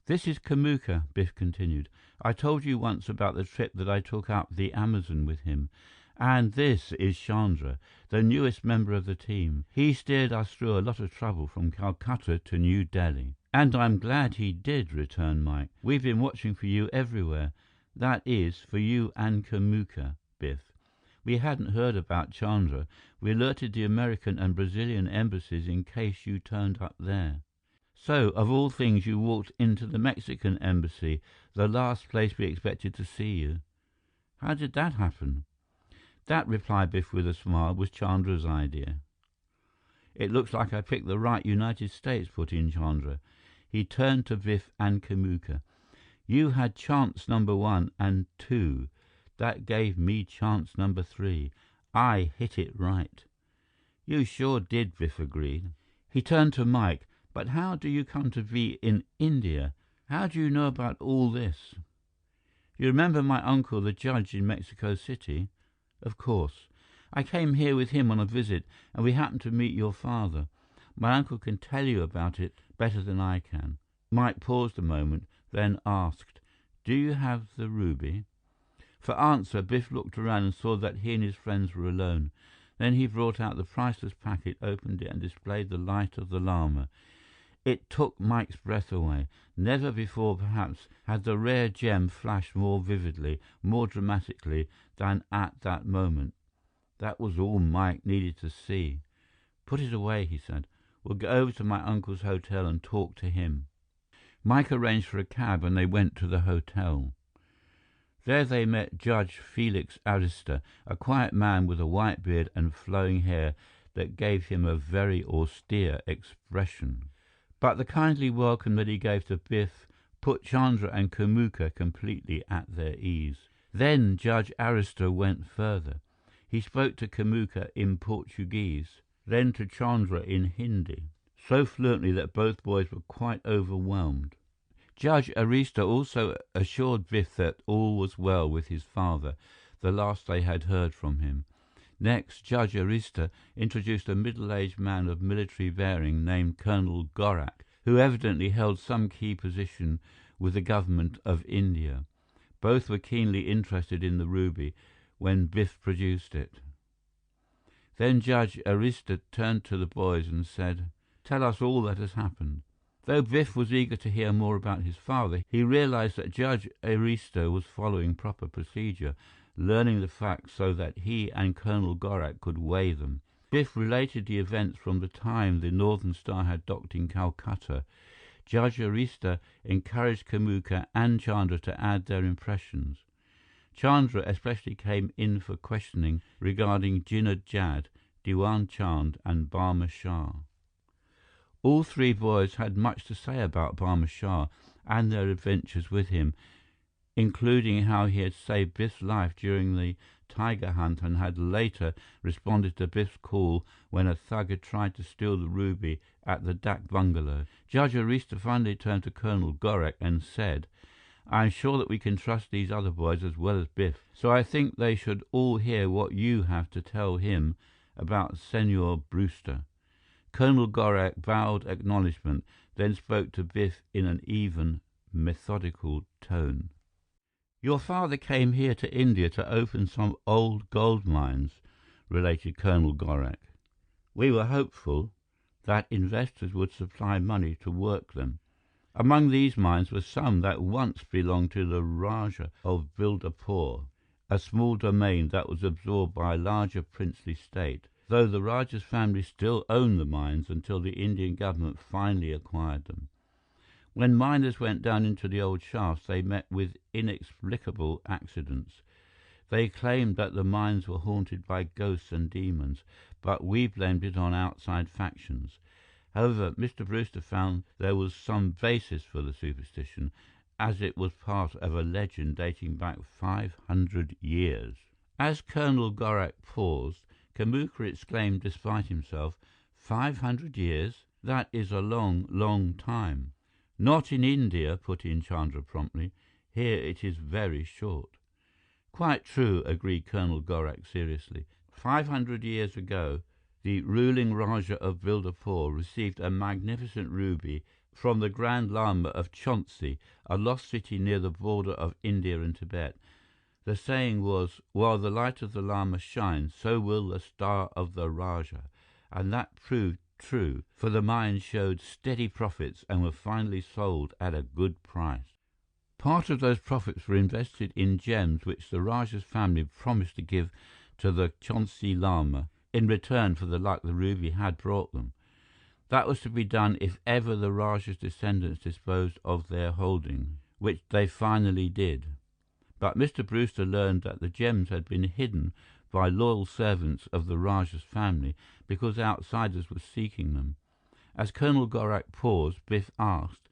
"This is Kamuka," Biff continued. "I told you once about the trip that I took up the Amazon with him. And this is Chandra, the newest member of the team. He steered us through a lot of trouble from Calcutta to New Delhi." "And I'm glad he did," returned Mike. "We've been watching for you everywhere. That is, for you and Kamuka, Biff. We hadn't heard about Chandra. We alerted the American and Brazilian embassies in case you turned up there. So, of all things, you walked into the Mexican embassy, the last place we expected to see you. How did that happen?" "That," replied Biff with a smile, "was Chandra's idea." "It looks like I picked the right United States," put in Chandra. He turned to Biff and Kamuka. "You had chance number 1 and 2. That gave me chance number 3. I hit it right." "You sure did," Biff agreed. He turned to Mike. "But how do you come to be in India? How do you know about all this?" "You remember my uncle, the judge in Mexico City?" "Of course. I came here with him on a visit, and we happened to meet your father. My uncle can tell you about it, better than I can." Mike paused a moment, then asked, "Do you have the ruby?" For answer, Biff looked around and saw that he and his friends were alone. Then he brought out the priceless packet, opened it, and displayed the Light of the Lama. It took Mike's breath away. Never before, perhaps, had the rare gem flashed more vividly, more dramatically than at that moment. That was all Mike needed to see. "Put it away," he said. "We'll go over to my uncle's hotel and talk to him." Mike arranged for a cab and they went to the hotel. There they met Judge Felix Arista, a quiet man with a white beard and flowing hair that gave him a very austere expression. But the kindly welcome that he gave to Biff put Chandra and Kamuka completely at their ease. Then Judge Arista went further. He spoke to Kamuka in Portuguese, then to Chandra in Hindi, so fluently that both boys were quite overwhelmed. Judge Arista also assured Biff that all was well with his father, the last they had heard from him. Next, Judge Arista introduced a middle-aged man of military bearing named Colonel Gorak, who evidently held some key position with the government of India. Both were keenly interested in the ruby when Biff produced it. Then Judge Arista turned to the boys and said, "Tell us all that has happened." Though Biff was eager to hear more about his father, he realized that Judge Arista was following proper procedure, learning the facts so that he and Colonel Gorak could weigh them. Biff related the events from the time the Northern Star had docked in Calcutta. Judge Arista encouraged Kamuka and Chandra to add their impressions. Chandra especially came in for questioning regarding Jinnah Jad, Diwan Chand, and Barma Shah. All three boys had much to say about Barma Shah and their adventures with him, including how he had saved Biff's life during the tiger hunt and had later responded to Biff's call when a thug had tried to steal the ruby at the Dak bungalow. Judge Arista finally turned to Colonel Gorak and said, "I'm sure that we can trust these other boys as well as Biff, so I think they should all hear what you have to tell him about Senor Brewster." Colonel Gorak bowed acknowledgement, then spoke to Biff in an even, methodical tone. "Your father came here to India to open some old gold mines," related Colonel Gorak. "We were hopeful that investors would supply money to work them. Among these mines were some that once belonged to the Rajah of Bildapur, a small domain that was absorbed by a larger princely state, though the Rajah's family still owned the mines until the Indian government finally acquired them. When miners went down into the old shafts, they met with inexplicable accidents. They claimed that the mines were haunted by ghosts and demons, but we blamed it on outside factions. However, Mr. Brewster found there was some basis for the superstition, as it was part of a legend dating back 500 years. As Colonel Gorak paused, Kamuka exclaimed despite himself, 500 years? That is a long, long time. Not in India, put in Chandra promptly. Here it is very short. Quite true, agreed Colonel Gorak seriously. 500 years ago, the ruling Rajah of Bildapur received a magnificent ruby from the Grand Lama of Chonsi, a lost city near the border of India and Tibet. The saying was, "While the light of the Lama shines, so will the star of the Rajah." And that proved true, for the mines showed steady profits and were finally sold at a good price. Part of those profits were invested in gems which the Rajah's family promised to give to the Chonsi Lama in return for the luck the ruby had brought them. That was to be done if ever the Rajah's descendants disposed of their holding, which they finally did. But Mr. Brewster learned that the gems had been hidden by loyal servants of the Rajah's family because outsiders were seeking them. As Colonel Gorak paused, Biff asked,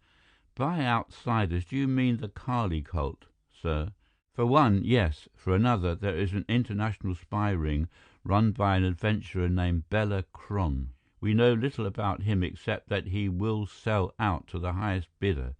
"By outsiders, do you mean the Kali cult, sir?" "For one, yes. For another, there is an international spy ring run by an adventurer named Bela Kron. We know little about him except that he will sell out to the highest bidder.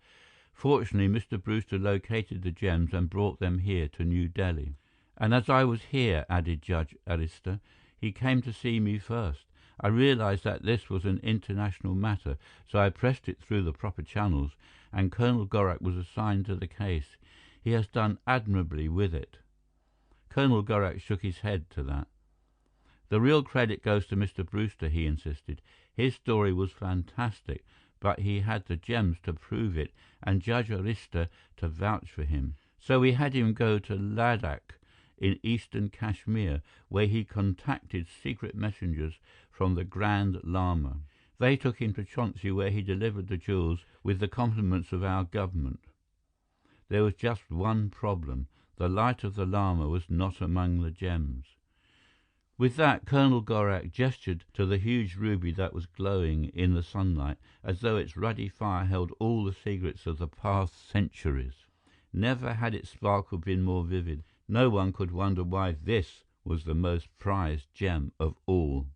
Fortunately, Mr. Brewster located the gems and brought them here to New Delhi. And as I was here," added Judge Arista, "he came to see me first. I realized that this was an international matter, so I pressed it through the proper channels, and Colonel Gorak was assigned to the case. He has done admirably with it." Colonel Gorak shook his head to that. "The real credit goes to Mr. Brewster," he insisted. "His story was fantastic, but he had the gems to prove it and Judge Arista to vouch for him. So we had him go to Ladakh in eastern Kashmir, where he contacted secret messengers from the Grand Lama. They took him to Chauncey, where he delivered the jewels with the compliments of our government. There was just one problem. The light of the Lama was not among the gems." With that, Colonel Gorak gestured to the huge ruby that was glowing in the sunlight, as though its ruddy fire held all the secrets of the past centuries. Never had its sparkle been more vivid. No one could wonder why this was the most prized gem of all.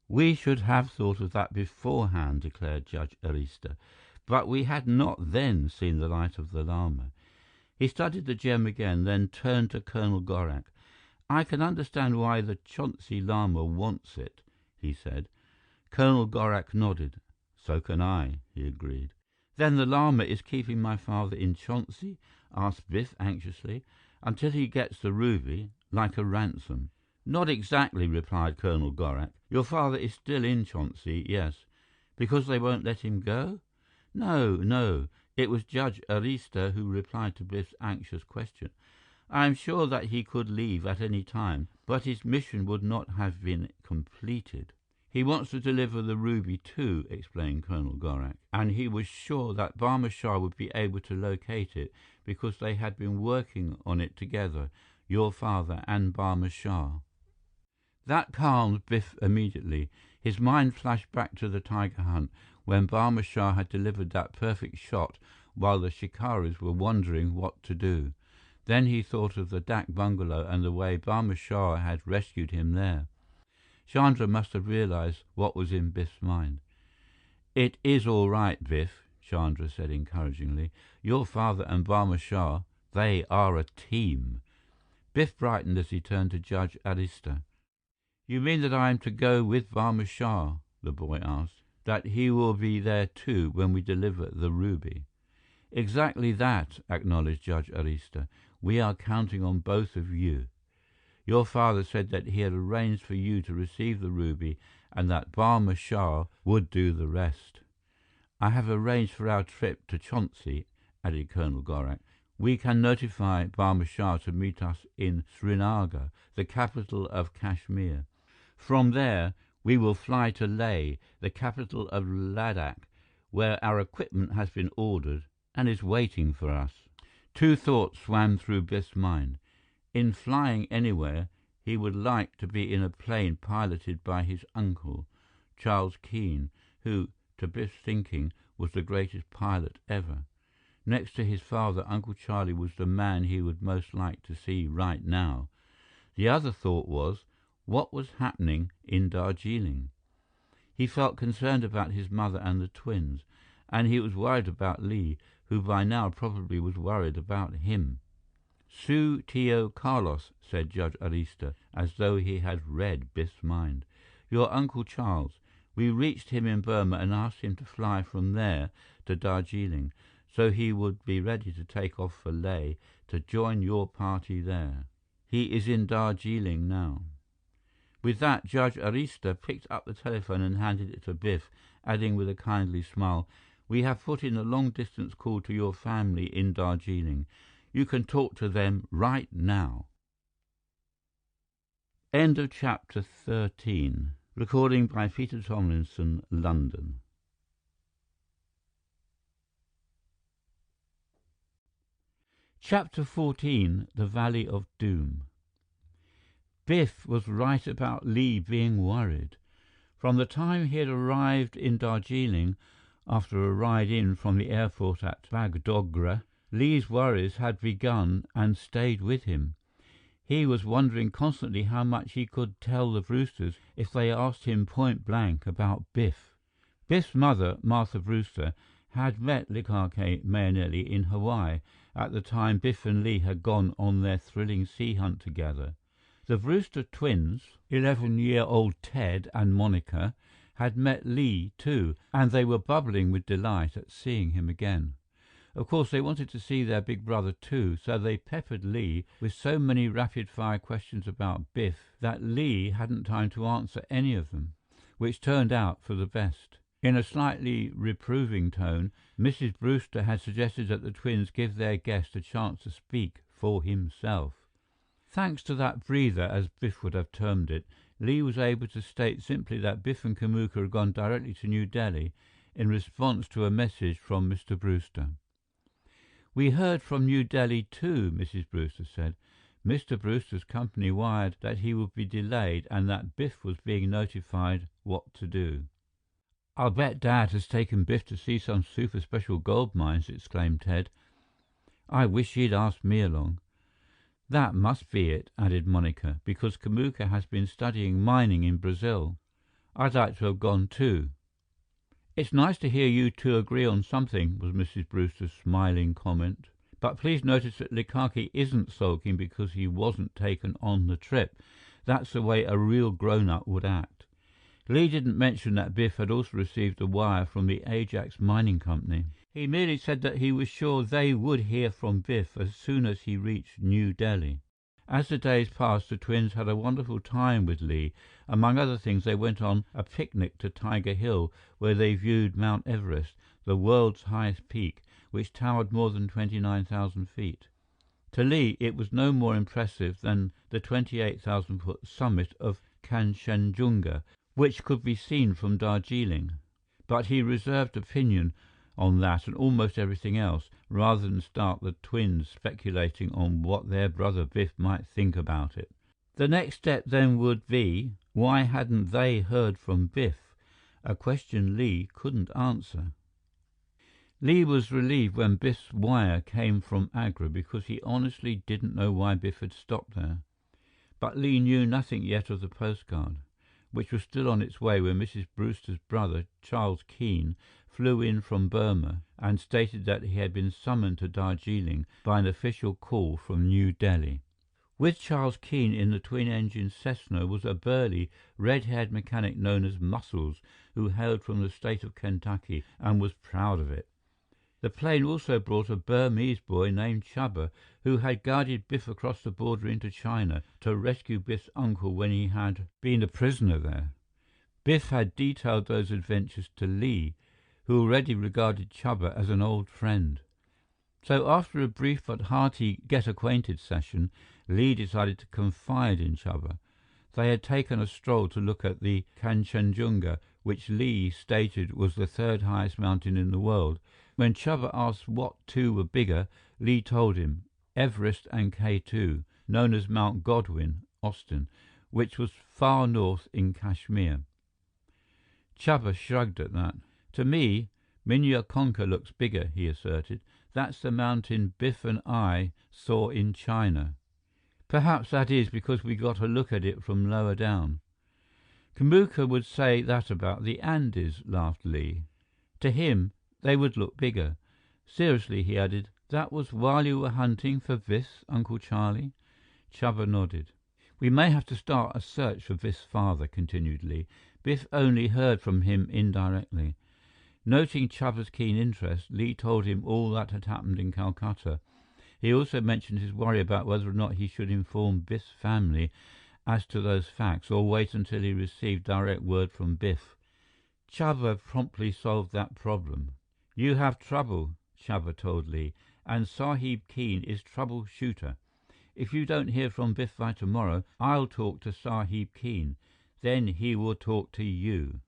"We should have thought of that beforehand," declared Judge Arista, "but we had not then seen the light of the Lama." He studied the gem again, then turned to Colonel Gorak. "I can understand why the Chauncey Lama wants it," he said. Colonel Gorak nodded. "So can I," he agreed. "Then the Lama is keeping my father in Chauncey?" asked Biff anxiously. "Until he gets the ruby, like a ransom?" "Not exactly," replied Colonel Gorak. "Your father is still in Chauncey, yes." "Because they won't let him go?" "No, no." It was Judge Arista who replied to Biff's anxious question. "I am sure that he could leave at any time, but his mission would not have been completed." "He wants to deliver the ruby too," explained Colonel Gorak, "and he was sure that Barma Shah would be able to locate it because they had been working on it together, your father and Barma Shah." That calmed Biff immediately. His mind flashed back to the tiger hunt, when Barma Shah had delivered that perfect shot while the shikaris were wondering what to do. Then he thought of the dak bungalow and the way Barma Shah had rescued him there. Chandra must have realized what was in Biff's mind. "It is all right, Biff," Chandra said encouragingly. "Your father and Barma Shah, they are a team." Biff brightened as he turned to Judge Arista. "You mean that I am to go with Barma Shah?" the boy asked. "That he will be there too when we deliver the ruby?" "Exactly that," acknowledged Judge Arista. "We are counting on both of you. Your father said that he had arranged for you to receive the ruby and that Barma Shah would do the rest." "I have arranged for our trip to Chauncey," added Colonel Gorak. "We can notify Barma Shah to meet us in Srinagar, the capital of Kashmir. From there, we will fly to Leh, the capital of Ladakh, where our equipment has been ordered and is waiting for us." Two thoughts swam through Biff's mind. In flying anywhere, he would like to be in a plane piloted by his uncle, Charles Keene, who, to Biff's thinking, was the greatest pilot ever. Next to his father, Uncle Charlie was the man he would most like to see right now. The other thought was, what was happening in Darjeeling? He felt concerned about his mother and the twins, and he was worried about Li, who by now probably was worried about him. "Su Tio Carlos," said Judge Arista, as though he had read Biff's mind. "Your Uncle Charles. We reached him in Burma and asked him to fly from there to Darjeeling, so he would be ready to take off for Leh to join your party there. He is in Darjeeling now." With that, Judge Arista picked up the telephone and handed it to Biff, adding with a kindly smile, "We have put in a long-distance call to your family in Darjeeling. You can talk to them right now." End of chapter 13. Recording by Peter Thomlinson, London. Chapter 14. The Valley of Doom. Biff was right about Li being worried. From the time he had arrived in Darjeeling, after a ride in from the airport at Bagdogra, Li's worries had begun and stayed with him. He was wondering constantly how much he could tell the Brewsters if they asked him point blank about Biff. Biff's mother, Martha Brewster, had met Likake Mayanelli in Hawaii at the time Biff and Li had gone on their thrilling sea hunt together. The Brewster twins, 11-year-old Ted and Monica, had met Lee too, and they were bubbling with delight at seeing him again. Of course, they wanted to see their big brother too, so they peppered Lee with so many rapid-fire questions about Biff that Lee hadn't time to answer any of them, which turned out for the best. In a slightly reproving tone, Mrs. Brewster had suggested that the twins give their guest a chance to speak for himself. Thanks to that breather, as Biff would have termed it, Lee was able to state simply that Biff and Kamuka had gone directly to New Delhi in response to a message from Mr. Brewster. "We heard from New Delhi too," Mrs. Brewster said. "Mr. Brewster's company wired that he would be delayed and that Biff was being notified what to do." "I'll bet Dad has taken Biff to see some super special gold mines," exclaimed Ted. "I wish he'd asked me along." "That must be it," added Monica, "because Kamuka has been studying mining in Brazil. I'd like to have gone too." "It's nice to hear you two agree on something," was Mrs. Brewster's smiling comment. "But please notice that Likaki isn't sulking because he wasn't taken on the trip. That's the way a real grown-up would act." Lee didn't mention that Biff had also received a wire from the Ajax Mining Company. He merely said that he was sure they would hear from Biff as soon as he reached New Delhi. As the days passed, the twins had a wonderful time with Lee. Among other things, they went on a picnic to Tiger Hill, where they viewed Mount Everest, the world's highest peak, which towered more than 29,000 feet. To Lee, it was no more impressive than the 28,000-foot summit of Kanchenjunga, which could be seen from Darjeeling. But he reserved opinion on that and almost everything else, rather than start the twins speculating on what their brother Biff might think about it. The next step then would be, why hadn't they heard from Biff? A question Lee couldn't answer. Lee was relieved when Biff's wire came from Agra because he honestly didn't know why Biff had stopped there. But Lee knew nothing yet of the postcard, which was still on its way when Mrs. Brewster's brother, Charles Keene, flew in from Burma and stated that he had been summoned to Darjeeling by an official call from New Delhi. With Charles Keene in the twin-engine Cessna was a burly, red-haired mechanic known as Muscles, who hailed from the state of Kentucky and was proud of it. The plane also brought a Burmese boy named Chubba, who had guided Biff across the border into China to rescue Biff's uncle when he had been a prisoner there. Biff had detailed those adventures to Lee, who already regarded Chubba as an old friend. So after a brief but hearty get-acquainted session, Lee decided to confide in Chubba. They had taken a stroll to look at the Kanchenjunga, which Lee stated was the third highest mountain in the world. When Chubba asked what two were bigger, Lee told him, Everest and K2, known as Mount Godwin, Austin, which was far north in Kashmir. Chubba shrugged at that. "To me, Minya Konka looks bigger," he asserted. "That's the mountain Biff and I saw in China." "Perhaps that is because we got a look at it from lower down." "Kamuka would say that about the Andes," laughed Lee. "To him, they would look bigger." "Seriously," he added, "that was while you were hunting for Biff, Uncle Charlie?" Chubba nodded. "We may have to start a search for Biff's father," continued Lee. "Biff only heard from him indirectly." Noting Chubba's keen interest, Lee told him all that had happened in Calcutta. He also mentioned his worry about whether or not he should inform Biff's family as to those facts, or wait until he received direct word from Biff. Chubba promptly solved that problem. "You have trouble," Chubba told Lee, "and Sahib Keene is troubleshooter. If you don't hear from Biff by tomorrow, I'll talk to Sahib Keene. Then he will talk to you."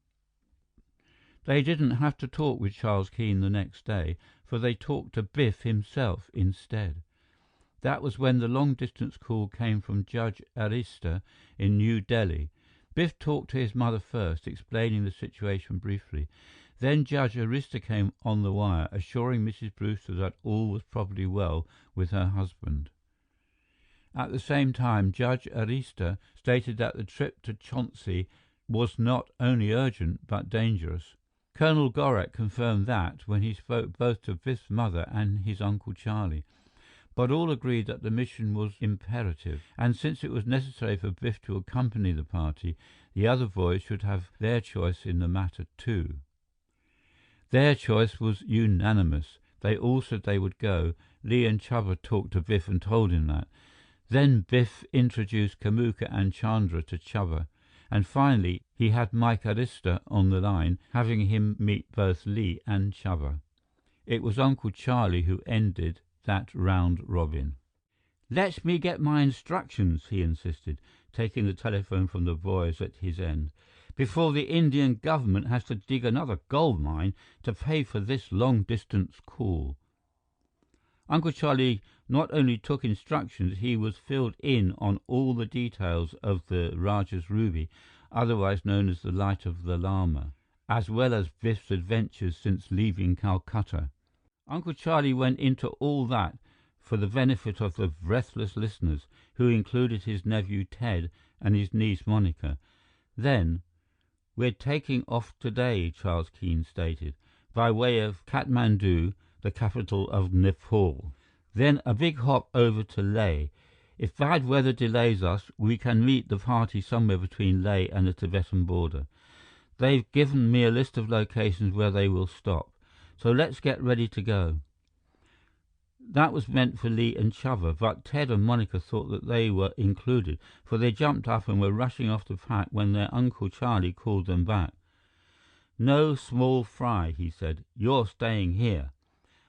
They didn't have to talk with Charles Keene the next day, for they talked to Biff himself instead. That was when the long-distance call came from Judge Arista in New Delhi. Biff talked to his mother first, explaining the situation briefly. Then Judge Arista came on the wire, assuring Mrs. Brewster that all was probably well with her husband. At the same time, Judge Arista stated that the trip to Chauncey was not only urgent, but dangerous. Colonel Gorak confirmed that when he spoke both to Biff's mother and his Uncle Charlie. but all agreed that the mission was imperative, and since it was necessary for Biff to accompany the party, the other boys should have their choice in the matter too. Their choice was unanimous. They all said they would go. Lee and Chuba talked to Biff and told him that. Then Biff introduced Kamuka and Chandra to Chuba, and finally he had Mike Arista on the line, having him meet both Lee and Chuba. It was Uncle Charlie who ended that round robin. "Let me get my instructions," he insisted, taking the telephone from the boys at his end, "before the Indian government has to dig another gold mine to pay for this long-distance call." Uncle Charlie not only took instructions, he was filled in on all the details of the Rajah's ruby, otherwise known as the Light of the Lama, as well as Biff's adventures since leaving Calcutta. Uncle Charlie went into all that for the benefit of the breathless listeners, who included his nephew Ted and his niece Monica. Then, "We're taking off today," Charles Keene stated, "by way of Kathmandu, the capital of Nepal. Then a big hop over to Leh. If bad weather delays us, we can meet the party somewhere between Leh and the Tibetan border. They've given me a list of locations where they will stop, so let's get ready to go." That was meant for Lee and Chuba, but Ted and Monica thought that they were included, for they jumped up and were rushing off to pack when their Uncle Charlie called them back. "No small fry," he said. "You're staying here."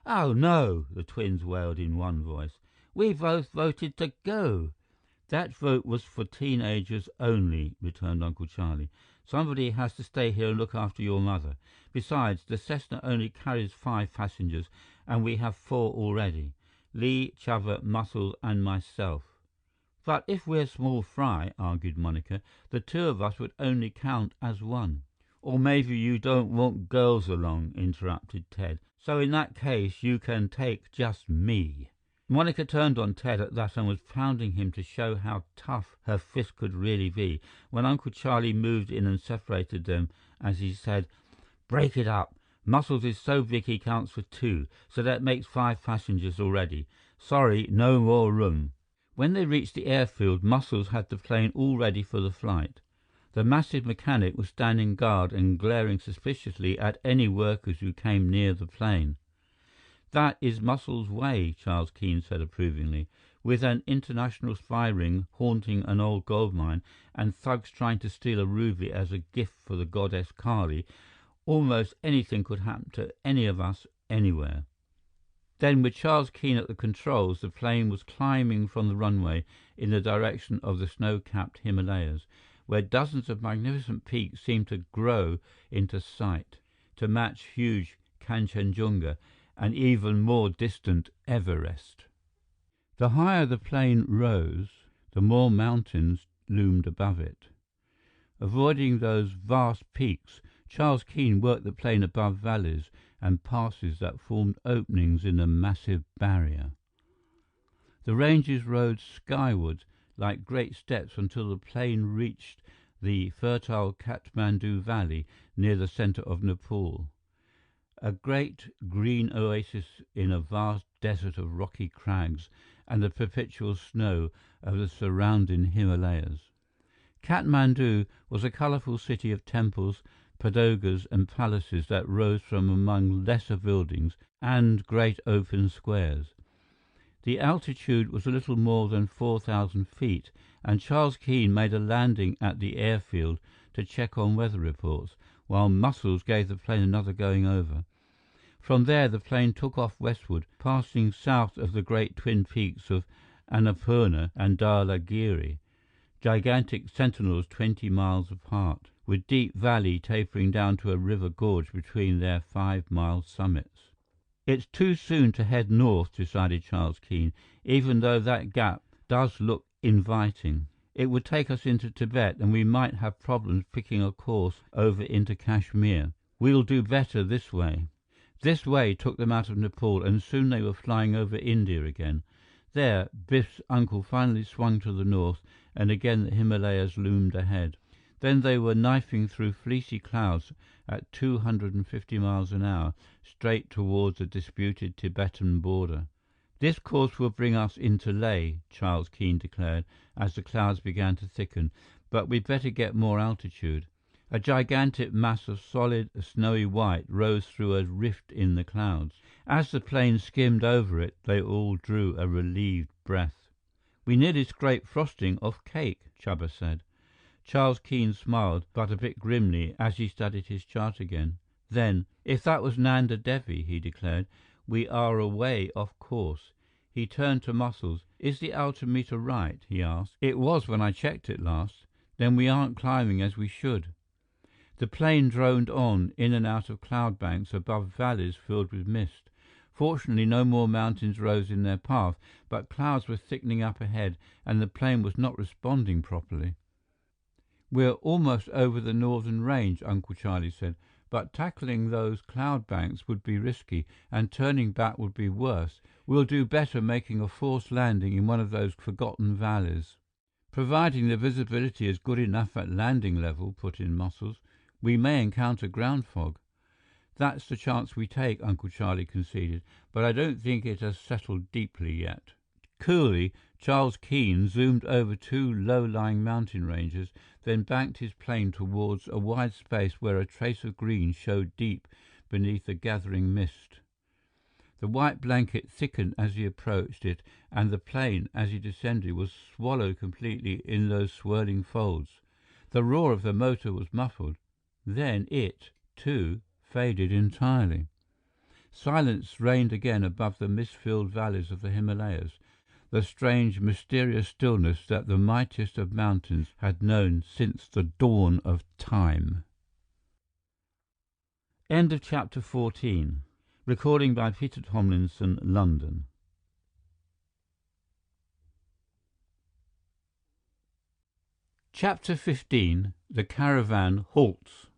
"Oh, no!" the twins wailed in one voice. "We both voted to go." "That vote was for teenagers only," returned Uncle Charlie. "Somebody has to stay here and look after your mother. Besides, the Cessna only carries 5 passengers, and we have 4 already. Lee, Chuba, Muscles, and myself." "But if we're small fry," argued Monica, "the 2 of us would only count as 1. "Or maybe you don't want girls along," interrupted Ted. "So in that case, you can take just me." Monica turned on Ted at that and was pounding him to show how tough her fist could really be, when Uncle Charlie moved in and separated them as he said, "Break it up. Muscles is so big he counts for 2, so that makes 5 passengers already. Sorry, no more room." When they reached the airfield, Muscles had the plane all ready for the flight. The massive mechanic was standing guard and glaring suspiciously at any workers who came near the plane. "That is Muscles' way," Charles Keene said approvingly. "With an international spy ring haunting an old gold mine and thugs trying to steal a ruby as a gift for the goddess Kali, almost anything could happen to any of us anywhere." Then, with Charles Keene at the controls, the plane was climbing from the runway in the direction of the snow-capped Himalayas, where dozens of magnificent peaks seemed to grow into sight, to match huge Kanchenjunga and even more distant Everest. The higher the plane rose, the more mountains loomed above it. Avoiding those vast peaks, Charles Keene worked the plane above valleys and passes that formed openings in the massive barrier. The ranges rose skyward like great steps until the plane reached the fertile Kathmandu Valley near the center of Nepal, a great green oasis in a vast desert of rocky crags and the perpetual snow of the surrounding Himalayas. Kathmandu was a colorful city of temples, pagodas and palaces that rose from among lesser buildings and great open squares. The altitude was a little more than 4,000 feet, and Charles Keene made a landing at the airfield to check on weather reports, while Muscles gave the plane another going over. From there, the plane took off westward, passing south of the great twin peaks of Annapurna and Dhaulagiri, gigantic sentinels 20 miles apart, with deep valley tapering down to a river gorge between their 5-mile summits. "It's too soon to head north," decided Charles Keene, "even though that gap does look inviting. It would take us into Tibet, and we might have problems picking a course over into Kashmir. We'll do better this way." This way took them out of Nepal, and soon they were flying over India again. There, Biff's uncle finally swung to the north, and again the Himalayas loomed ahead. Then they were knifing through fleecy clouds at 250 miles an hour, straight towards the disputed Tibetan border. "This course will bring us into Leh," Charles Keene declared, as the clouds began to thicken, "but we'd better get more altitude." A gigantic mass of solid, snowy white rose through a rift in the clouds. As the plane skimmed over it, they all drew a relieved breath. "We nearly scraped frosting off cake," Chuba said. Charles Keene smiled, but a bit grimly, as he studied his chart again. Then, "If that was Nanda Devi," he declared, "we are away off course." He turned to Muscles. "Is the altimeter right?" he asked. "It was when I checked it last." "Then we aren't climbing as we should." The plane droned on, in and out of cloud banks above valleys filled with mist. Fortunately, no more mountains rose in their path, but clouds were thickening up ahead, and the plane was not responding properly. "We're almost over the northern range," Uncle Charlie said, "but tackling those cloud banks would be risky, and turning back would be worse. We'll do better making a forced landing in one of those forgotten valleys." "Providing the visibility is good enough at landing level," put in Muscles. "We may encounter ground fog." "That's the chance we take," Uncle Charlie conceded, "but I don't think it has settled deeply yet." Coolly, Charles Keene zoomed over two low-lying mountain ranges, then banked his plane towards a wide space where a trace of green showed deep beneath the gathering mist. The white blanket thickened as he approached it, and the plane, as he descended, was swallowed completely in those swirling folds. The roar of the motor was muffled. Then it, too, faded entirely. Silence reigned again above the mist-filled valleys of the Himalayas, the strange, mysterious stillness that the mightiest of mountains had known since the dawn of time. End of chapter 14. Recording by Peter Thomlinson, London. Chapter 15. The Caravan Halts.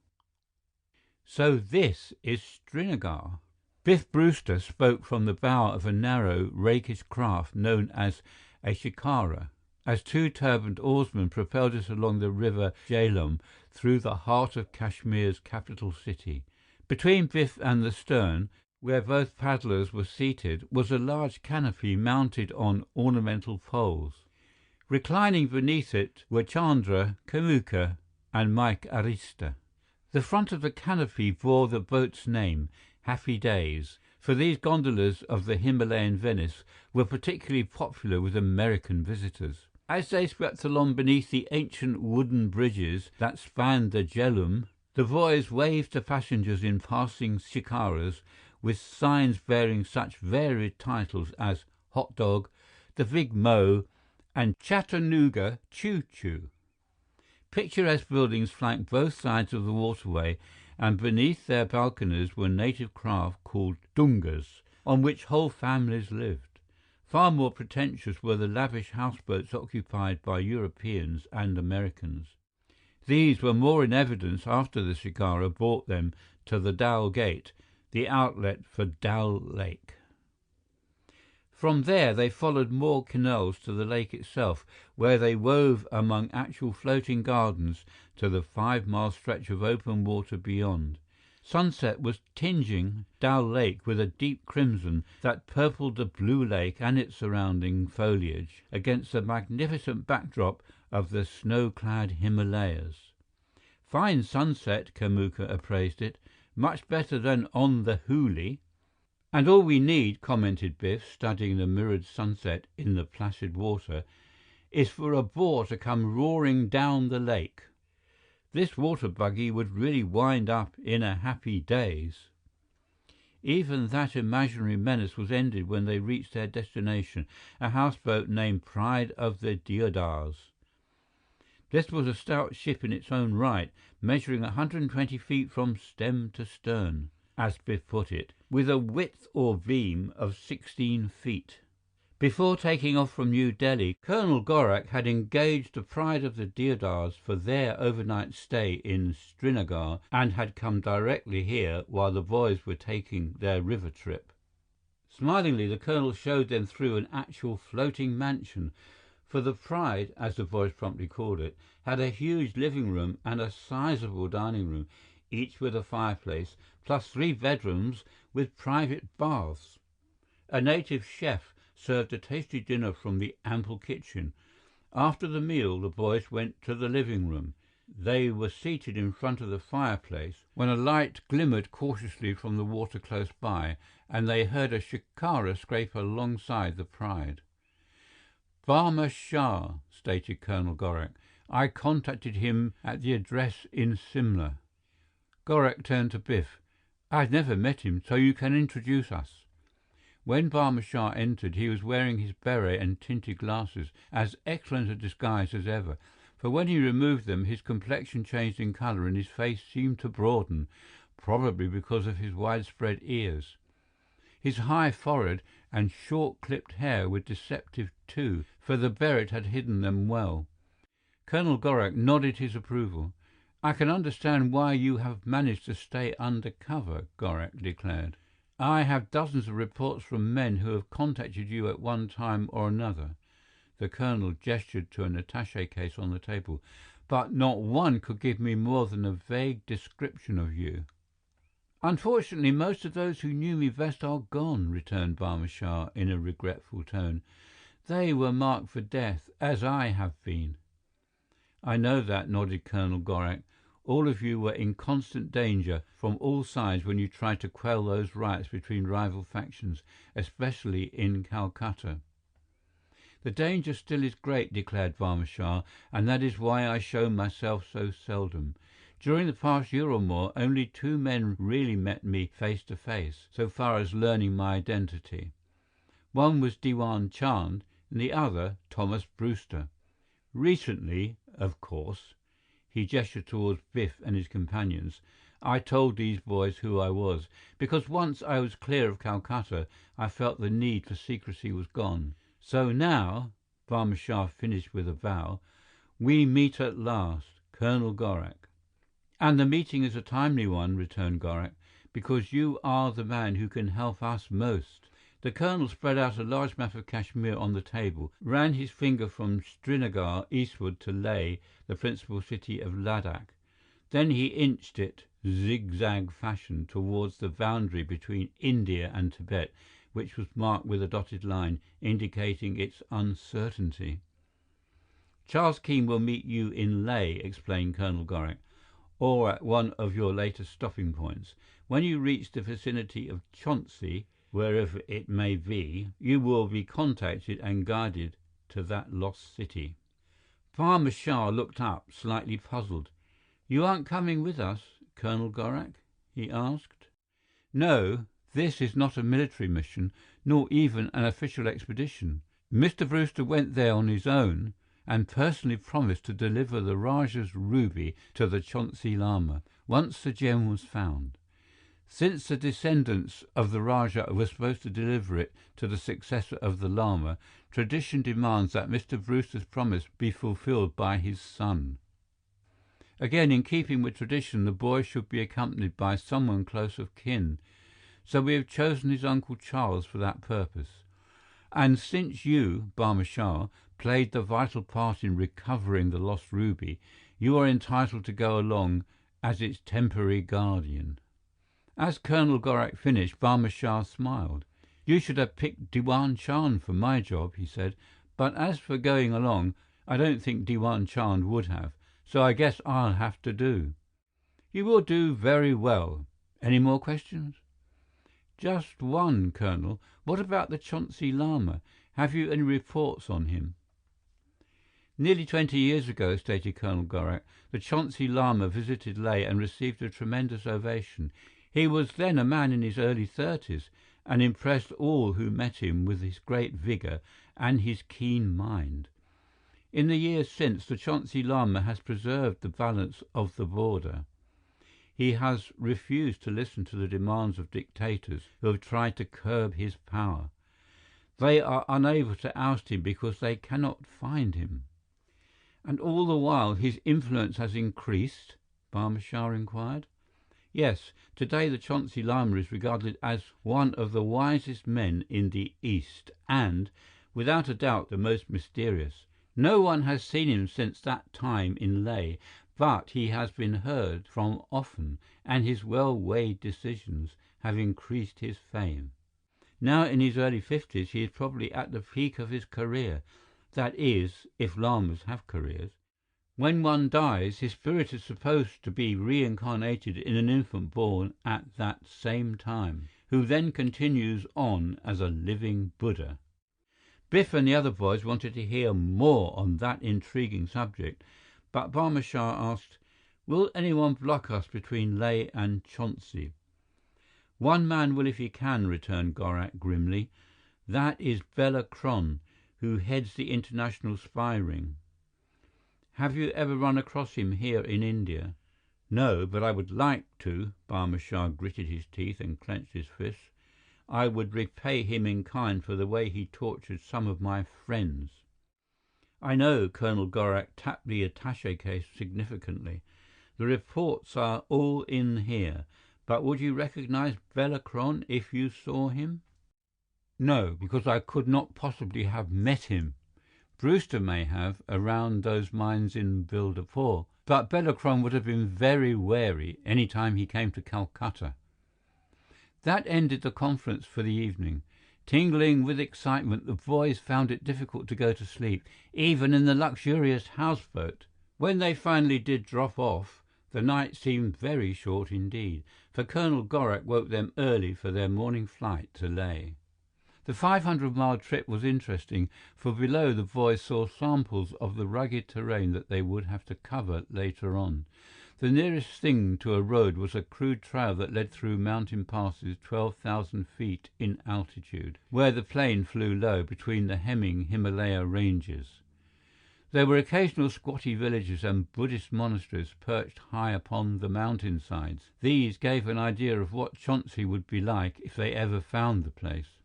"So this is Srinagar." Biff Brewster spoke from the bow of a narrow, rakish craft known as a shikara, as two turbaned oarsmen propelled us along the river Jhelum through the heart of Kashmir's capital city. Between Biff and the stern, where both paddlers were seated, was a large canopy mounted on ornamental poles. Reclining beneath it were Chandra, Kamuka, and Mike Arista. The front of the canopy bore the boat's name, Happy Days, for these gondolas of the Himalayan Venice were particularly popular with American visitors. As they swept along beneath the ancient wooden bridges that spanned the Jhelum, the boys waved to passengers in passing shikaras with signs bearing such varied titles as Hot Dog, The Big Mo, and Chattanooga Choo Choo. Picturesque buildings flanked both sides of the waterway, and beneath their balconies were native craft called dungas, on which whole families lived. Far more pretentious were the lavish houseboats occupied by Europeans and Americans. These were more in evidence after the shikara brought them to the Dal Gate, the outlet for Dal Lake. From there, they followed more canals to the lake itself, where they wove among actual floating gardens to the 5-mile stretch of open water beyond. Sunset was tinging Dal Lake with a deep crimson that purpled the blue lake and its surrounding foliage against the magnificent backdrop of the snow-clad Himalayas. "Fine sunset," Kamuka appraised it. "Much better than on the Hooghly." "And all we need," commented Biff, studying the mirrored sunset in the placid water, "is for a bore to come roaring down the lake. This water buggy would really wind up in a Happy Days." Even that imaginary menace was ended when they reached their destination, a houseboat named Pride of the Deodars. This was a stout ship in its own right, measuring 120 feet from stem to stern, as Biff put it, with a width or beam of 16 feet. Before taking off from New Delhi, Colonel Gorak had engaged the Pride of the Deodars for their overnight stay in Srinagar and had come directly here while the boys were taking their river trip. Smilingly, the colonel showed them through an actual floating mansion, for the Pride, as the boys promptly called it, had a huge living room and a sizable dining room, each with a fireplace, plus 3 bedrooms with private baths. A native chef served a tasty dinner from the ample kitchen. After the meal, the boys went to the living room. They were seated in front of the fireplace when a light glimmered cautiously from the water close by, and they heard a shikara scrape alongside the Pride. "Barma Shah," stated Colonel Gorak. "I contacted him at the address in Simla." Gorak turned to Biff. "I've never met him, so you can introduce us." When Barma Shah entered, he was wearing his beret and tinted glasses, as excellent a disguise as ever, for when he removed them, his complexion changed in color and his face seemed to broaden, probably because of his widespread ears. His high forehead and short-clipped hair were deceptive too, for the beret had hidden them well. Colonel Gorak nodded his approval. "I can understand why you have managed to stay under cover," Gorak declared. "I have dozens of reports from men who have contacted you at one time or another." The colonel gestured to an attaché case on the table. "But not one could give me more than a vague description of you." "Unfortunately, most of those who knew me best are gone," returned Barma Shah in a regretful tone. "They were marked for death, as I have been." "I know that," nodded Colonel Gorak. "All of you were in constant danger from all sides when you tried to quell those riots between rival factions, especially in Calcutta." "The danger still is great," declared Barma Shah, "and that is why I show myself so seldom. During the past year or more, only 2 men really met me face to face, so far as learning my identity. One was Diwan Chand, and the other, Thomas Brewster. Recently, of course," he gestured towards Biff and his companions, "I told these boys who I was, because once I was clear of Calcutta, I felt the need for secrecy was gone. So now," Barma Shah finished with a bow, "we meet at last, Colonel Gorak." "And the meeting is a timely one," returned Gorak, "because you are the man who can help us most." The colonel spread out a large map of Kashmir on the table, ran his finger from Srinagar eastward to Leh, the principal city of Ladakh. Then he inched it, zigzag fashion, towards the boundary between India and Tibet, which was marked with a dotted line, indicating its uncertainty. "Charles Keene will meet you in Leh," explained Colonel Gorak, "or at one of your later stopping points. When you reach the vicinity of Chauncey, wherever it may be, you will be contacted and guided to that lost city." Barma Shah looked up, slightly puzzled. "You aren't coming with us, Colonel Gorak?" he asked. "No, this is not a military mission, nor even an official expedition. Mr. Brewster went there on his own and personally promised to deliver the Rajah's ruby to the Chauncey Lama, once the gem was found. Since the descendants of the Rajah were supposed to deliver it to the successor of the Lama, tradition demands that Mr. Brewster's promise be fulfilled by his son. Again, in keeping with tradition, the boy should be accompanied by someone close of kin, so we have chosen his Uncle Charles for that purpose. And since you, Barma Shah, played the vital part in recovering the lost ruby, you are entitled to go along as its temporary guardian." As Colonel Gorak finished, Barma Shah smiled. "You should have picked Diwan Chand for my job," he said. "But as for going along, I don't think Diwan Chand would have, so I guess I'll have to do." "You will do very well. Any more questions?" "Just one, Colonel. What about the Chauncey Lama? Have you any reports on him?" "Nearly 20 years ago," stated Colonel Gorak, "the Chauncey Lama visited Leh and received a tremendous ovation. He was then a man in his early 30s and impressed all who met him with his great vigor and his keen mind. In the years since, the Chauncey Lama has preserved the balance of the border. He has refused to listen to the demands of dictators who have tried to curb his power. They are unable to oust him because they cannot find him." "And all the while his influence has increased?" Barma Shah inquired. "Yes. Today the Chauncey Lama is regarded as one of the wisest men in the East and, without a doubt, the most mysterious. No one has seen him since that time in Leh, but he has been heard from often, and his well-weighed decisions have increased his fame." Now in his early 50s, he is probably at the peak of his career. That is, if llamas have careers. When one dies, his spirit is supposed to be reincarnated in an infant born at that same time, who then continues on as a living Buddha. Biff and the other boys wanted to hear more on that intriguing subject, but Barma Shah asked, "Will anyone block us between Leh and Chauncey?" "One man will if he can," returned Gorak grimly. "That is Bela Kron, who heads the international spy ring. Have you ever run across him here in India?" "No, but I would like to." Barma Shah gritted his teeth and clenched his fists. "I would repay him in kind for the way he tortured some of my friends." "I know." Colonel Gorak tapped the attaché case significantly. "The reports are all in here. But would you recognize Bela Kron if you saw him?" "No, because I could not possibly have met him. Brewster may have, around those mines in Bildapur, but Bela Kron would have been very wary any time he came to Calcutta." That ended the conference for the evening. Tingling with excitement, the boys found it difficult to go to sleep, even in the luxurious houseboat. When they finally did drop off, the night seemed very short indeed, for Colonel Gorak woke them early for their morning flight to Leh. The 500-mile trip was interesting, for below the boys saw samples of the rugged terrain that they would have to cover later on. The nearest thing to a road was a crude trail that led through mountain passes 12,000 feet in altitude, where the plane flew low between the hemming Himalaya ranges. There were occasional squatty villages and Buddhist monasteries perched high upon the mountainsides. These gave an idea of what Chauncey would be like if they ever found the place.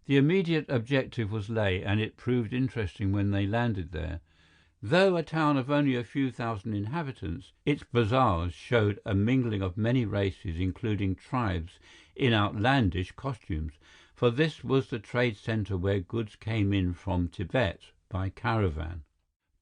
The immediate objective was Leh, and it proved interesting when they landed there. Though a town of only a few thousand inhabitants, its bazaars showed a mingling of many races, including tribes in outlandish costumes, for this was the trade center where goods came in from Tibet by caravan.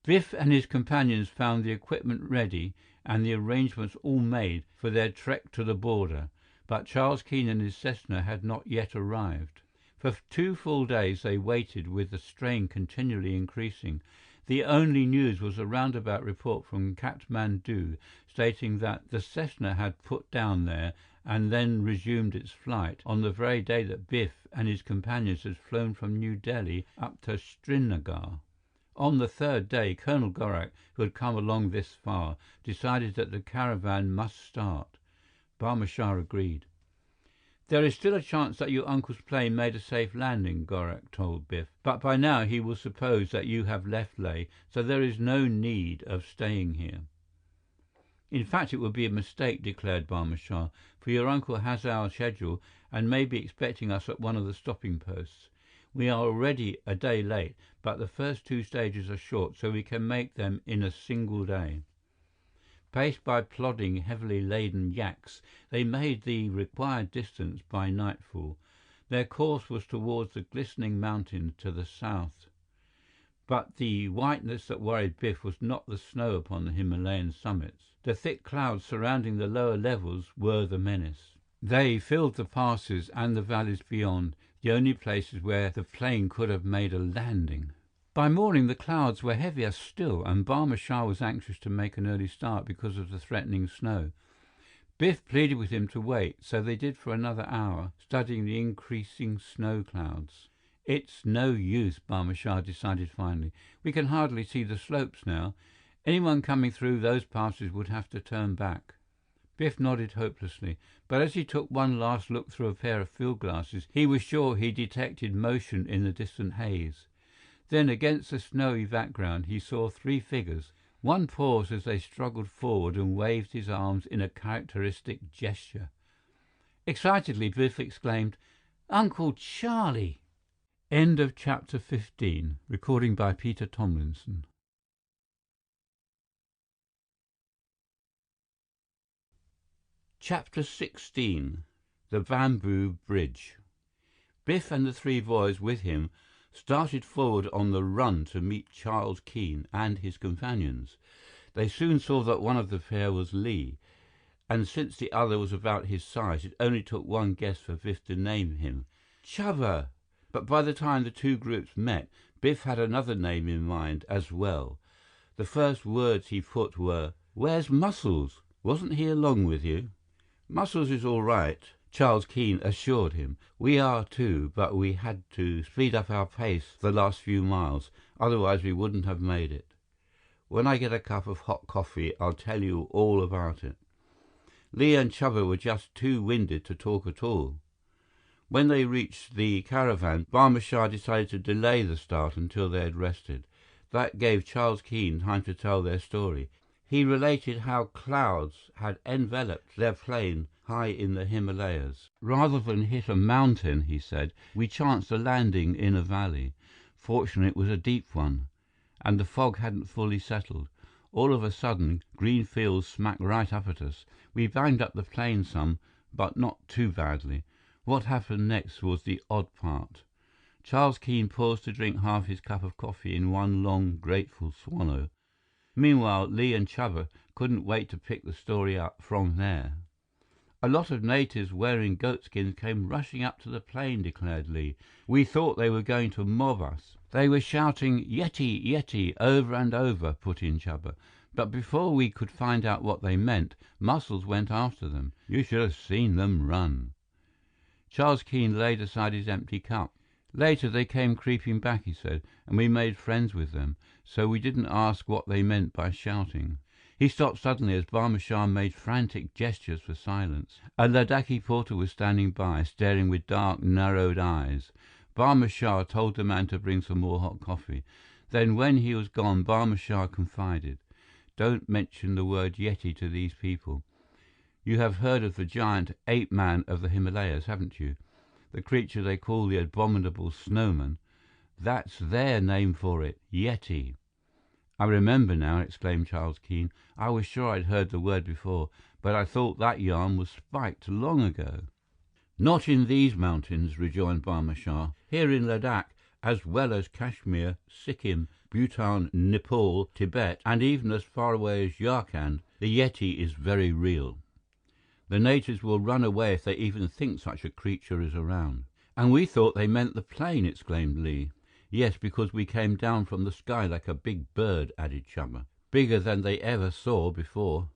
Biff and his companions found the equipment ready and the arrangements all made for their trek to the border, but Charles Keene and his Cessna had not yet arrived. For 2 full days they waited, with the strain continually increasing. The only news was a roundabout report from Kathmandu stating that the Cessna had put down there and then resumed its flight on the very day that Biff and his companions had flown from New Delhi up to Srinagar. On the 3rd day, Colonel Gorak, who had come along this far, decided that the caravan must start. Barma Shah agreed. "There is still a chance that your uncle's plane made a safe landing," Gorak told Biff, "but by now he will suppose that you have left Leh, so there is no need of staying here." "In fact, it would be a mistake," declared Barma Shah, "for your uncle has our schedule and may be expecting us at one of the stopping posts. We are already a day late, but the first 2 stages are short, so we can make them in a single day." Paced by plodding, heavily laden yaks, they made the required distance by nightfall. Their course was towards the glistening mountains to the south. But the whiteness that worried Biff was not the snow upon the Himalayan summits. The thick clouds surrounding the lower levels were the menace. They filled the passes and the valleys beyond, the only places where the plane could have made a landing. By morning, the clouds were heavier still, and Barma Shah was anxious to make an early start because of the threatening snow. Biff pleaded with him to wait, so they did for another hour, studying the increasing snow clouds. "It's no use," Barma Shah decided finally. "We can hardly see the slopes now. Anyone coming through those passes would have to turn back." Biff nodded hopelessly, but as he took one last look through a pair of field glasses, he was sure he detected motion in the distant haze. Then, against the snowy background, he saw 3 figures. One paused as they struggled forward and waved his arms in a characteristic gesture. Excitedly, Biff exclaimed, "Uncle Charlie!" End of chapter 15. Recording by Peter Thomlinson. Chapter 16. The Bamboo Bridge. Biff and the 3 boys with him started forward on the run to meet Charles Keene and his companions. They soon saw that one of the pair was Li, and since the other was about his size, it only took one guess for Biff to name him. Chubba! But by the time the two groups met, Biff had another name in mind as well. The first words he put were, "Where's Muscles? Wasn't he along with you?" "Muscles is all right," Charles Keene assured him. "We are too, but we had to speed up our pace the last few miles, otherwise we wouldn't have made it. When I get a cup of hot coffee, I'll tell you all about it." Li and Chuba were just too winded to talk at all. When they reached the caravan, Barma Shah decided to delay the start until they had rested. That gave Charles Keene time to tell their story. He related how clouds had enveloped their plane high in the Himalayas. "Rather than hit a mountain," he said, "we chanced a landing in a valley. Fortunately, it was a deep one, and the fog hadn't fully settled. All of a sudden, green fields smacked right up at us. We banged up the plane some, but not too badly. What happened next was the odd part." Charles Keene paused to drink half his cup of coffee in one long, grateful swallow. Meanwhile, Li and Chuba couldn't wait to pick the story up from there. "A lot of natives wearing goatskins came rushing up to the plane," declared Li. "We thought they were going to mob us." "They were shouting, 'Yeti, Yeti,' over and over," put in Chuba. "But before we could find out what they meant, Muscles went after them. You should have seen them run." Charles Keene laid aside his empty cup. "Later, they came creeping back," he said, "and we made friends with them, so we didn't ask what they meant by shouting." He stopped suddenly as Barma Shah made frantic gestures for silence. A Ladakhi porter was standing by, staring with dark, narrowed eyes. Barma Shah told the man to bring some more hot coffee. Then, when he was gone, Barma Shah confided, "Don't mention the word Yeti to these people. You have heard of the giant ape-man of the Himalayas, haven't you? The creature they call the abominable snowman. That's their name for it, Yeti." "I remember now," exclaimed Charles Keene. "I was sure I'd heard the word before, but I thought that yarn was spiked long ago." "Not in these mountains," rejoined Barma Shah. "Here in Ladakh, as well as Kashmir, Sikkim, Bhutan, Nepal, Tibet, and even as far away as Yarkand, the Yeti is very real. The natives will run away if they even think such a creature is around." "And we thought they meant the plane," exclaimed Li. "Yes, because we came down from the sky like a big bird," added Chuba. "Bigger than they ever saw before."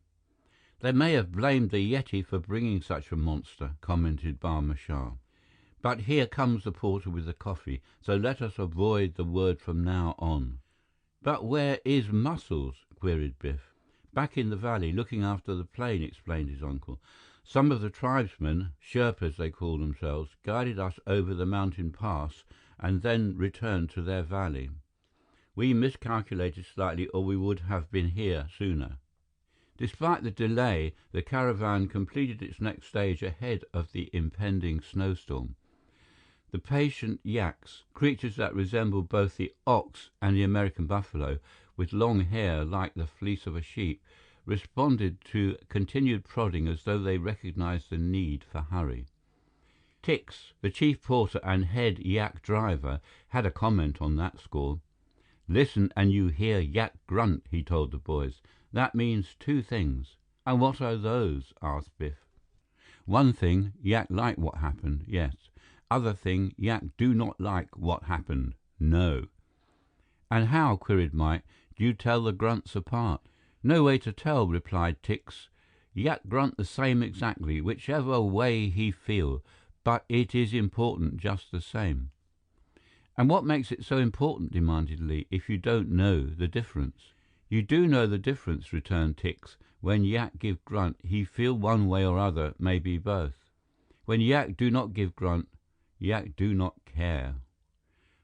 "They may have blamed the Yeti for bringing such a monster," commented Barma Shah. "But here comes the porter with the coffee, so let us avoid the word from now on." "But where is Muscles?" queried Biff. "Back in the valley, looking after the plane," explained his uncle. "Some of the tribesmen, Sherpas they call themselves, guided us over the mountain pass and then returned to their valley. We miscalculated slightly or we would have been here sooner." Despite the delay, the caravan completed its next stage ahead of the impending snowstorm. The patient yaks, creatures that resemble both the ox and the American buffalo, with long hair like the fleece of a sheep, responded to continued prodding as though they recognized the need for hurry. Tix, the chief porter and head yak driver, had a comment on that score. "Listen and you hear yak grunt," he told the boys. "That means two things." "And what are those?" asked Biff. "One thing, yak like what happened, yes. Other thing, yak do not like what happened, no." "And how," queried Mike, "do you tell the grunts apart?" "No way to tell," replied Tix. "Yak grunt the same exactly, whichever way he feel, but it is important just the same." "And what makes it so important," demanded Li, "if you don't know the difference?" "You do know the difference," returned Tix. "When yak give grunt, he feel one way or other, maybe both. When yak do not give grunt, yak do not care."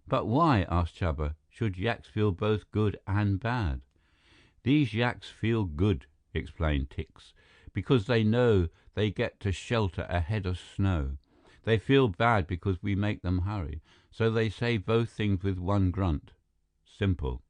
"But why," asked Chuba, "should yaks feel both good and bad?" "These yaks feel good," explained Tix, "because they know they get to shelter ahead of snow. They feel bad because we make them hurry, so they say both things with one grunt. Simple."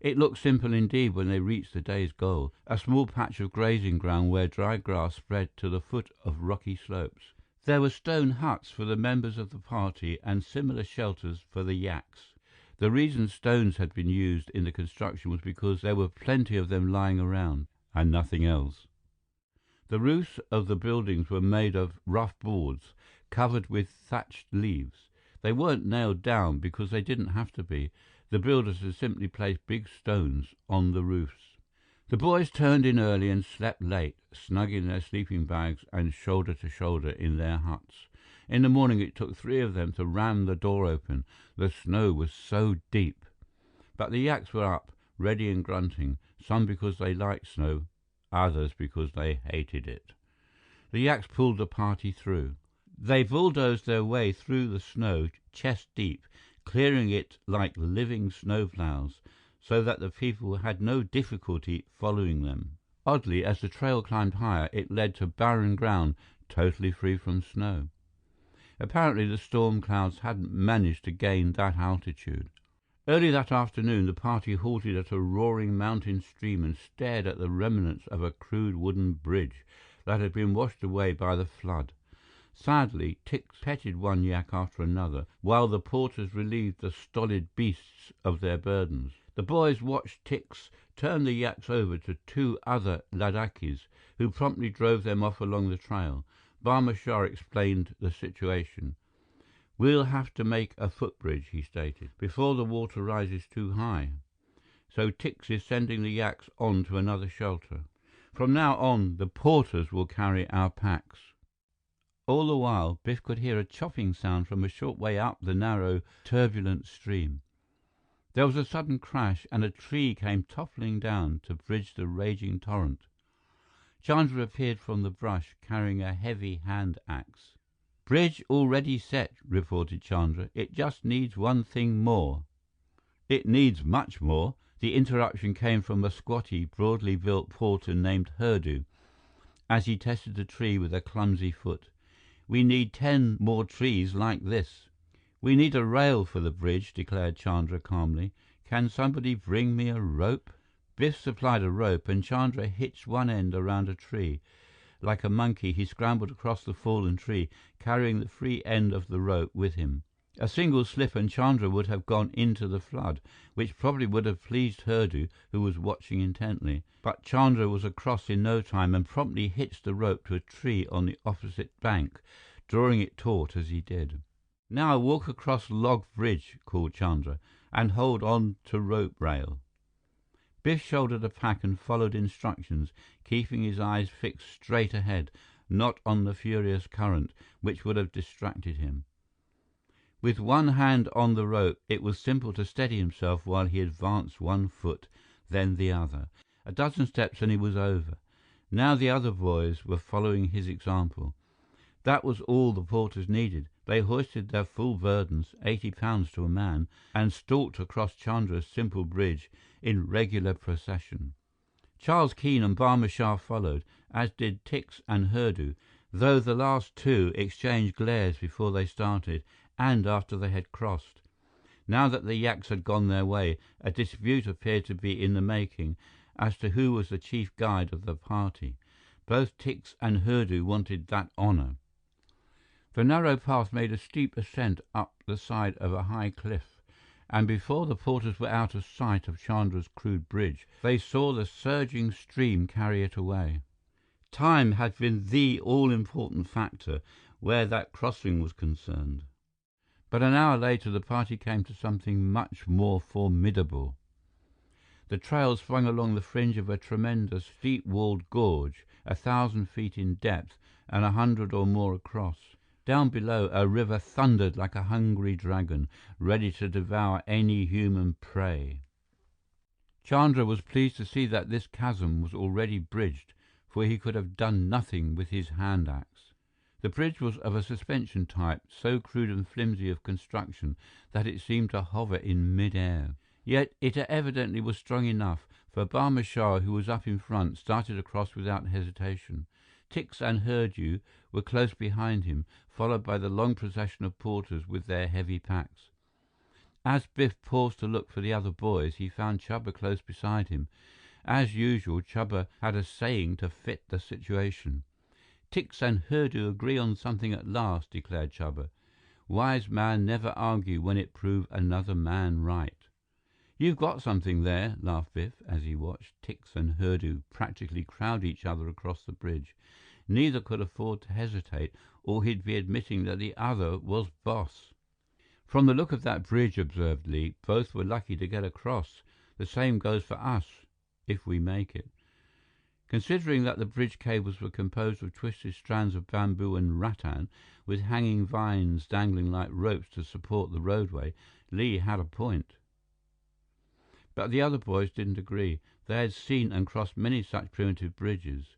It looked simple indeed when they reached the day's goal, a small patch of grazing ground where dry grass spread to the foot of rocky slopes. There were stone huts for the members of the party and similar shelters for the yaks. The reason stones had been used in the construction was because there were plenty of them lying around, and nothing else. The roofs of the buildings were made of rough boards, covered with thatched leaves. They weren't nailed down because they didn't have to be. The builders had simply placed big stones on the roofs. The boys turned in early and slept late, snug in their sleeping bags and shoulder to shoulder in their huts. In the morning it took 3 of them to ram the door open. The snow was so deep. But the yaks were up, ready and grunting, some because they liked snow, others because they hated it. The yaks pulled the party through. They bulldozed their way through the snow chest deep, clearing it like living snowplows, so that the people had no difficulty following them. Oddly, as the trail climbed higher, it led to barren ground, totally free from snow. Apparently the storm clouds hadn't managed to gain that altitude. Early that afternoon, the party halted at a roaring mountain stream and stared at the remnants of a crude wooden bridge that had been washed away by the flood. Sadly, Tix petted one yak after another, while the porters relieved the stolid beasts of their burdens. The boys watched Tix turn the yaks over to 2 other Ladakhis, who promptly drove them off along the trail. Barma Shah explained the situation. "We'll have to make a footbridge," he stated, "before the water rises too high. So Tix is sending the yaks on to another shelter. From now on, the porters will carry our packs." All the while, Biff could hear a chopping sound from a short way up the narrow, turbulent stream. There was a sudden crash, and a tree came toppling down to bridge the raging torrent. Chandra appeared from the brush, carrying a heavy hand axe. "Bridge already set," reported Chandra. "It just needs one thing more." "It needs much more." The interruption came from a squatty, broadly built porter named Hurdu, as he tested the tree with a clumsy foot. "We need 10 more trees like this." "We need a rail for the bridge," declared Chandra calmly. "Can somebody bring me a rope?" Biff supplied a rope, and Chandra hitched one end around a tree. Like a monkey, he scrambled across the fallen tree, carrying the free end of the rope with him. A single slip and Chandra would have gone into the flood, which probably would have pleased Hurdu, who was watching intently. But Chandra was across in no time and promptly hitched the rope to a tree on the opposite bank, drawing it taut as he did. "Now walk across log bridge," called Chandra, "and hold on to rope rail." Biff shouldered a pack and followed instructions, keeping his eyes fixed straight ahead, not on the furious current, which would have distracted him. With one hand on the rope, it was simple to steady himself while he advanced one foot, then the other. A dozen steps and he was over. Now the other boys were following his example. That was all the porters needed. They hoisted their full burdens, 80 pounds to a man, and stalked across Chandra's simple bridge in regular procession. Charles Keene and Barma Shah followed, as did Tix and Hurdu, though the last 2 exchanged glares before they started and after they had crossed. Now that the yaks had gone their way, a dispute appeared to be in the making as to who was the chief guide of the party. Both Tix and Hurdu wanted that honor. The narrow path made a steep ascent up the side of a high cliff, and before the porters were out of sight of Chandra's crude bridge, they saw the surging stream carry it away. Time had been the all-important factor where that crossing was concerned. But an hour later, the party came to something much more formidable. The trail swung along the fringe of a tremendous, steep-walled gorge, 1,000 feet in depth and 100 or more across. Down below, a river thundered like a hungry dragon, ready to devour any human prey. Chandra was pleased to see that this chasm was already bridged, for he could have done nothing with his hand axe. The bridge was of a suspension type, so crude and flimsy of construction that it seemed to hover in mid-air. Yet it evidently was strong enough, for Barma Shah, who was up in front, started across without hesitation. Tix and Hurdu were close behind him, followed by the long procession of porters with their heavy packs. As Biff paused to look for the other boys, he found Chuba close beside him. As usual, Chuba had a saying to fit the situation. "Tix and Hurdu agree on something at last," declared Chuba. "Wise man never argue when it prove another man right." "You've got something there," laughed Biff, as he watched Tix and Hurdu practically crowd each other across the bridge. Neither could afford to hesitate, or he'd be admitting that the other was boss. "From the look of that bridge," observed Li, "both were lucky to get across. The same goes for us, if we make it." Considering that the bridge cables were composed of twisted strands of bamboo and rattan, with hanging vines dangling like ropes to support the roadway, Li had a point. But the other boys didn't agree. They had seen and crossed many such primitive bridges.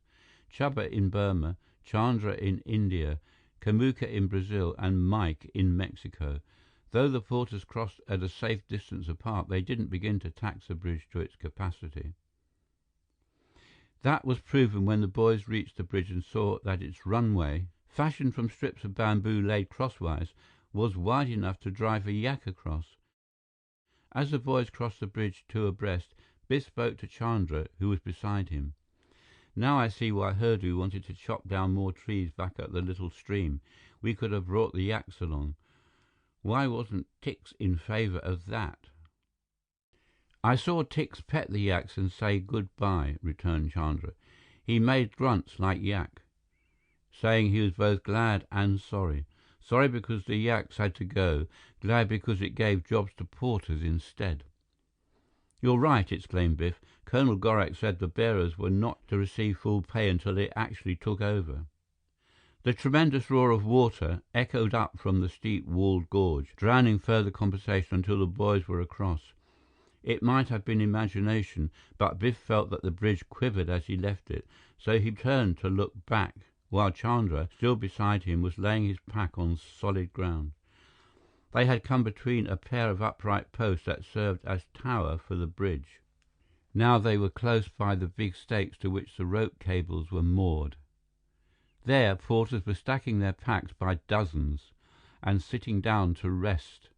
Chubba in Burma, Chandra in India, Kamuka in Brazil, and Mike in Mexico. Though the porters crossed at a safe distance apart, they didn't begin to tax the bridge to its capacity. That was proven when the boys reached the bridge and saw that its runway, fashioned from strips of bamboo laid crosswise, was wide enough to drive a yak across. As the boys crossed the bridge two abreast, Biff spoke to Chandra, who was beside him. "Now I see why Hurdu wanted to chop down more trees back at the little stream. We could have brought the yaks along. Why wasn't Tix in favor of that?" "I saw Tix pet the yaks and say goodbye," returned Chandra. "He made grunts like yak, saying he was both glad and sorry. Sorry because the yaks had to go, glad because it gave jobs to porters instead." "You're right," exclaimed Biff. "Colonel Gorak said the bearers were not to receive full pay until they actually took over." The tremendous roar of water echoed up from the steep walled gorge, drowning further conversation until the boys were across. It might have been imagination, but Biff felt that the bridge quivered as he left it, so he turned to look back, while Chandra, still beside him, was laying his pack on solid ground. They had come between a pair of upright posts that served as tower for the bridge. Now they were close by the big stakes to which the rope cables were moored. There, porters were stacking their packs by dozens and sitting down to rest.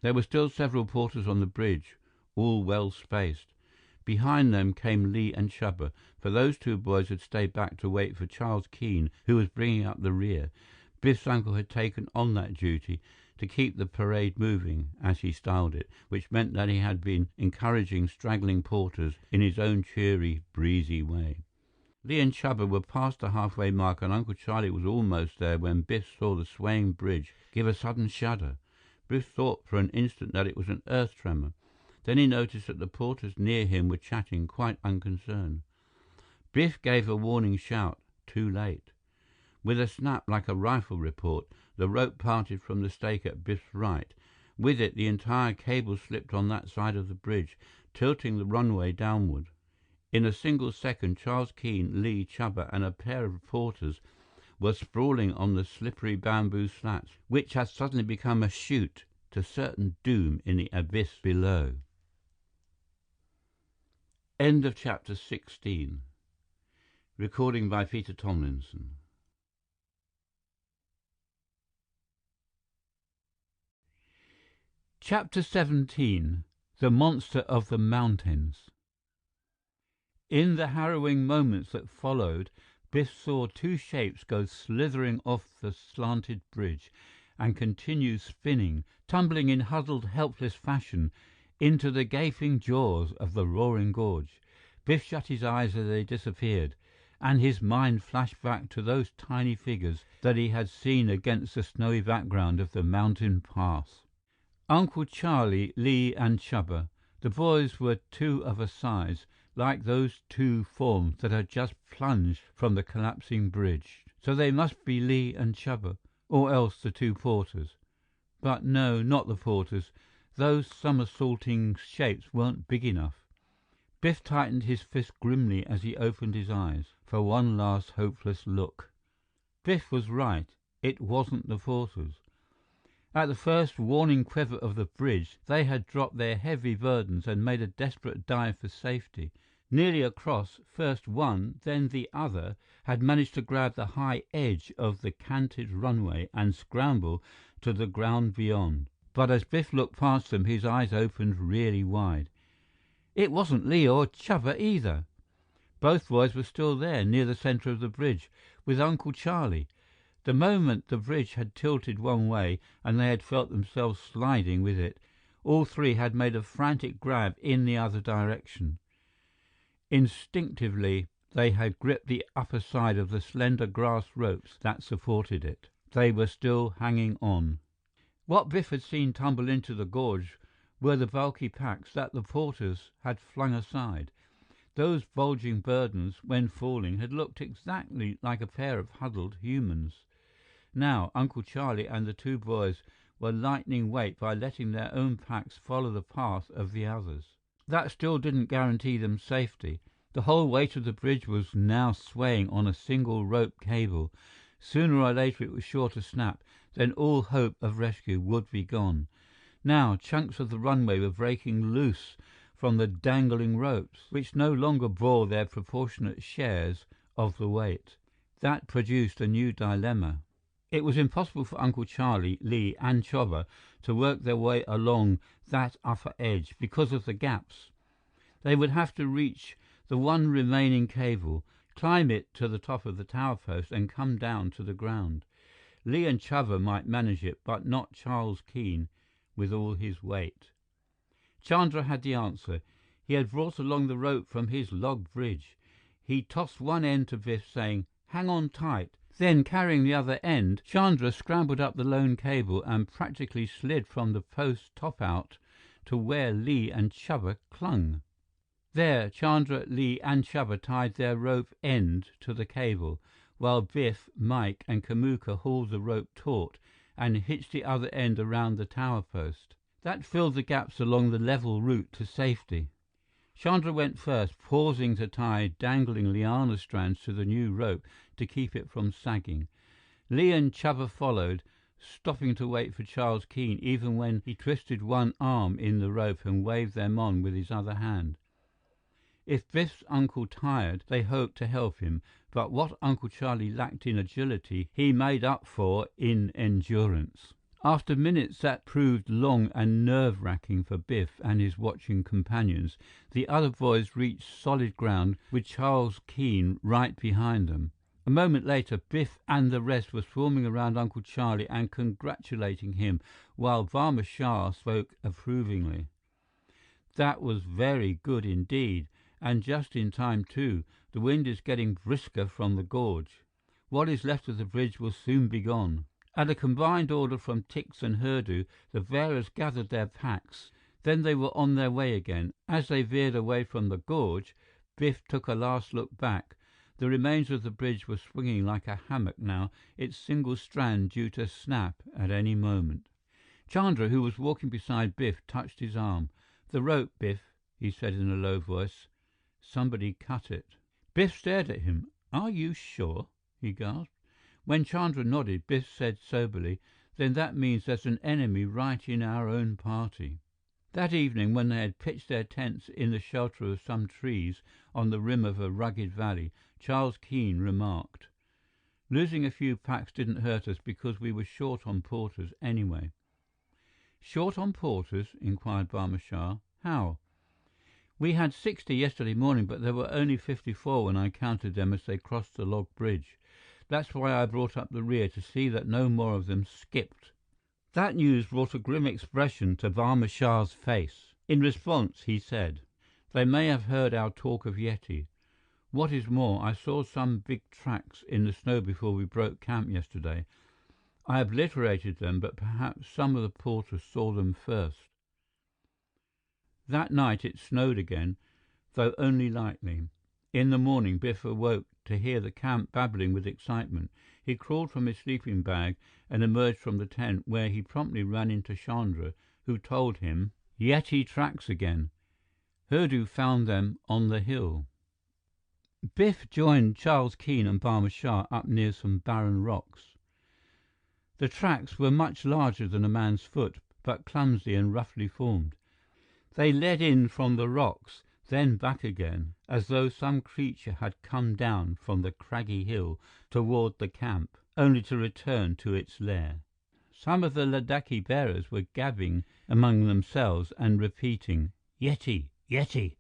There were still several porters on the bridge, all well spaced. Behind them came Li and Chubba, for those two boys had stayed back to wait for Charles Keene, who was bringing up the rear. Biff's uncle had taken on that duty to keep the parade moving, as he styled it, which meant that he had been encouraging straggling porters in his own cheery, breezy way. Li and Chubba were past the halfway mark and Uncle Charlie was almost there when Biff saw the swaying bridge give a sudden shudder. Biff thought for an instant that it was an earth tremor. Then he noticed that the porters near him were chatting, quite unconcerned. Biff gave a warning shout, too late. With a snap like a rifle report, the rope parted from the stake at Biff's right. With it, the entire cable slipped on that side of the bridge, tilting the runway downward. In a single second, Charles Keene, Li, Chubba, and a pair of porters were sprawling on the slippery bamboo slats, which had suddenly become a chute to certain doom in the abyss below. End of chapter 16. Recording by Peter Thomlinson. Chapter 17. The Monster of the Mountains. In the harrowing moments that followed, Biff saw two shapes go slithering off the slanted bridge and continue spinning, tumbling in huddled, helpless fashion into the gaping jaws of the roaring gorge. Biff shut his eyes as they disappeared, and his mind flashed back to those tiny figures that he had seen against the snowy background of the mountain pass. Uncle Charlie, Li, and Chubba, the boys were two of a size, like those two forms that had just plunged from the collapsing bridge. So they must be Li and Chubba, or else the two porters. But no, not the porters. Those somersaulting shapes weren't big enough. Biff tightened his fist grimly as he opened his eyes for one last hopeless look. Biff was right. It wasn't the porters. At the first warning quiver of the bridge, they had dropped their heavy burdens and made a desperate dive for safety. Nearly across, first one, then the other, had managed to grab the high edge of the canted runway and scramble to the ground beyond. But as Biff looked past them, his eyes opened really wide. It wasn't Li or Chubba either. Both boys were still there, near the center of the bridge, with Uncle Charlie. The moment the bridge had tilted one way and they had felt themselves sliding with it, all three had made a frantic grab in the other direction. Instinctively, they had gripped the upper side of the slender grass ropes that supported it. They were still hanging on. What Biff had seen tumble into the gorge were the bulky packs that the porters had flung aside. Those bulging burdens, when falling, had looked exactly like a pair of huddled humans. Now, Uncle Charlie and the two boys were lightening weight by letting their own packs follow the path of the others. That still didn't guarantee them safety. The whole weight of the bridge was now swaying on a single rope cable. Sooner or later it was sure to snap, then all hope of rescue would be gone. Now, chunks of the runway were breaking loose from the dangling ropes, which no longer bore their proportionate shares of the weight. That produced a new dilemma. It was impossible for Uncle Charlie, Li, and Chobber to work their way along that upper edge because of the gaps. They would have to reach the one remaining cable, climb it to the top of the tower post, and come down to the ground. Li and Chubba might manage it, but not Charles Keene with all his weight. Chandra had the answer. He had brought along the rope from his log bridge. He tossed one end to Biff, saying, "Hang on tight." Then, carrying the other end, Chandra scrambled up the lone cable and practically slid from the post top out to where Li and Chubba clung. There, Chandra, Li, and Chubba tied their rope end to the cable, while Biff, Mike, and Kamuka hauled the rope taut and hitched the other end around the tower post. That filled the gaps along the level route to safety. Chandra went first, pausing to tie dangling liana strands to the new rope to keep it from sagging. Li and Chubba followed, stopping to wait for Charles Keene even when he twisted one arm in the rope and waved them on with his other hand. If Biff's uncle tired, they hoped to help him, but what Uncle Charlie lacked in agility, he made up for in endurance. After minutes that proved long and nerve-wracking for Biff and his watching companions, the other boys reached solid ground with Charles Keene right behind them. A moment later, Biff and the rest were swarming around Uncle Charlie and congratulating him, while Barma Shah spoke approvingly. "That was very good indeed, and just in time too. The wind is getting brisker from the gorge. What is left of the bridge will soon be gone." At a combined order from Tix and Hurdu, the bearers gathered their packs. Then they were on their way again. As they veered away from the gorge, Biff took a last look back. The remains of the bridge were swinging like a hammock now, its single strand due to snap at any moment. Chandra, who was walking beside Biff, touched his arm. "The rope, Biff," he said in a low voice. "Somebody cut it." Biff stared at him. "Are you sure?" he gasped. When Chandra nodded, Biff said soberly, "Then that means there's an enemy right in our own party." That evening, when they had pitched their tents in the shelter of some trees on the rim of a rugged valley, Charles Keene remarked, "Losing a few packs didn't hurt us because we were short on porters anyway." "Short on porters?" inquired Barma Shah. "How?" "We had 60 yesterday morning, but there were only 54 when I counted them as they crossed the log bridge. That's why I brought up the rear, to see that no more of them skipped." That news brought a grim expression to Barma Shah's face. In response, he said, "They may have heard our talk of Yeti. What is more, I saw some big tracks in the snow before we broke camp yesterday. I obliterated them, but perhaps some of the porters saw them first." That night it snowed again, though only lightly. In the morning, Biff awoke to hear the camp babbling with excitement. He crawled from his sleeping bag and emerged from the tent, where he promptly ran into Chandra, who told him, "Yeti tracks again. Hurdu found them on the hill." Biff joined Charles Keene and Barma Shah up near some barren rocks. The tracks were much larger than a man's foot, but clumsy and roughly formed. They led in from the rocks, then back again, as though some creature had come down from the craggy hill toward the camp, only to return to its lair. Some of the Ladakhi bearers were gabbing among themselves and repeating, "Yeti, Yeti,"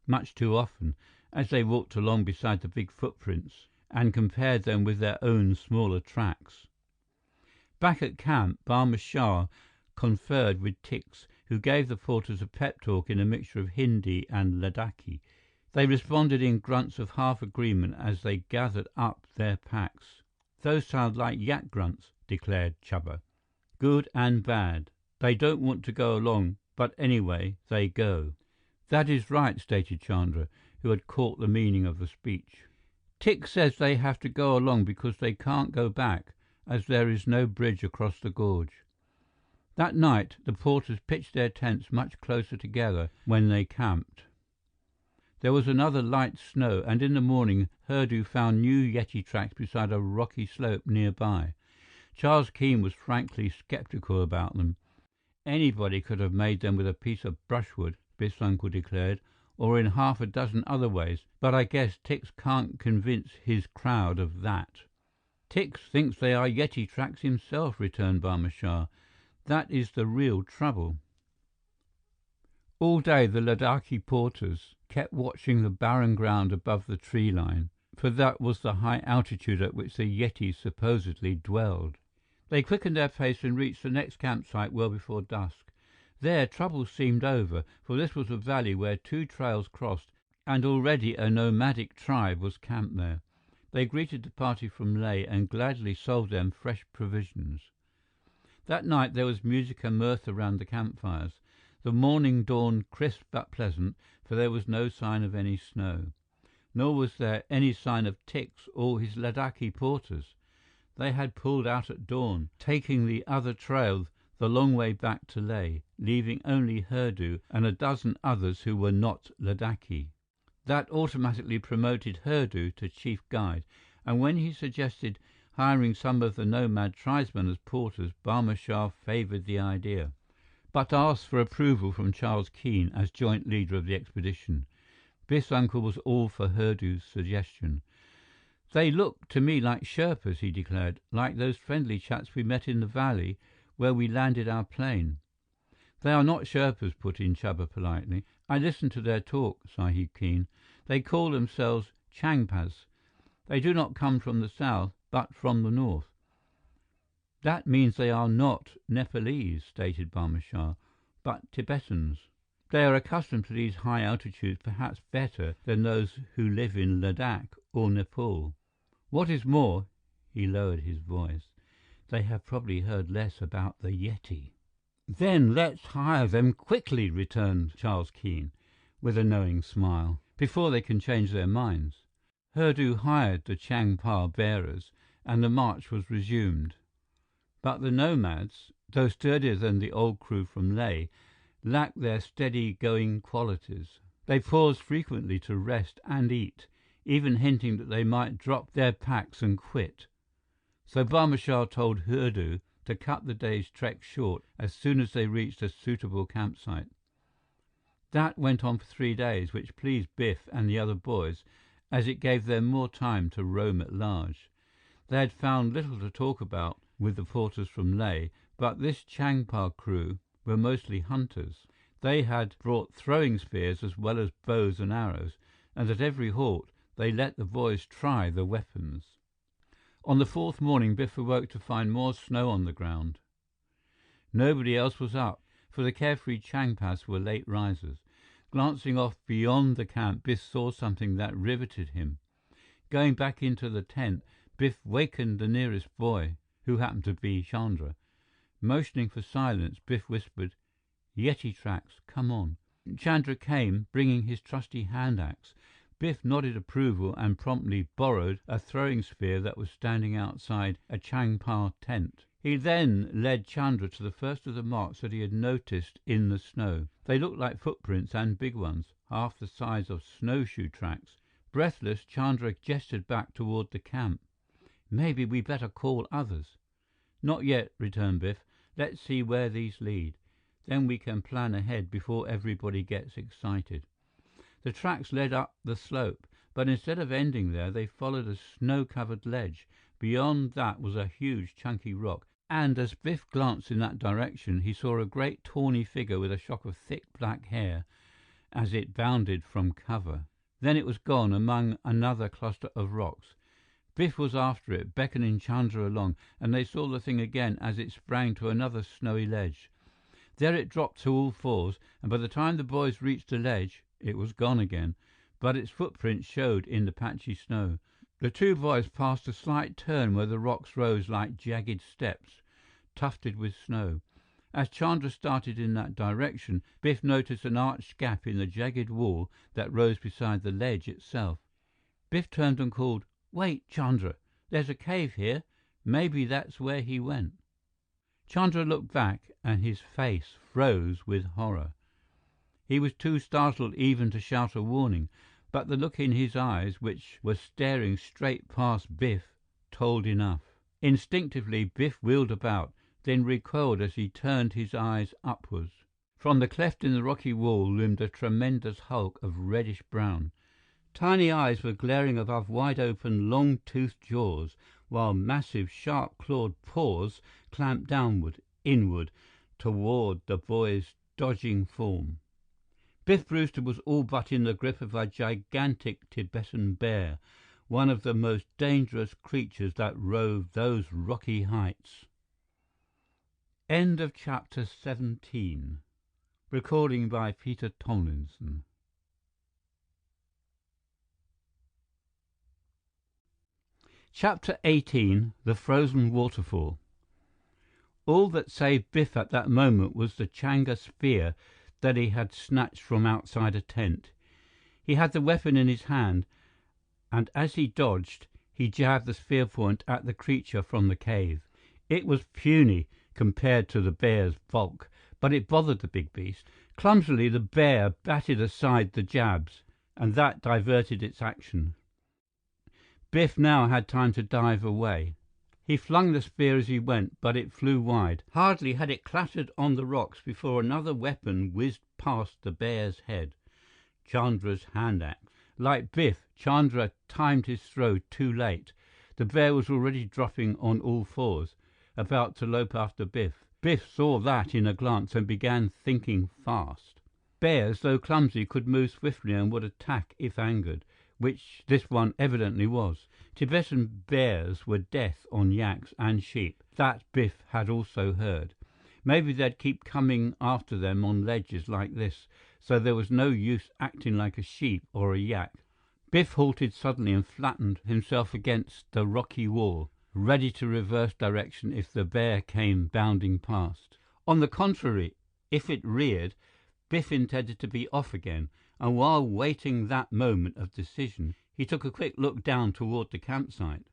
much too often, as they walked along beside the big footprints and compared them with their own smaller tracks. Back at camp, Barma Shah conferred with Tix, who gave the porters a pep talk in a mixture of Hindi and Ladakhi. They responded in grunts of half agreement as they gathered up their packs. "Those sound like yak grunts," declared Chubba. good and bad. They don't want to go along, but anyway, they go." "That is right," stated Chandra, who had caught the meaning of the speech. "Tick says they have to go along because they can't go back, as there is no bridge across the gorge." That night, the porters pitched their tents much closer together when they camped. There was another light snow, and in the morning, Hurdu found new Yeti tracks beside a rocky slope nearby. Charles Keene was frankly skeptical about them. "Anybody could have made them with a piece of brushwood," Biff's uncle declared, "or in half a dozen other ways, but I guess Tix can't convince his crowd of that." "Tix thinks they are Yeti tracks himself," returned Barma Shah. "That is the real trouble." All day, the Ladakhi porters kept watching the barren ground above the tree line, for that was the high altitude at which the Yetis supposedly dwelled. They quickened their pace and reached the next campsite well before dusk. There, trouble seemed over, for this was a valley where two trails crossed, and already a nomadic tribe was camped there. They greeted the party from Leh and gladly sold them fresh provisions. That night, there was music and mirth around the campfires. The morning dawned crisp but pleasant, for there was no sign of any snow. Nor was there any sign of Tix or his Ladakhi porters. They had pulled out at dawn, taking the other trail the long way back to Leh, leaving only Hurdu and a dozen others who were not Ladakhi. That automatically promoted Hurdu to chief guide, and when he suggested hiring some of the nomad tribesmen as porters, Barma Shah favored the idea, but asked for approval from Charles Keene as joint leader of the expedition. Biff's uncle was all for Hurdu's suggestion. "They look to me like Sherpas," he declared, "like those friendly chaps we met in the valley where we landed our plane." "They are not Sherpas," put in Chuba politely. "I listened to their talk, Sahib Keene. They call themselves Changpas. They do not come from the south, but from the north." "That means they are not Nepalese," stated Barma Shah, "but Tibetans. They are accustomed to these high altitudes perhaps better than those who live in Ladakh or Nepal. What is more," he lowered his voice, "they have probably heard less about the Yeti." "Then let's hire them quickly," returned Charles Keene, with a knowing smile, "before they can change their minds." Hurdu hired the Changpa bearers, and the march was resumed. But the nomads, though sturdier than the old crew from Leh, lacked their steady-going qualities. They paused frequently to rest and eat, even hinting that they might drop their packs and quit. So Barma Shah told Hurdu to cut the day's trek short as soon as they reached a suitable campsite. That went on for 3 days, which pleased Biff and the other boys, as it gave them more time to roam at large. They had found little to talk about with the porters from Leh, but this Changpa crew were mostly hunters. They had brought throwing spears as well as bows and arrows, and at every halt, they let the boys try the weapons. On the 4th morning, Biff awoke to find more snow on the ground. Nobody else was up, for the carefree Changpas were late risers. Glancing off beyond the camp, Biff saw something that riveted him. Going back into the tent, Biff wakened the nearest boy, who happened to be Chandra. Motioning for silence, Biff whispered, "Yeti tracks, come on." Chandra came, bringing his trusty hand axe. Biff nodded approval and promptly borrowed a throwing spear that was standing outside a Changpa tent. He then led Chandra to the first of the marks that he had noticed in the snow. They looked like footprints and big ones, half the size of snowshoe tracks. Breathless, Chandra gestured back toward the camp. "Maybe we better call others." "Not yet," returned Biff. "Let's see where these lead. Then we can plan ahead before everybody gets excited." The tracks led up the slope, but instead of ending there, they followed a snow-covered ledge. Beyond that was a huge, chunky rock, and as Biff glanced in that direction, he saw a great tawny figure with a shock of thick black hair as it bounded from cover. Then it was gone among another cluster of rocks. Biff was after it, beckoning Chandra along, and they saw the thing again as it sprang to another snowy ledge. There it dropped to all fours, and by the time the boys reached the ledge, it was gone again, but its footprints showed in the patchy snow. The two boys passed a slight turn where the rocks rose like jagged steps. tufted with snow. As Chandra started in that direction, Biff noticed an arched gap in the jagged wall that rose beside the ledge itself. Biff turned and called, "Wait, Chandra! There's a cave here. Maybe that's where he went." Chandra looked back, and his face froze with horror. He was too startled even to shout a warning, but the look in his eyes, which were staring straight past Biff, told enough. Instinctively, Biff wheeled about, then recoiled as he turned his eyes upwards. From the cleft in the rocky wall loomed a tremendous hulk of reddish-brown. Tiny eyes were glaring above wide-open, long-toothed jaws, while massive, sharp-clawed paws clamped downward, inward, toward the boy's dodging form. Biff Brewster was all but in the grip of a gigantic Tibetan bear, one of the most dangerous creatures that rove those rocky heights. End of chapter 17. Recording by Peter Thomlinson. Chapter 18. The Frozen Waterfall. All that saved Biff at that moment was the Changa spear that he had snatched from outside a tent. He had the weapon in his hand, and as he dodged, he jabbed the spear point at the creature from the cave. It was puny compared to the bear's bulk, but it bothered the big beast. Clumsily, the bear batted aside the jabs, and that diverted its action. Biff now had time to dive away. He flung the spear as he went, but it flew wide. Hardly had it clattered on the rocks before another weapon whizzed past the bear's head. Chandra's hand axe. Like Biff, Chandra timed his throw too late. The bear was already dropping on all fours, about to lope after Biff. Biff saw that in a glance and began thinking fast. Bears, though clumsy, could move swiftly and would attack if angered, which this one evidently was. Tibetan bears were death on yaks and sheep. That Biff had also heard. Maybe they'd keep coming after them on ledges like this, so there was no use acting like a sheep or a yak. Biff halted suddenly and flattened himself against the rocky wall, ready to reverse direction if the bear came bounding past. On the contrary, if it reared, Biff intended to be off again, and while waiting that moment of decision, he took a quick look down toward the campsite.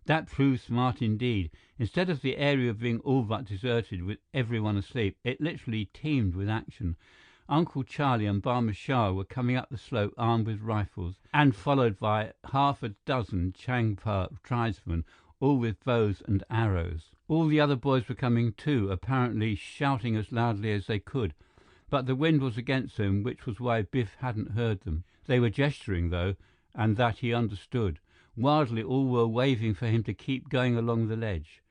That proved smart indeed. Instead of the area being all but deserted with everyone asleep, it literally teemed with action. Uncle Charlie and Barma Shah were coming up the slope armed with rifles, and followed by half a dozen Changpa tribesmen, all with bows and arrows. All the other boys were coming too, apparently shouting as loudly as they could, but the wind was against them, which was why Biff hadn't heard them. They were gesturing, though, and that he understood. Wildly, all were waving for him to keep going along the ledge.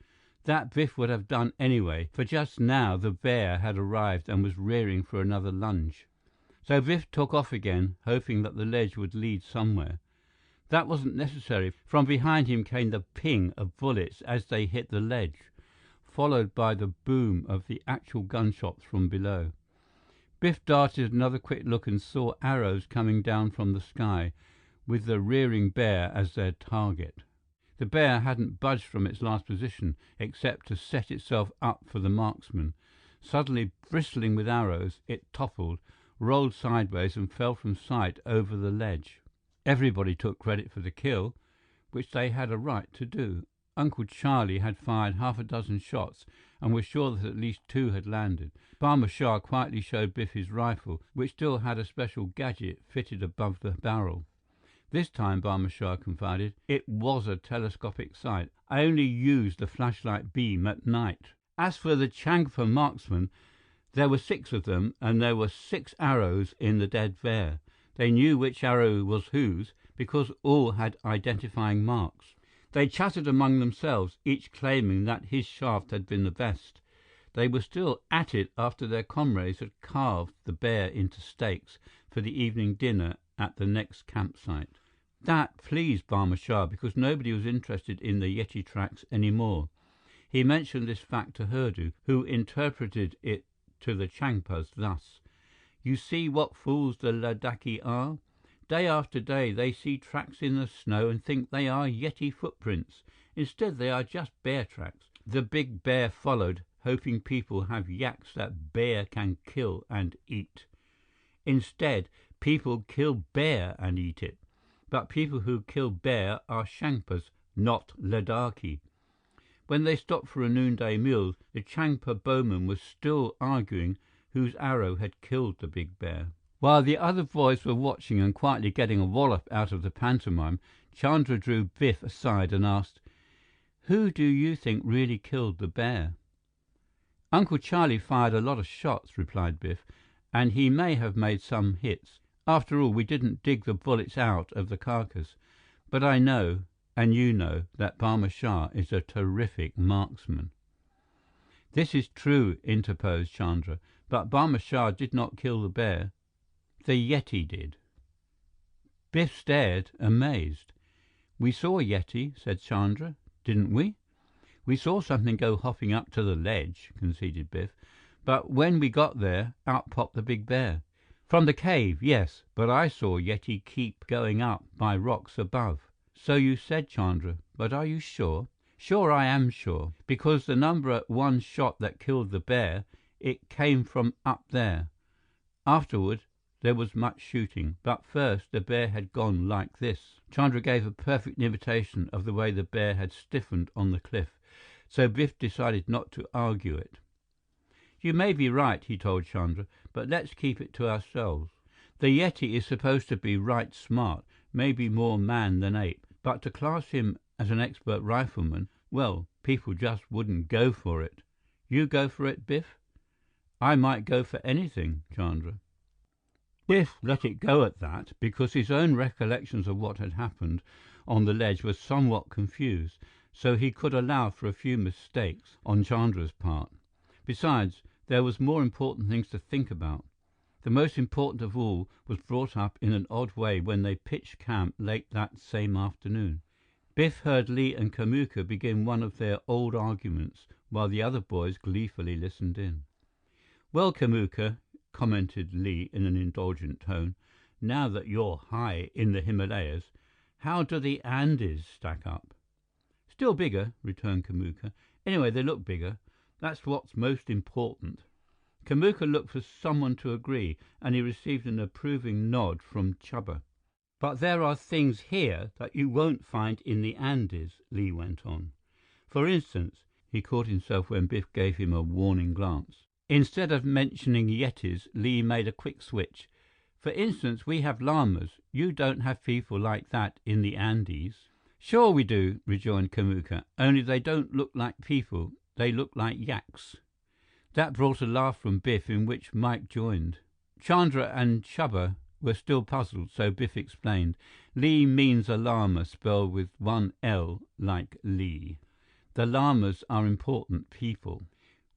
That Biff would have done anyway, for just now the bear had arrived and was rearing for another lunge. So Biff took off again, hoping that the ledge would lead somewhere. That wasn't necessary. From behind him came the ping of bullets as they hit the ledge, followed by the boom of the actual gunshots from below. Biff darted another quick look and saw arrows coming down from the sky, with the rearing bear as their target. The bear hadn't budged from its last position, except to set itself up for the marksman. Suddenly bristling with arrows, it toppled, rolled sideways and fell from sight over the ledge. Everybody took credit for the kill, which they had a right to do. Uncle Charlie had fired half a dozen shots and was sure that at least 2 had landed. Barma Shah quietly showed Biff his rifle, which still had a special gadget fitted above the barrel. This time, Barma Shah confided, it was a telescopic sight. I only used the flashlight beam at night. As for the Changpa marksmen, there were 6 of them, and there were 6 arrows in the dead bear. They knew which arrow was whose, because all had identifying marks. They chattered among themselves, each claiming that his shaft had been the best. They were still at it after their comrades had carved the bear into steaks for the evening dinner at the next campsite. That pleased Barma Shah because nobody was interested in the Yeti tracks anymore. He mentioned this fact to Hurdu, who interpreted it to the Changpas thus: "You see what fools the Ladakhi are? Day after day they see tracks in the snow and think they are Yeti footprints. Instead they are just bear tracks." The big bear followed, hoping people have yaks that bear can kill and eat. Instead, people kill bear and eat it. But people who kill bear are Shangpas, not Ladakhi. When they stopped for a noonday meal, the Changpa bowman was still arguing whose arrow had killed the big bear. While the other boys were watching and quietly getting a wallop out of the pantomime, Chandra drew Biff aside and asked, "Who do you think really killed the bear?" "Uncle Charlie fired a lot of shots," replied Biff, "and he may have made some hits. After all, we didn't dig the bullets out of the carcass. But I know, and you know, that Barma Shah is a terrific marksman." "This is true," interposed Chandra, "but Barma Shah did not kill the bear. The Yeti did." Biff stared, amazed. "We saw a Yeti," said Chandra, "didn't we?" "We saw something go hopping up to the ledge," conceded Biff. "But when we got there, out popped the big bear." "From the cave, yes, but I saw Yeti keep going up by rocks above." "So you said, Chandra, but are you sure?" "Sure, I am sure. Because the number one shot that killed the bear, it came from up there. Afterward, there was much shooting, but first the bear had gone like this." Chandra gave a perfect imitation of the way the bear had stiffened on the cliff, so Biff decided not to argue it. "You may be right," he told Chandra, "but let's keep it to ourselves. The Yeti is supposed to be right smart, maybe more man than ape, but to class him as an expert rifleman, well, people just wouldn't go for it. You go for it, Biff?" "I might go for anything, Chandra." Biff let it go at that because his own recollections of what had happened on the ledge were somewhat confused, so he could allow for a few mistakes on Chandra's part. Besides, there was more important things to think about. The most important of all was brought up in an odd way when they pitched camp late that same afternoon. Biff heard Li and Kamuka begin one of their old arguments, while the other boys gleefully listened in. "Well, Kamuka," commented Li in an indulgent tone, "now that you're high in the Himalayas, how do the Andes stack up?" "Still bigger," returned Kamuka. "Anyway, they look bigger. That's what's most important." Kamuka looked for someone to agree, and he received an approving nod from Chuba. "But there are things here that you won't find in the Andes," Li went on. "For instance," he caught himself when Biff gave him a warning glance. Instead of mentioning Yetis, Li made a quick switch. "For instance, we have llamas. You don't have people like that in the Andes." "Sure we do," rejoined Kamuka, "only they don't look like people. They look like yaks." That brought a laugh from Biff, in which Mike joined. Chandra and Chuba were still puzzled, so Biff explained. "Li means a llama, spelled with one L, like Li. The llamas are important people.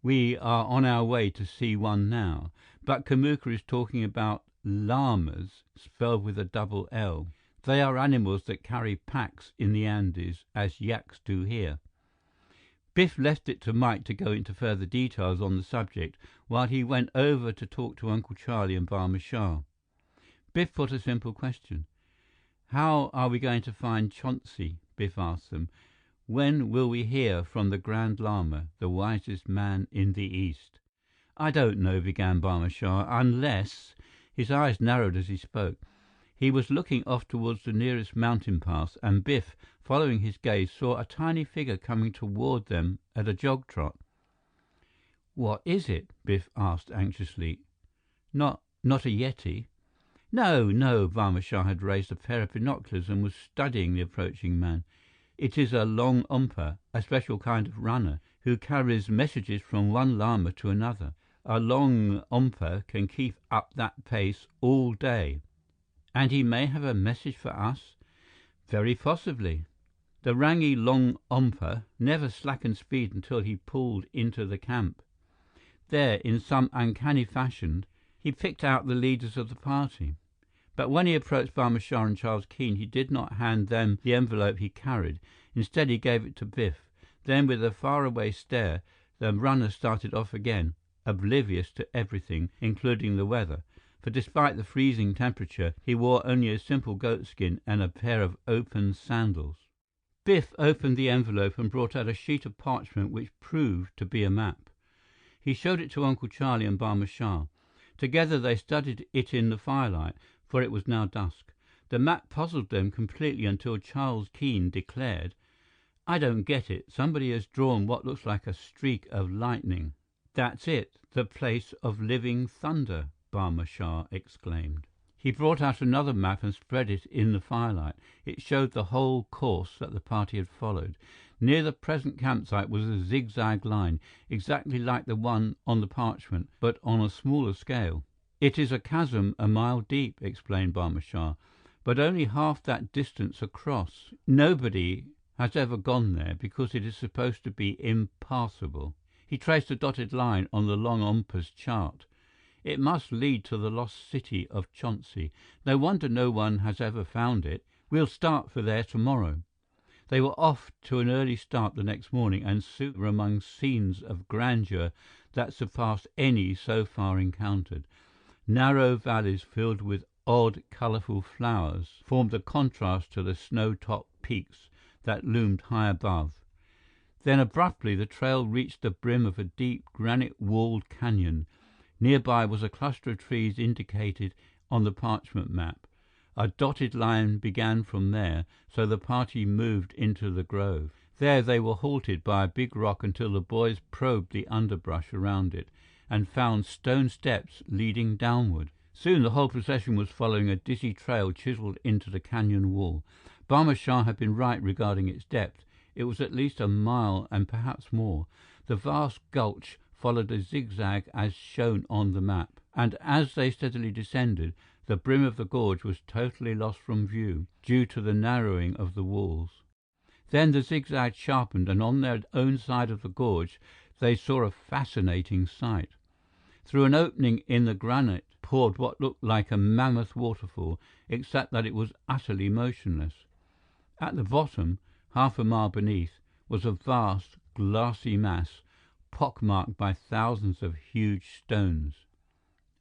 We are on our way to see one now. But Kamuka is talking about llamas, spelled with a double L. They are animals that carry packs in the Andes, as yaks do here." Biff left it to Mike to go into further details on the subject, while he went over to talk to Uncle Charlie and Barma Shah. Biff put a simple question. "How are we going to find Chauncey?" Biff asked them. "When will we hear from the Grand Lama, the wisest man in the East?" "I don't know," began Barma Shah, "unless—" His eyes narrowed as he spoke. He was looking off towards the nearest mountain pass, and Biff, following his gaze, saw a tiny figure coming toward them at a jog trot. "What is it?" Biff asked anxiously. Not a Yeti?" "No, no." Barma Shah had raised a pair of binoculars and was studying the approaching man. "It is a long ompa, a special kind of runner, who carries messages from one lama to another. A long ompa can keep up that pace all day." "And he may have a message for us?" "Very possibly." The Rangi Long Ompa never slackened speed until he pulled into the camp. There, in some uncanny fashion, he picked out the leaders of the party. But when he approached Barma Shah and Charles Keene, he did not hand them the envelope he carried. Instead, he gave it to Biff. Then, with a faraway stare, the runner started off again, oblivious to everything, including the weather. For despite the freezing temperature, he wore only a simple goatskin and a pair of open sandals. Biff opened the envelope and brought out a sheet of parchment which proved to be a map. He showed it to Uncle Charlie and Barma Shah. Together they studied it in the firelight, for it was now dusk. The map puzzled them completely until Charles Keene declared, "I don't get it. Somebody has drawn what looks like a streak of lightning." "That's it, the place of living thunder," Barma Shah exclaimed. He brought out another map and spread it in the firelight. It showed the whole course that the party had followed. Near the present campsite was a zigzag line, exactly like the one on the parchment, but on a smaller scale. "It is a chasm a mile deep," explained Barma Shah, "but only half that distance across. Nobody has ever gone there because it is supposed to be impassable." He traced a dotted line on the long Ompha's chart. "It must lead to the lost city of Chauncey. No wonder no one has ever found it. We'll start for there tomorrow." They were off to an early start the next morning, and soon were among scenes of grandeur that surpassed any so far encountered. Narrow valleys filled with odd, colorful flowers formed a contrast to the snow-topped peaks that loomed high above. Then abruptly the trail reached the brim of a deep, granite-walled canyon. Nearby was a cluster of trees indicated on the parchment map. A dotted line began from there, so the party moved into the grove. There they were halted by a big rock until the boys probed the underbrush around it and found stone steps leading downward. Soon the whole procession was following a dizzy trail chiseled into the canyon wall. Barma Shah had been right regarding its depth. It was at least a mile and perhaps more. The vast gulch followed a zigzag as shown on the map, and as they steadily descended, the brim of the gorge was totally lost from view due to the narrowing of the walls. Then the zigzag sharpened, and on their own side of the gorge, they saw a fascinating sight. Through an opening in the granite poured what looked like a mammoth waterfall, except that it was utterly motionless. At the bottom, half a mile beneath, was a vast, glassy mass, pockmarked by thousands of huge stones.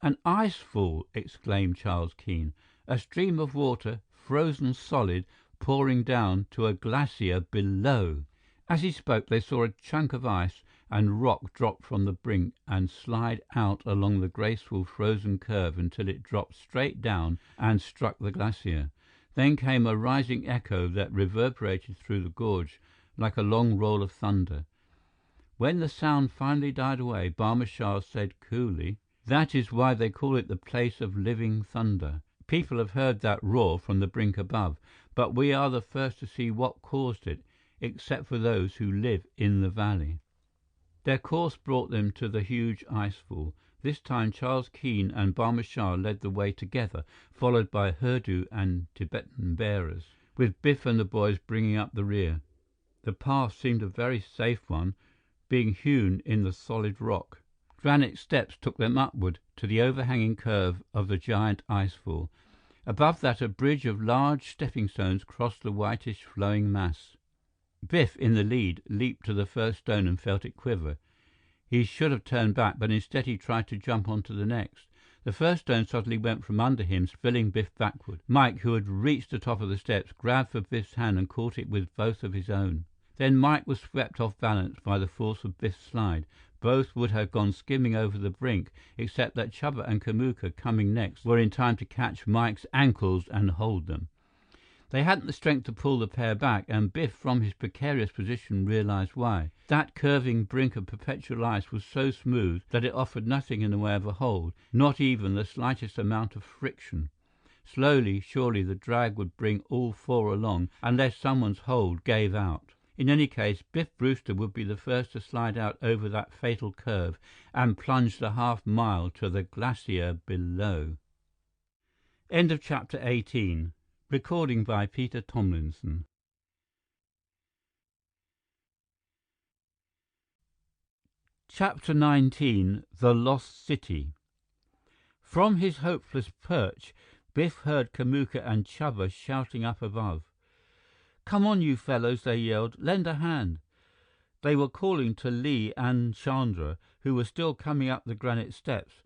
"An icefall!" exclaimed Charles Keene. "A stream of water, frozen solid, pouring down to a glacier below." As he spoke, they saw a chunk of ice and rock drop from the brink and slide out along the graceful frozen curve until it dropped straight down and struck the glacier. Then came a rising echo that reverberated through the gorge like a long roll of thunder. When the sound finally died away, Barma Shah said coolly, "That is why they call it the place of living thunder. People have heard that roar from the brink above, but we are the first to see what caused it, except for those who live in the valley." Their course brought them to the huge icefall. This time Charles Keene and Barma Shah led the way together, followed by Hurdu and Tibetan bearers, with Biff and the boys bringing up the rear. The path seemed a very safe one, being hewn in the solid rock. Granite steps took them upward to the overhanging curve of the giant icefall. Above that, a bridge of large stepping stones crossed the whitish flowing mass. Biff, in the lead, leaped to the first stone and felt it quiver. He should have turned back, but instead he tried to jump onto the next. The first stone suddenly went from under him, spilling Biff backward. Mike, who had reached the top of the steps, grabbed for Biff's hand and caught it with both of his own. Then Mike was swept off balance by the force of Biff's slide. Both would have gone skimming over the brink, except that Chuba and Kamuka, coming next, were in time to catch Mike's ankles and hold them. They hadn't the strength to pull the pair back, and Biff, from his precarious position, realized why. That curving brink of perpetual ice was so smooth that it offered nothing in the way of a hold, not even the slightest amount of friction. Slowly, surely, the drag would bring all four along, unless someone's hold gave out. In any case, Biff Brewster would be the first to slide out over that fatal curve and plunge the half-mile to the glacier below. End of chapter 18. Recording by Peter Thomlinson. Chapter 19. The Lost City. From his hopeless perch, Biff heard Kamuka and Chuba shouting up above. "Come on, you fellows," they yelled. "Lend a hand." They were calling to Li and Chandra, who were still coming up the granite steps,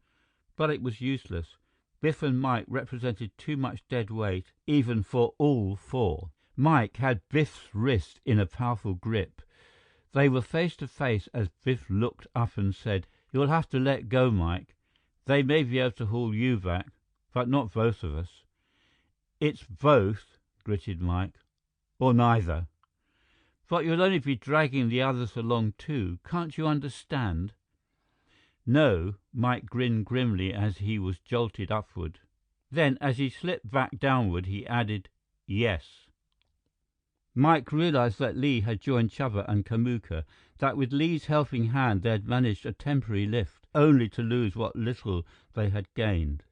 but it was useless. Biff and Mike represented too much dead weight, even for all four. Mike had Biff's wrist in a powerful grip. They were face to face as Biff looked up and said, You'll have to let go, Mike. They may be able to haul you back, but not both of us." "It's both," gritted Mike, "or neither." "But you'll only be dragging the others along too. Can't you understand?" "No," Mike grinned grimly as he was jolted upward. Then, as he slipped back downward, he added, "Yes." Mike realized that Li had joined Chuba and Kamuka, that with Li's helping hand they had managed a temporary lift, only to lose what little they had gained.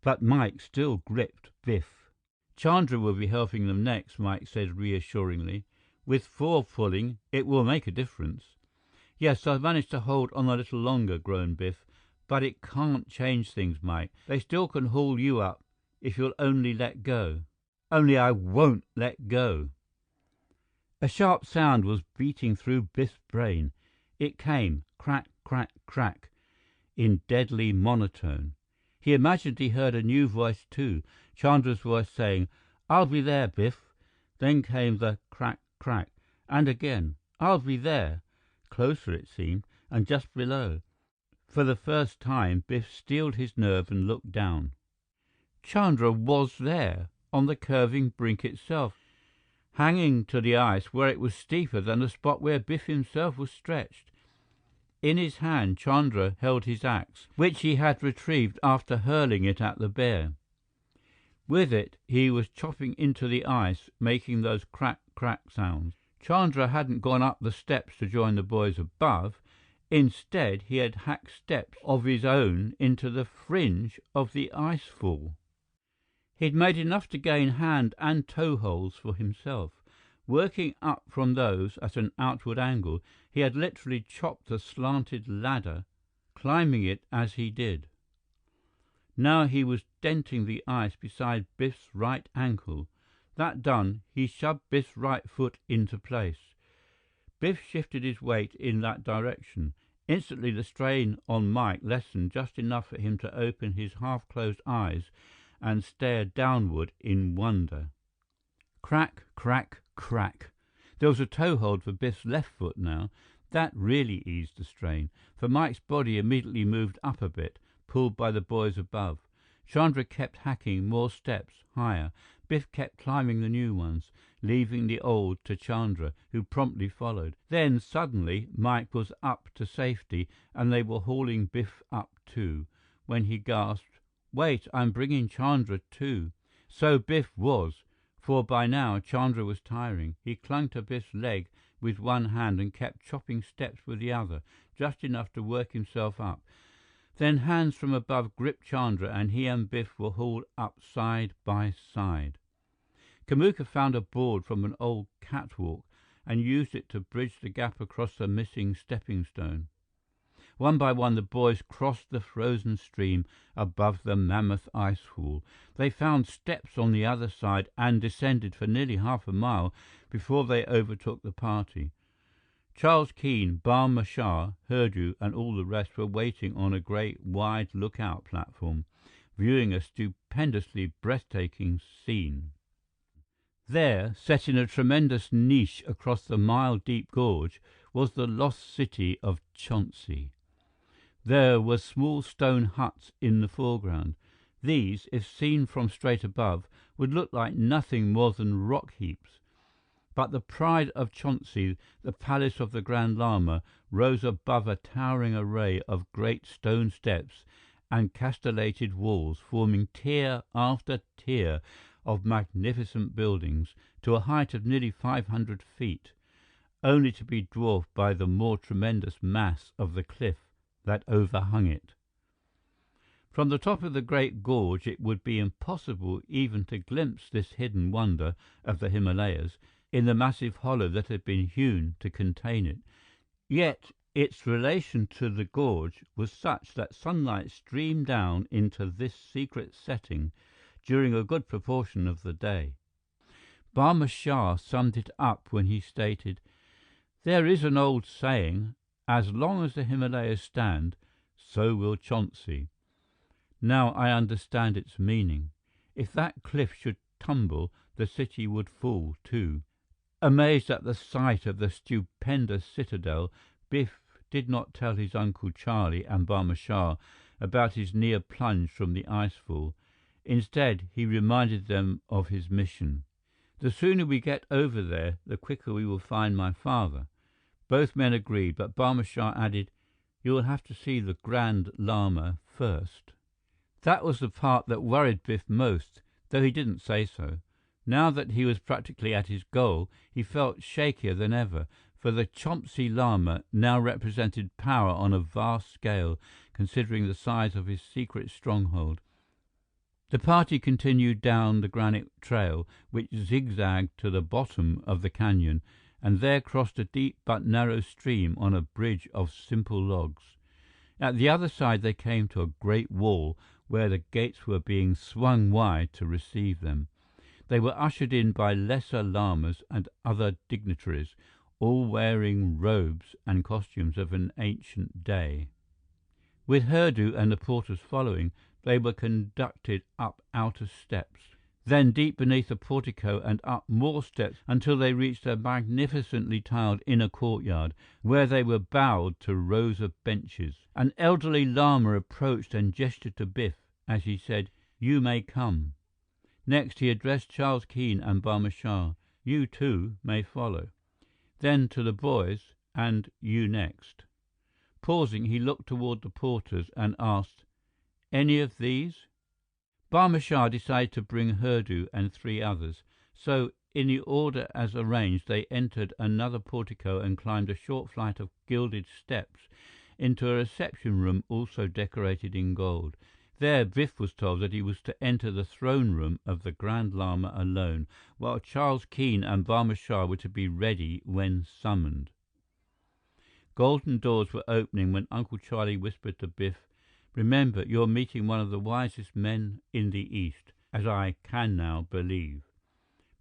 But Mike still gripped Biff. "Chandra will be helping them next," Mike said reassuringly. "With 4 pulling, it will make a difference." "Yes, I've managed to hold on a little longer," groaned Biff. "But it can't change things, Mike. They still can haul you up if you'll only let go." "Only I won't let go." A sharp sound was beating through Biff's brain. It came, crack, crack, crack, in deadly monotone. He imagined he heard a new voice too, Chandra's voice saying, "I'll be there, Biff." Then came the crack, crack, and again, "I'll be there." Closer it seemed, and just below. For the first time, Biff steeled his nerve and looked down. Chandra was there, on the curving brink itself, hanging to the ice where it was steeper than the spot where Biff himself was stretched. In his hand, Chandra held his axe, which he had retrieved after hurling it at the bear. With it, he was chopping into the ice, making those crack, crack sounds. Chandra hadn't gone up the steps to join the boys above. Instead, he had hacked steps of his own into the fringe of the ice fall. He'd made enough to gain hand and toe holds for himself. Working up from those at an outward angle, he had literally chopped the slanted ladder, climbing it as he did. Now he was denting the ice beside Biff's right ankle. That done, he shoved Biff's right foot into place. Biff shifted his weight in that direction. Instantly, the strain on Mike lessened just enough for him to open his half-closed eyes and stare downward in wonder. Crack, crack, crack. There was a toehold for Biff's left foot now. That really eased the strain, for Mike's body immediately moved up a bit, pulled by the boys above. Chandra kept hacking more steps, higher. Biff kept climbing the new ones, leaving the old to Chandra, who promptly followed. Then, suddenly, Mike was up to safety, and they were hauling Biff up too, when he gasped, "Wait, I'm bringing Chandra too." So Biff was, for by now Chandra was tiring. He clung to Biff's leg with one hand and kept chopping steps with the other, just enough to work himself up. Then hands from above gripped Chandra and he and Biff were hauled up side by side. Kamuka found a board from an old catwalk and used it to bridge the gap across the missing stepping stone. One by one, the boys crossed the frozen stream above the mammoth ice fall. They found steps on the other side and descended for nearly half a mile before they overtook the party. Charles Keene, Barma Shah, Hurdu, and all the rest were waiting on a great, wide lookout platform, viewing a stupendously breathtaking scene. There, set in a tremendous niche across the mile-deep gorge, was the lost city of Chauncey. There were small stone huts in the foreground. These, if seen from straight above, would look like nothing more than rock heaps. But the pride of Chauncey, the palace of the Grand Lama, rose above a towering array of great stone steps and castellated walls, forming tier after tier of magnificent buildings to a height of nearly 500 feet, only to be dwarfed by the more tremendous mass of the cliff that overhung it. From the top of the great gorge, it would be impossible even to glimpse this hidden wonder of the Himalayas in the massive hollow that had been hewn to contain it. Yet its relation to the gorge was such that sunlight streamed down into this secret setting during a good proportion of the day. Barma Shah summed it up when he stated, "There is an old saying, as long as the Himalayas stand, so will Chauncey. Now I understand its meaning. If that cliff should tumble, the city would fall too." Amazed at the sight of the stupendous citadel, Biff did not tell his Uncle Charlie and Barma Shah about his near plunge from the icefall. Instead, he reminded them of his mission. "The sooner we get over there, the quicker we will find my father." Both men agreed, but Barma Shah added, "You will have to see the Grand Lama first." That was the part that worried Biff most, though he didn't say so. Now that he was practically at his goal, he felt shakier than ever, for the Chomsky Lama now represented power on a vast scale, considering the size of his secret stronghold. The party continued down the granite trail, which zigzagged to the bottom of the canyon, and there crossed a deep but narrow stream on a bridge of simple logs. At the other side they came to a great wall where the gates were being swung wide to receive them. They were ushered in by lesser lamas and other dignitaries, all wearing robes and costumes of an ancient day. With Hurdu and the porters following, they were conducted up outer steps, then deep beneath a portico and up more steps until they reached a magnificently tiled inner courtyard, where they were bowed to rows of benches. An elderly lama approached and gestured to Biff as he said, "You may come." Next, he addressed Charles Keene and Barma Shah. "You too may follow." Then to the boys, "And you next." Pausing, he looked toward the porters and asked, "Any of these?" Barma Shah decided to bring Hurdu and 3 others, so in the order as arranged they entered another portico and climbed a short flight of gilded steps into a reception room also decorated in gold. There, Biff was told that he was to enter the throne room of the Grand Lama alone, while Charles Keene and Barma Shah were to be ready when summoned. Golden doors were opening when Uncle Charlie whispered to Biff, "Remember, you're meeting one of the wisest men in the East, as I can now believe.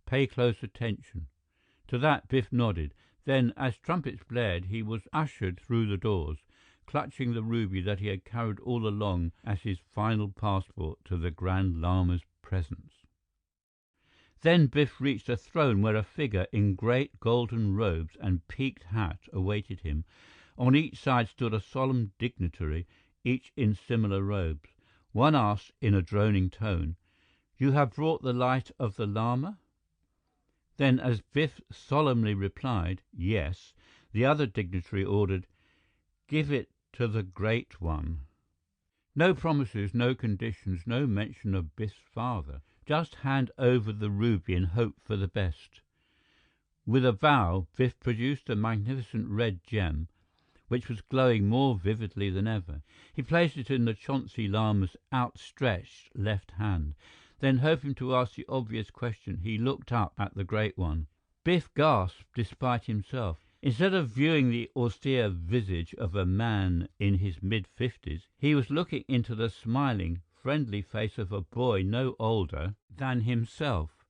Pay close attention." To that, Biff nodded. Then, as trumpets blared, he was ushered through the doors, clutching the ruby that he had carried all along as his final passport to the Grand Lama's presence. Then Biff reached a throne where a figure in great golden robes and peaked hat awaited him. On each side stood a solemn dignitary, each in similar robes. One asked in a droning tone, "You have brought the light of the Lama?" Then, as Biff solemnly replied, "Yes," the other dignitary ordered, "Give it to the Great One." No promises, no conditions, no mention of Biff's father. Just hand over the ruby and hope for the best. With a bow, Biff produced a magnificent red gem, which was glowing more vividly than ever. He placed it in the Chonsi Lama's outstretched left hand. Then, hoping to ask the obvious question, he looked up at the Great One. Biff gasped despite himself. Instead of viewing the austere visage of a man in his mid-50s, he was looking into the smiling, friendly face of a boy no older than himself.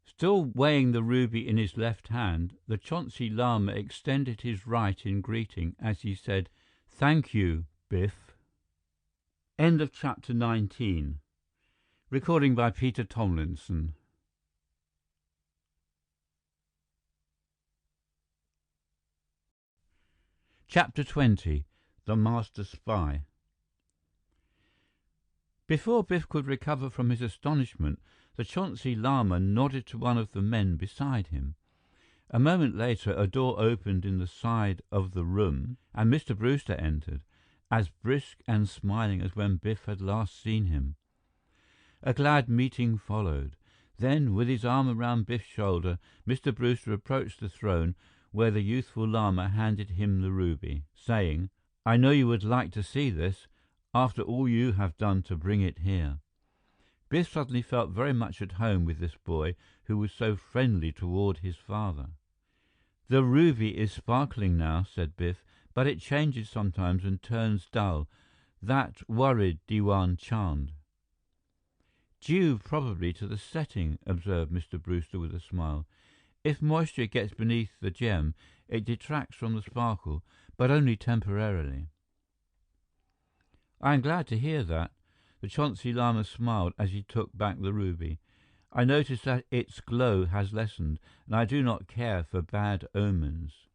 Still weighing the ruby in his left hand, the Chonsi Lama extended his right in greeting as he said, "Thank you, Biff." End of chapter 19. Recording by Peter Thomlinson. Chapter 20. The Master Spy. Before Biff could recover from his astonishment, the Chonsi Lama nodded to one of the men beside him. A moment later, a door opened in the side of the room, and Mr. Brewster entered, as brisk and smiling as when Biff had last seen him. A glad meeting followed. Then, with his arm around Biff's shoulder, Mr. Brewster approached the throne, where the youthful Lama handed him the ruby, saying, "I know you would like to see this, after all you have done to bring it here." Biff suddenly felt very much at home with this boy who was so friendly toward his father. "The ruby is sparkling now," said Biff, "but it changes sometimes and turns dull. That worried Diwan Chand." "Due probably to the setting," observed Mr. Brewster with a smile. "If moisture gets beneath the gem, it detracts from the sparkle, but only temporarily." "I am glad to hear that." The Chonsi Lama smiled as he took back the ruby. "I notice that its glow has lessened, and I do not care for bad omens."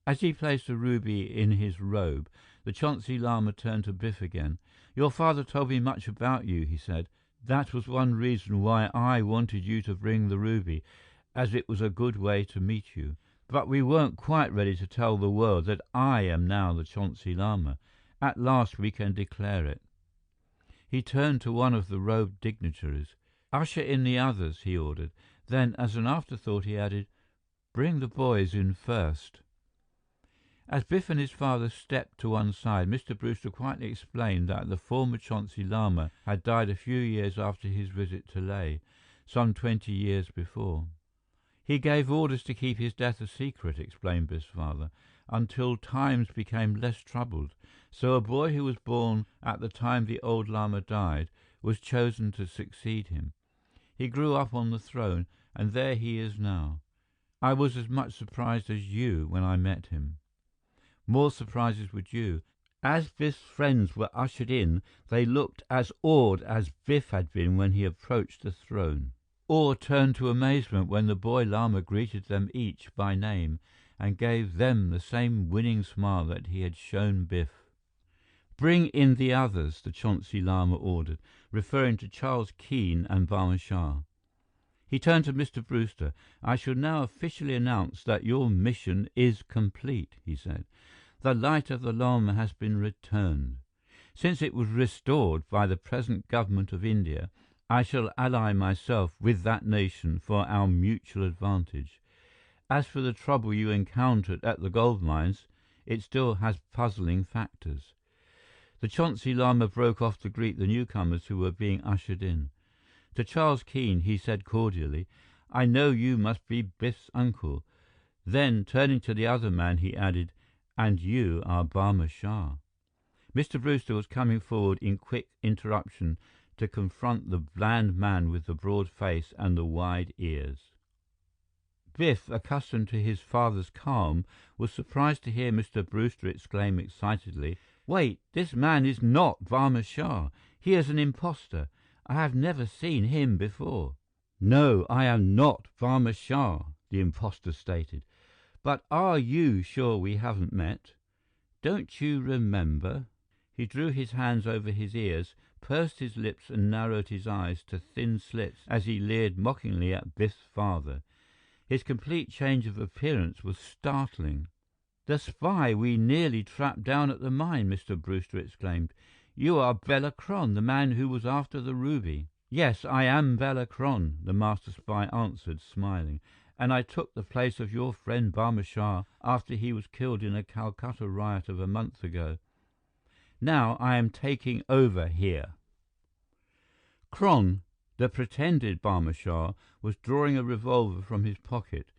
As he placed the ruby in his robe, the Chauncey Lama turned to Biff again. "Your father told me much about you," he said. "That was one reason why I wanted you to bring the ruby, as it was a good way to meet you. But we weren't quite ready to tell the world that I am now the Chauncey Lama. At last we can declare it." He turned to one of the robed dignitaries. "Usher in the others," he ordered. Then, as an afterthought, he added, "Bring the boys in first." As Biff and his father stepped to one side, Mr. Brewster quietly explained that the former Chauncey Lama had died a few years after his visit to Leh, some 20 years before. "He gave orders to keep his death a secret," explained Biff's father, "until times became less troubled. So a boy who was born at the time the old Lama died was chosen to succeed him. He grew up on the throne, and there he is now. I was as much surprised as you when I met him. More surprises would you." As Biff's friends were ushered in, they looked as awed as Biff had been when he approached the throne. Awe turned to amazement when the boy Lama greeted them each by name and gave them the same winning smile that he had shown Biff. "Bring in the others," the Chauncey Lama ordered, referring to Charles Keene and Barma Shah. He turned to Mr. Brewster. "I shall now officially announce that your mission is complete," he said. "The light of the Lama has been returned. Since it was restored by the present government of India, I shall ally myself with that nation for our mutual advantage. As for the trouble you encountered at the gold mines, it still has puzzling factors." The Chauncey Lama broke off to greet the newcomers who were being ushered in. To Charles Keene, he said cordially, "I know you must be Biff's uncle." Then, turning to the other man, he added, "And you are Barma Shah." Mr. Brewster was coming forward in quick interruption to confront the bland man with the broad face and the wide ears. Biff, accustomed to his father's calm, was surprised to hear Mr. Brewster exclaim excitedly, "Wait, this man is not Barma Shah. He is an impostor. I have never seen him before." "No, I am not Barma Shah," the impostor stated. "But are you sure we haven't met? Don't you remember?" He drew his hands over his ears, pursed his lips and narrowed his eyes to thin slits as he leered mockingly at Biff's father. His complete change of appearance was startling. "The spy we nearly trapped down at the mine!" Mr. Brewster exclaimed. "You are Bela Kron, the man who was after the ruby." "Yes, I am Bela Kron," the master spy answered, smiling, "and I took the place of your friend Barma Shah after he was killed in a Calcutta riot of a month ago. Now I am taking over here." Kron, the pretended Barma Shah, was drawing a revolver from his pocket.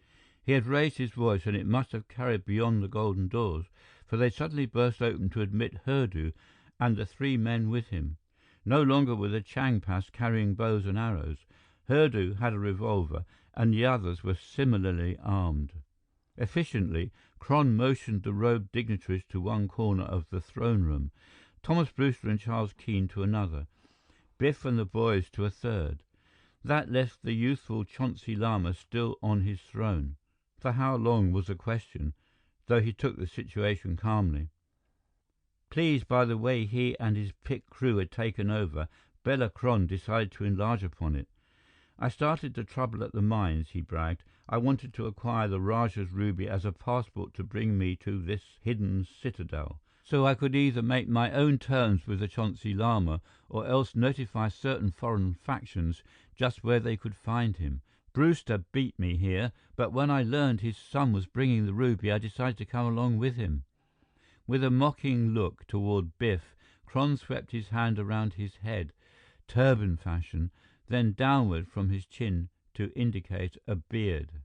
He had raised his voice, and it must have carried beyond the golden doors, for they suddenly burst open to admit Hurdu and the 3 men with him. No longer were the Changpas carrying bows and arrows. Hurdu had a revolver, and the others were similarly armed. Efficiently, Kron motioned the robed dignitaries to one corner of the throne room, Thomas Brewster and Charles Keene to another, Biff and the boys to a third. That left the youthful Chauncey Lama still on his throne. For how long was a question, though he took the situation calmly. Pleased by the way he and his picked crew had taken over, Bela Kron decided to enlarge upon it. "I started the trouble at the mines," he bragged. "I wanted to acquire the Rajah's ruby as a passport to bring me to this hidden citadel, so I could either make my own terms with the Chauncey Lama or else notify certain foreign factions just where they could find him. Brewster beat me here, but when I learned his son was bringing the ruby, I decided to come along with him." With a mocking look toward Biff, Kron swept his hand around his head, turban fashion, then downward from his chin to indicate a beard.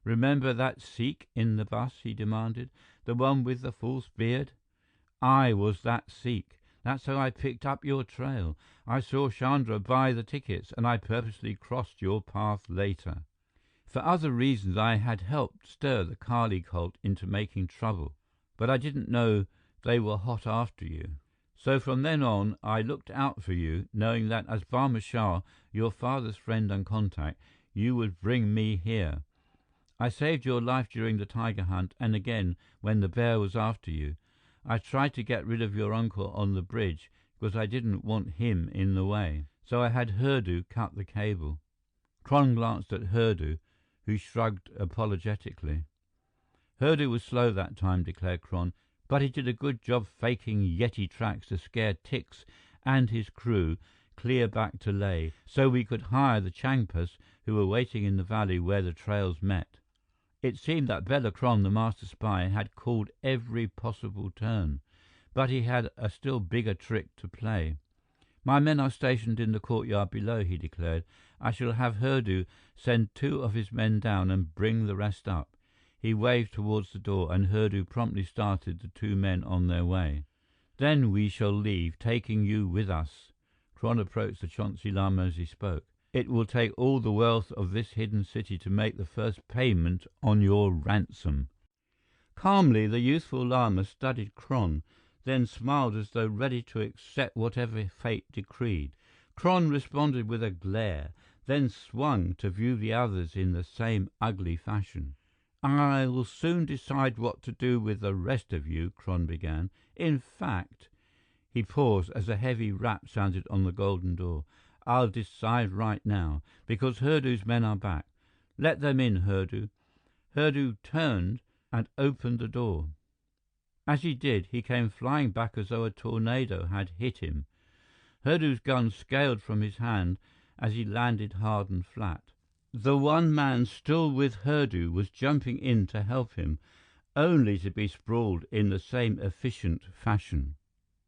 "Remember that Sikh in the bus?" he demanded. "The one with the false beard? I was that Sikh. That's how I picked up your trail. I saw Chandra buy the tickets, and I purposely crossed your path later. For other reasons, I had helped stir the Kali cult into making trouble, but I didn't know they were hot after you. So from then on, I looked out for you, knowing that as Barma Shah, your father's friend and contact, you would bring me here. I saved your life during the tiger hunt and again when the bear was after you. I tried to get rid of your uncle on the bridge because I didn't want him in the way. So I had Hurdu cut the cable." Kron glanced at Hurdu, who shrugged apologetically. "Hurdu was slow that time," declared Kron, "but he did a good job faking Yeti tracks to scare Tix and his crew clear back to Leh, so we could hire the Changpas who were waiting in the valley where the trails met." It seemed that Bela Kron, the master spy, had called every possible turn, but he had a still bigger trick to play. "My men are stationed in the courtyard below," he declared. "I shall have Hurdu send 2 of his men down and bring the rest up." He waved towards the door, and Hurdu promptly started the 2 men on their way. "Then we shall leave, taking you with us." Kron approached the Chonsi Lama as he spoke. "It will take all the wealth of this hidden city to make the first payment on your ransom." Calmly, the youthful Lama studied Kron, then smiled as though ready to accept whatever fate decreed. Kron responded with a glare, then swung to view the others in the same ugly fashion. "I'll soon decide what to do with the rest of you," Kron began. "In fact—" He paused as a heavy rap sounded on the golden door. "I'll decide right now, because Hurdu's men are back. Let them in, Hurdu." Hurdu turned and opened the door. As he did, he came flying back as though a tornado had hit him. Hurdu's gun scaled from his hand as he landed hard and flat. The one man still with Hurdu was jumping in to help him, only to be sprawled in the same efficient fashion.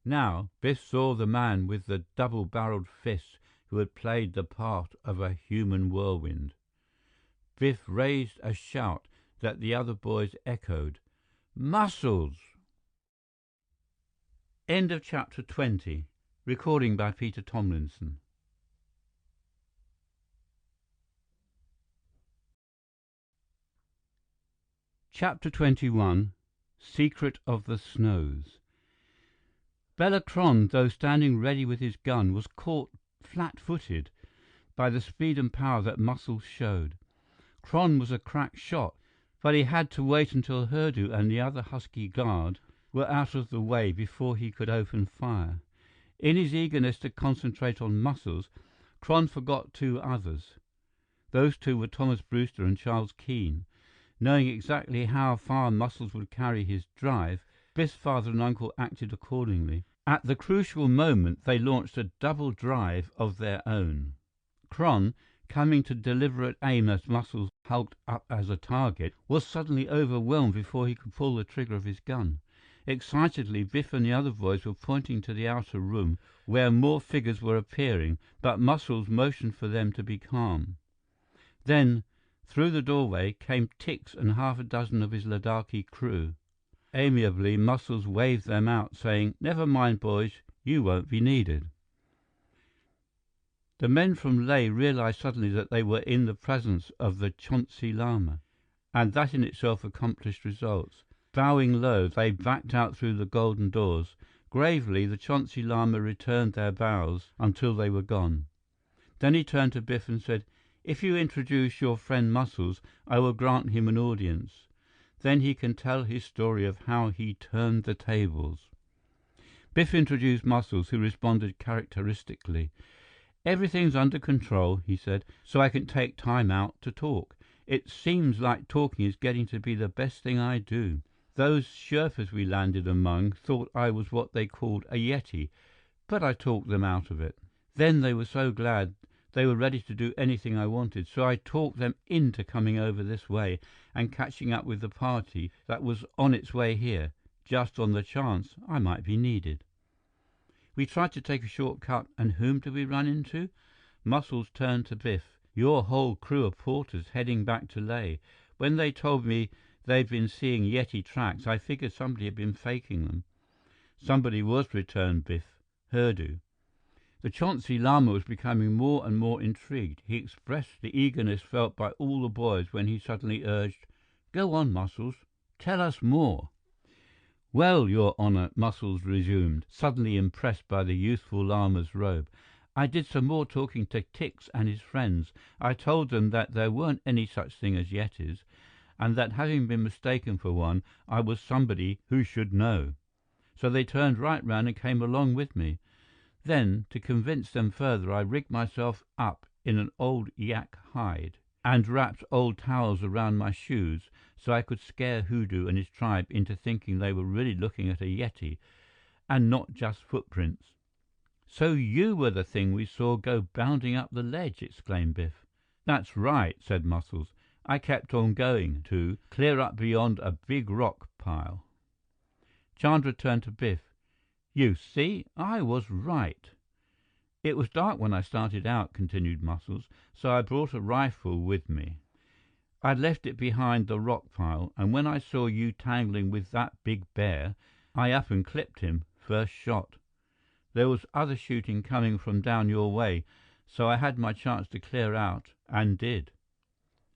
Now, Biff saw the man with the double-barreled fists who had played the part of a human whirlwind. Biff raised a shout that the other boys echoed. "Muscles!" End of chapter 20. Recording by Peter Thomlinson. Chapter 21. Secret of the Snows. Bela Kron, though standing ready with his gun, was caught flat-footed by the speed and power that Muscles showed. Kron was a crack shot, but he had to wait until Hurdu and the other husky guard were out of the way before he could open fire. In his eagerness to concentrate on Muscles, Kron forgot 2 others. Those 2 were Thomas Brewster and Charles Keene. Knowing exactly how far Muscles would carry his drive, Biff's father and uncle acted accordingly. At the crucial moment, they launched a double drive of their own. Kron, coming to deliberate aim as Muscles hulked up as a target, was suddenly overwhelmed before he could pull the trigger of his gun. Excitedly, Biff and the other boys were pointing to the outer room, where more figures were appearing, but Muscles motioned for them to be calm. Then, through the doorway, came Tix and half a dozen of his Ladakhi crew. Amiably, Muscles waved them out, saying, "Never mind, boys, you won't be needed." The men from Leh realized suddenly that they were in the presence of the Chonsi Lama, and that in itself accomplished results. Bowing low, they backed out through the golden doors. Gravely, the Chonsi Lama returned their bows until they were gone. Then he turned to Biff and said, "If you introduce your friend Muscles, I will grant him an audience. Then he can tell his story of how he turned the tables." Biff introduced Muscles, who responded characteristically. "Everything's under control," he said, "so I can take time out to talk. It seems like talking is getting to be the best thing I do. Those Sherpas we landed among thought I was what they called a Yeti, but I talked them out of it. Then they were so glad they were ready to do anything I wanted, so I talked them into coming over this way and catching up with the party that was on its way here, just on the chance I might be needed. We tried to take a shortcut, and whom did we run into?" Muscles turned to Biff. "Your whole crew of porters heading back to Leh. When they told me they'd been seeing Yeti tracks, I figured somebody had been faking them." "Somebody was," returned Biff. "Hurdu." The Chonsi Lama was becoming more and more intrigued. He expressed the eagerness felt by all the boys when he suddenly urged, "Go on, Muscles. Tell us more." "Well, Your Honor," Muscles resumed, suddenly impressed by the youthful Lama's robe, "I did some more talking to Tix and his friends. I told them that there weren't any such thing as Yetis. and that having been mistaken for one, I was somebody who should know. So they turned right round and came along with me. Then, to convince them further, I rigged myself up in an old yak hide and wrapped old towels around my shoes so I could scare Hoodoo and his tribe into thinking they were really looking at a yeti and not just footprints. "So you were the thing we saw go bounding up the ledge!" exclaimed Biff. "That's right," said Muscles. "I kept on going, too, clear up beyond a big rock pile." Chandra turned to Biff. "You see, I was right." "It was dark when I started out," continued Muscles, "so I brought a rifle with me. I'd left it behind the rock pile, and when I saw you tangling with that big bear, I up and clipped him, first shot. There was other shooting coming from down your way, so I had my chance to clear out, and did."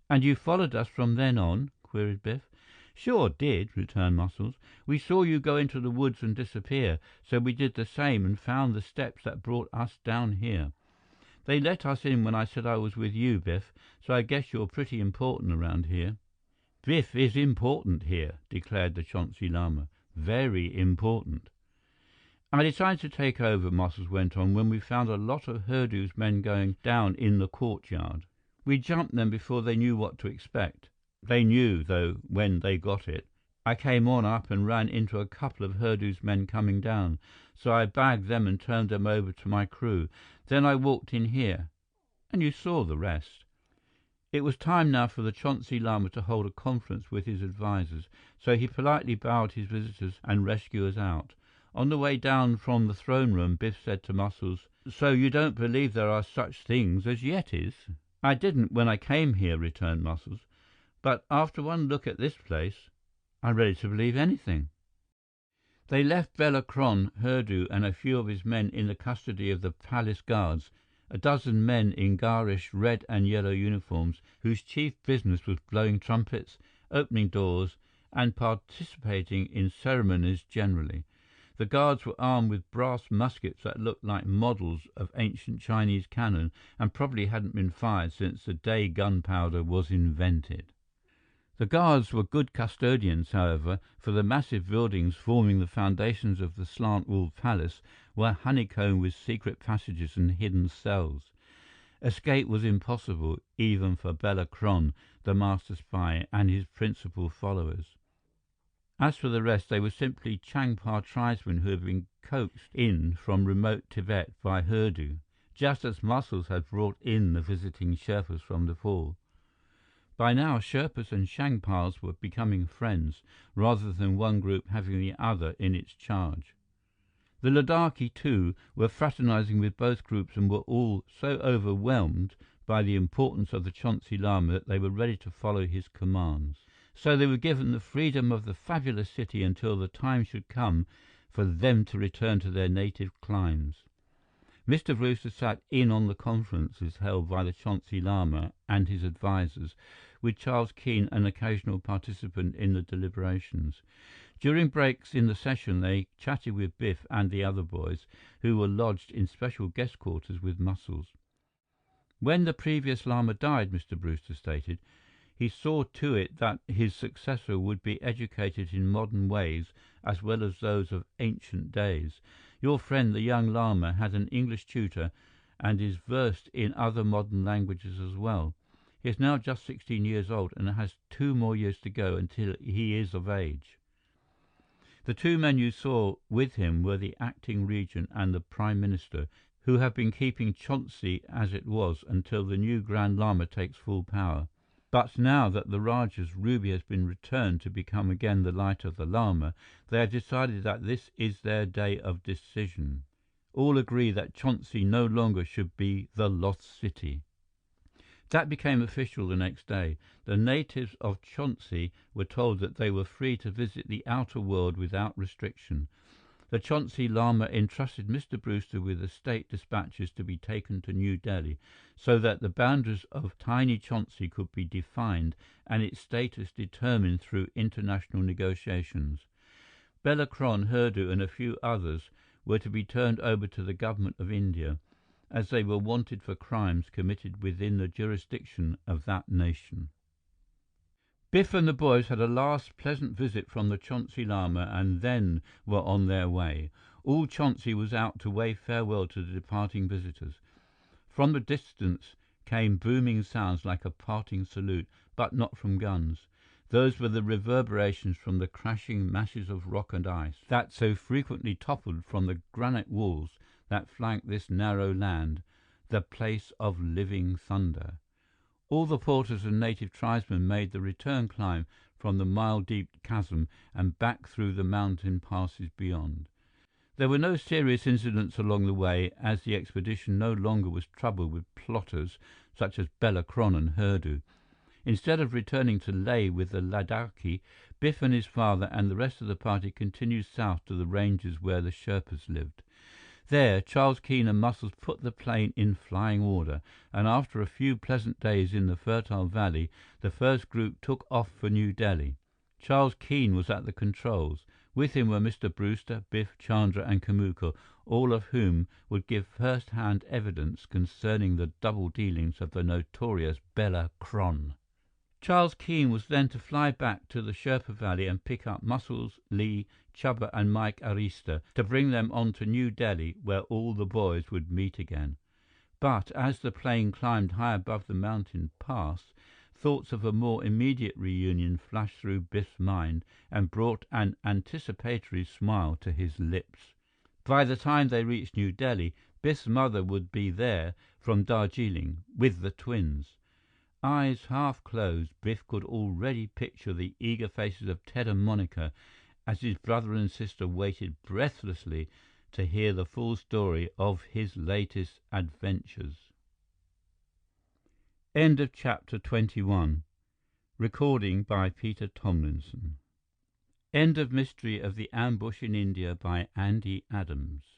"And you followed us from then on?" queried Biff. "Sure did," returned Muscles. "We saw you go into the woods and disappear, so we did the same and found the steps that brought us down here. They let us in when I said I was with you, Biff, so I guess you're pretty important around here." "Biff is important here," declared the Chonsi Lama. "Very important." "I decided to take over," Muscles went on, "when we found a lot of Hurdoo's men going down in the courtyard. We jumped them before they knew what to expect. They knew, though, when they got it. I came on up and ran into a couple of Hurdoo's men coming down, so I bagged them and turned them over to my crew. Then I walked in here, and you saw the rest." It was time now for the Chonsi Lama to hold a conference with his advisors, so he politely bowed his visitors and rescuers out. On the way down from the throne room, Biff said to Muscles, "So you don't believe there are such things as yetis?" "I didn't when I came here," returned Muscles. "But after one look at this place, I'm ready to believe anything." They left Bela Kron, Hurdu, and a few of his men in the custody of the palace guards, a dozen men in garish red and yellow uniforms, whose chief business was blowing trumpets, opening doors, and participating in ceremonies generally. The guards were armed with brass muskets that looked like models of ancient Chinese cannon and probably hadn't been fired since the day gunpowder was invented. The guards were good custodians, however, for the massive buildings forming the foundations of the slant-walled palace were honeycombed with secret passages and hidden cells. Escape was impossible, even for Bela Kron, the master spy, and his principal followers. As for the rest, they were simply Changpa tribesmen who had been coaxed in from remote Tibet by Hurdu, just as Muscles had brought in the visiting Sherpas from Nepal. By now, Sherpas and Changpas were becoming friends, rather than one group having the other in its charge. The Ladakhi, too, were fraternizing with both groups and were all so overwhelmed by the importance of the Chonsi Lama that they were ready to follow his commands. So they were given the freedom of the fabulous city until the time should come for them to return to their native climes. Mr. Brewster sat in on the conferences held by the Chonsi Lama and his advisors, with Charles Keene an occasional participant in the deliberations. During breaks in the session, they chatted with Biff and the other boys, who were lodged in special guest quarters with Muscles. When the previous Lama died, Mr. Brewster stated, he saw to it that his successor would be educated in modern ways as well as those of ancient days. Your friend, the young Lama, had an English tutor and is versed in other modern languages as well. He is now just 16 years old and has 2 more years to go until he is of age. The 2 men you saw with him were the acting regent and the prime minister, who have been keeping Chonsi as it was until the new Grand Lama takes full power. But now that the Rajah's ruby has been returned to become again the light of the Lama, they have decided that this is their day of decision. All agree that Chonsi no longer should be the lost city. That became official the next day. The natives of Chonsi were told that they were free to visit the outer world without restriction. The Chonsi Lama entrusted Mr. Brewster with the state dispatches to be taken to New Delhi, so that the boundaries of tiny Chonsi could be defined and its status determined through international negotiations. Bela Kron, Hurdu and a few others were to be turned over to the government of India, as they were wanted for crimes committed within the jurisdiction of that nation. Biff and the boys had a last pleasant visit from the Chauncey Lama and then were on their way. All Chauncey was out to wave farewell to the departing visitors. From the distance came booming sounds like a parting salute, but not from guns. Those were the reverberations from the crashing masses of rock and ice that so frequently toppled from the granite walls that flanked this narrow land, the place of living thunder. All the porters and native tribesmen made the return climb from the mile-deep chasm and back through the mountain passes beyond. There were no serious incidents along the way, as the expedition no longer was troubled with plotters such as Bela Kron and Hurdu. Instead of returning to Leh with the Ladakhi, Biff and his father and the rest of the party continued south to the ranges where the Sherpas lived. There, Charles Keene and Muscles put the plane in flying order, and after a few pleasant days in the fertile valley, the first group took off for New Delhi. Charles Keene was at the controls. With him were Mr. Brewster, Biff, Chandra and Kamuka, all of whom would give first-hand evidence concerning the double dealings of the notorious Bela Kron. Charles Keene was then to fly back to the Sherpa Valley and pick up Muscles, Lee, Chuba and Mike Arista to bring them on to New Delhi, where all the boys would meet again. But as the plane climbed high above the mountain pass, thoughts of a more immediate reunion flashed through Biff's mind and brought an anticipatory smile to his lips. By the time they reached New Delhi, Biff's mother would be there from Darjeeling with the twins. Eyes half closed, Biff could already picture the eager faces of Ted and Monica as his brother and sister waited breathlessly to hear the full story of his latest adventures. End of chapter 21. Recording by Peter Thomlinson. End of Mystery of the Ambush in India by Andy Adams.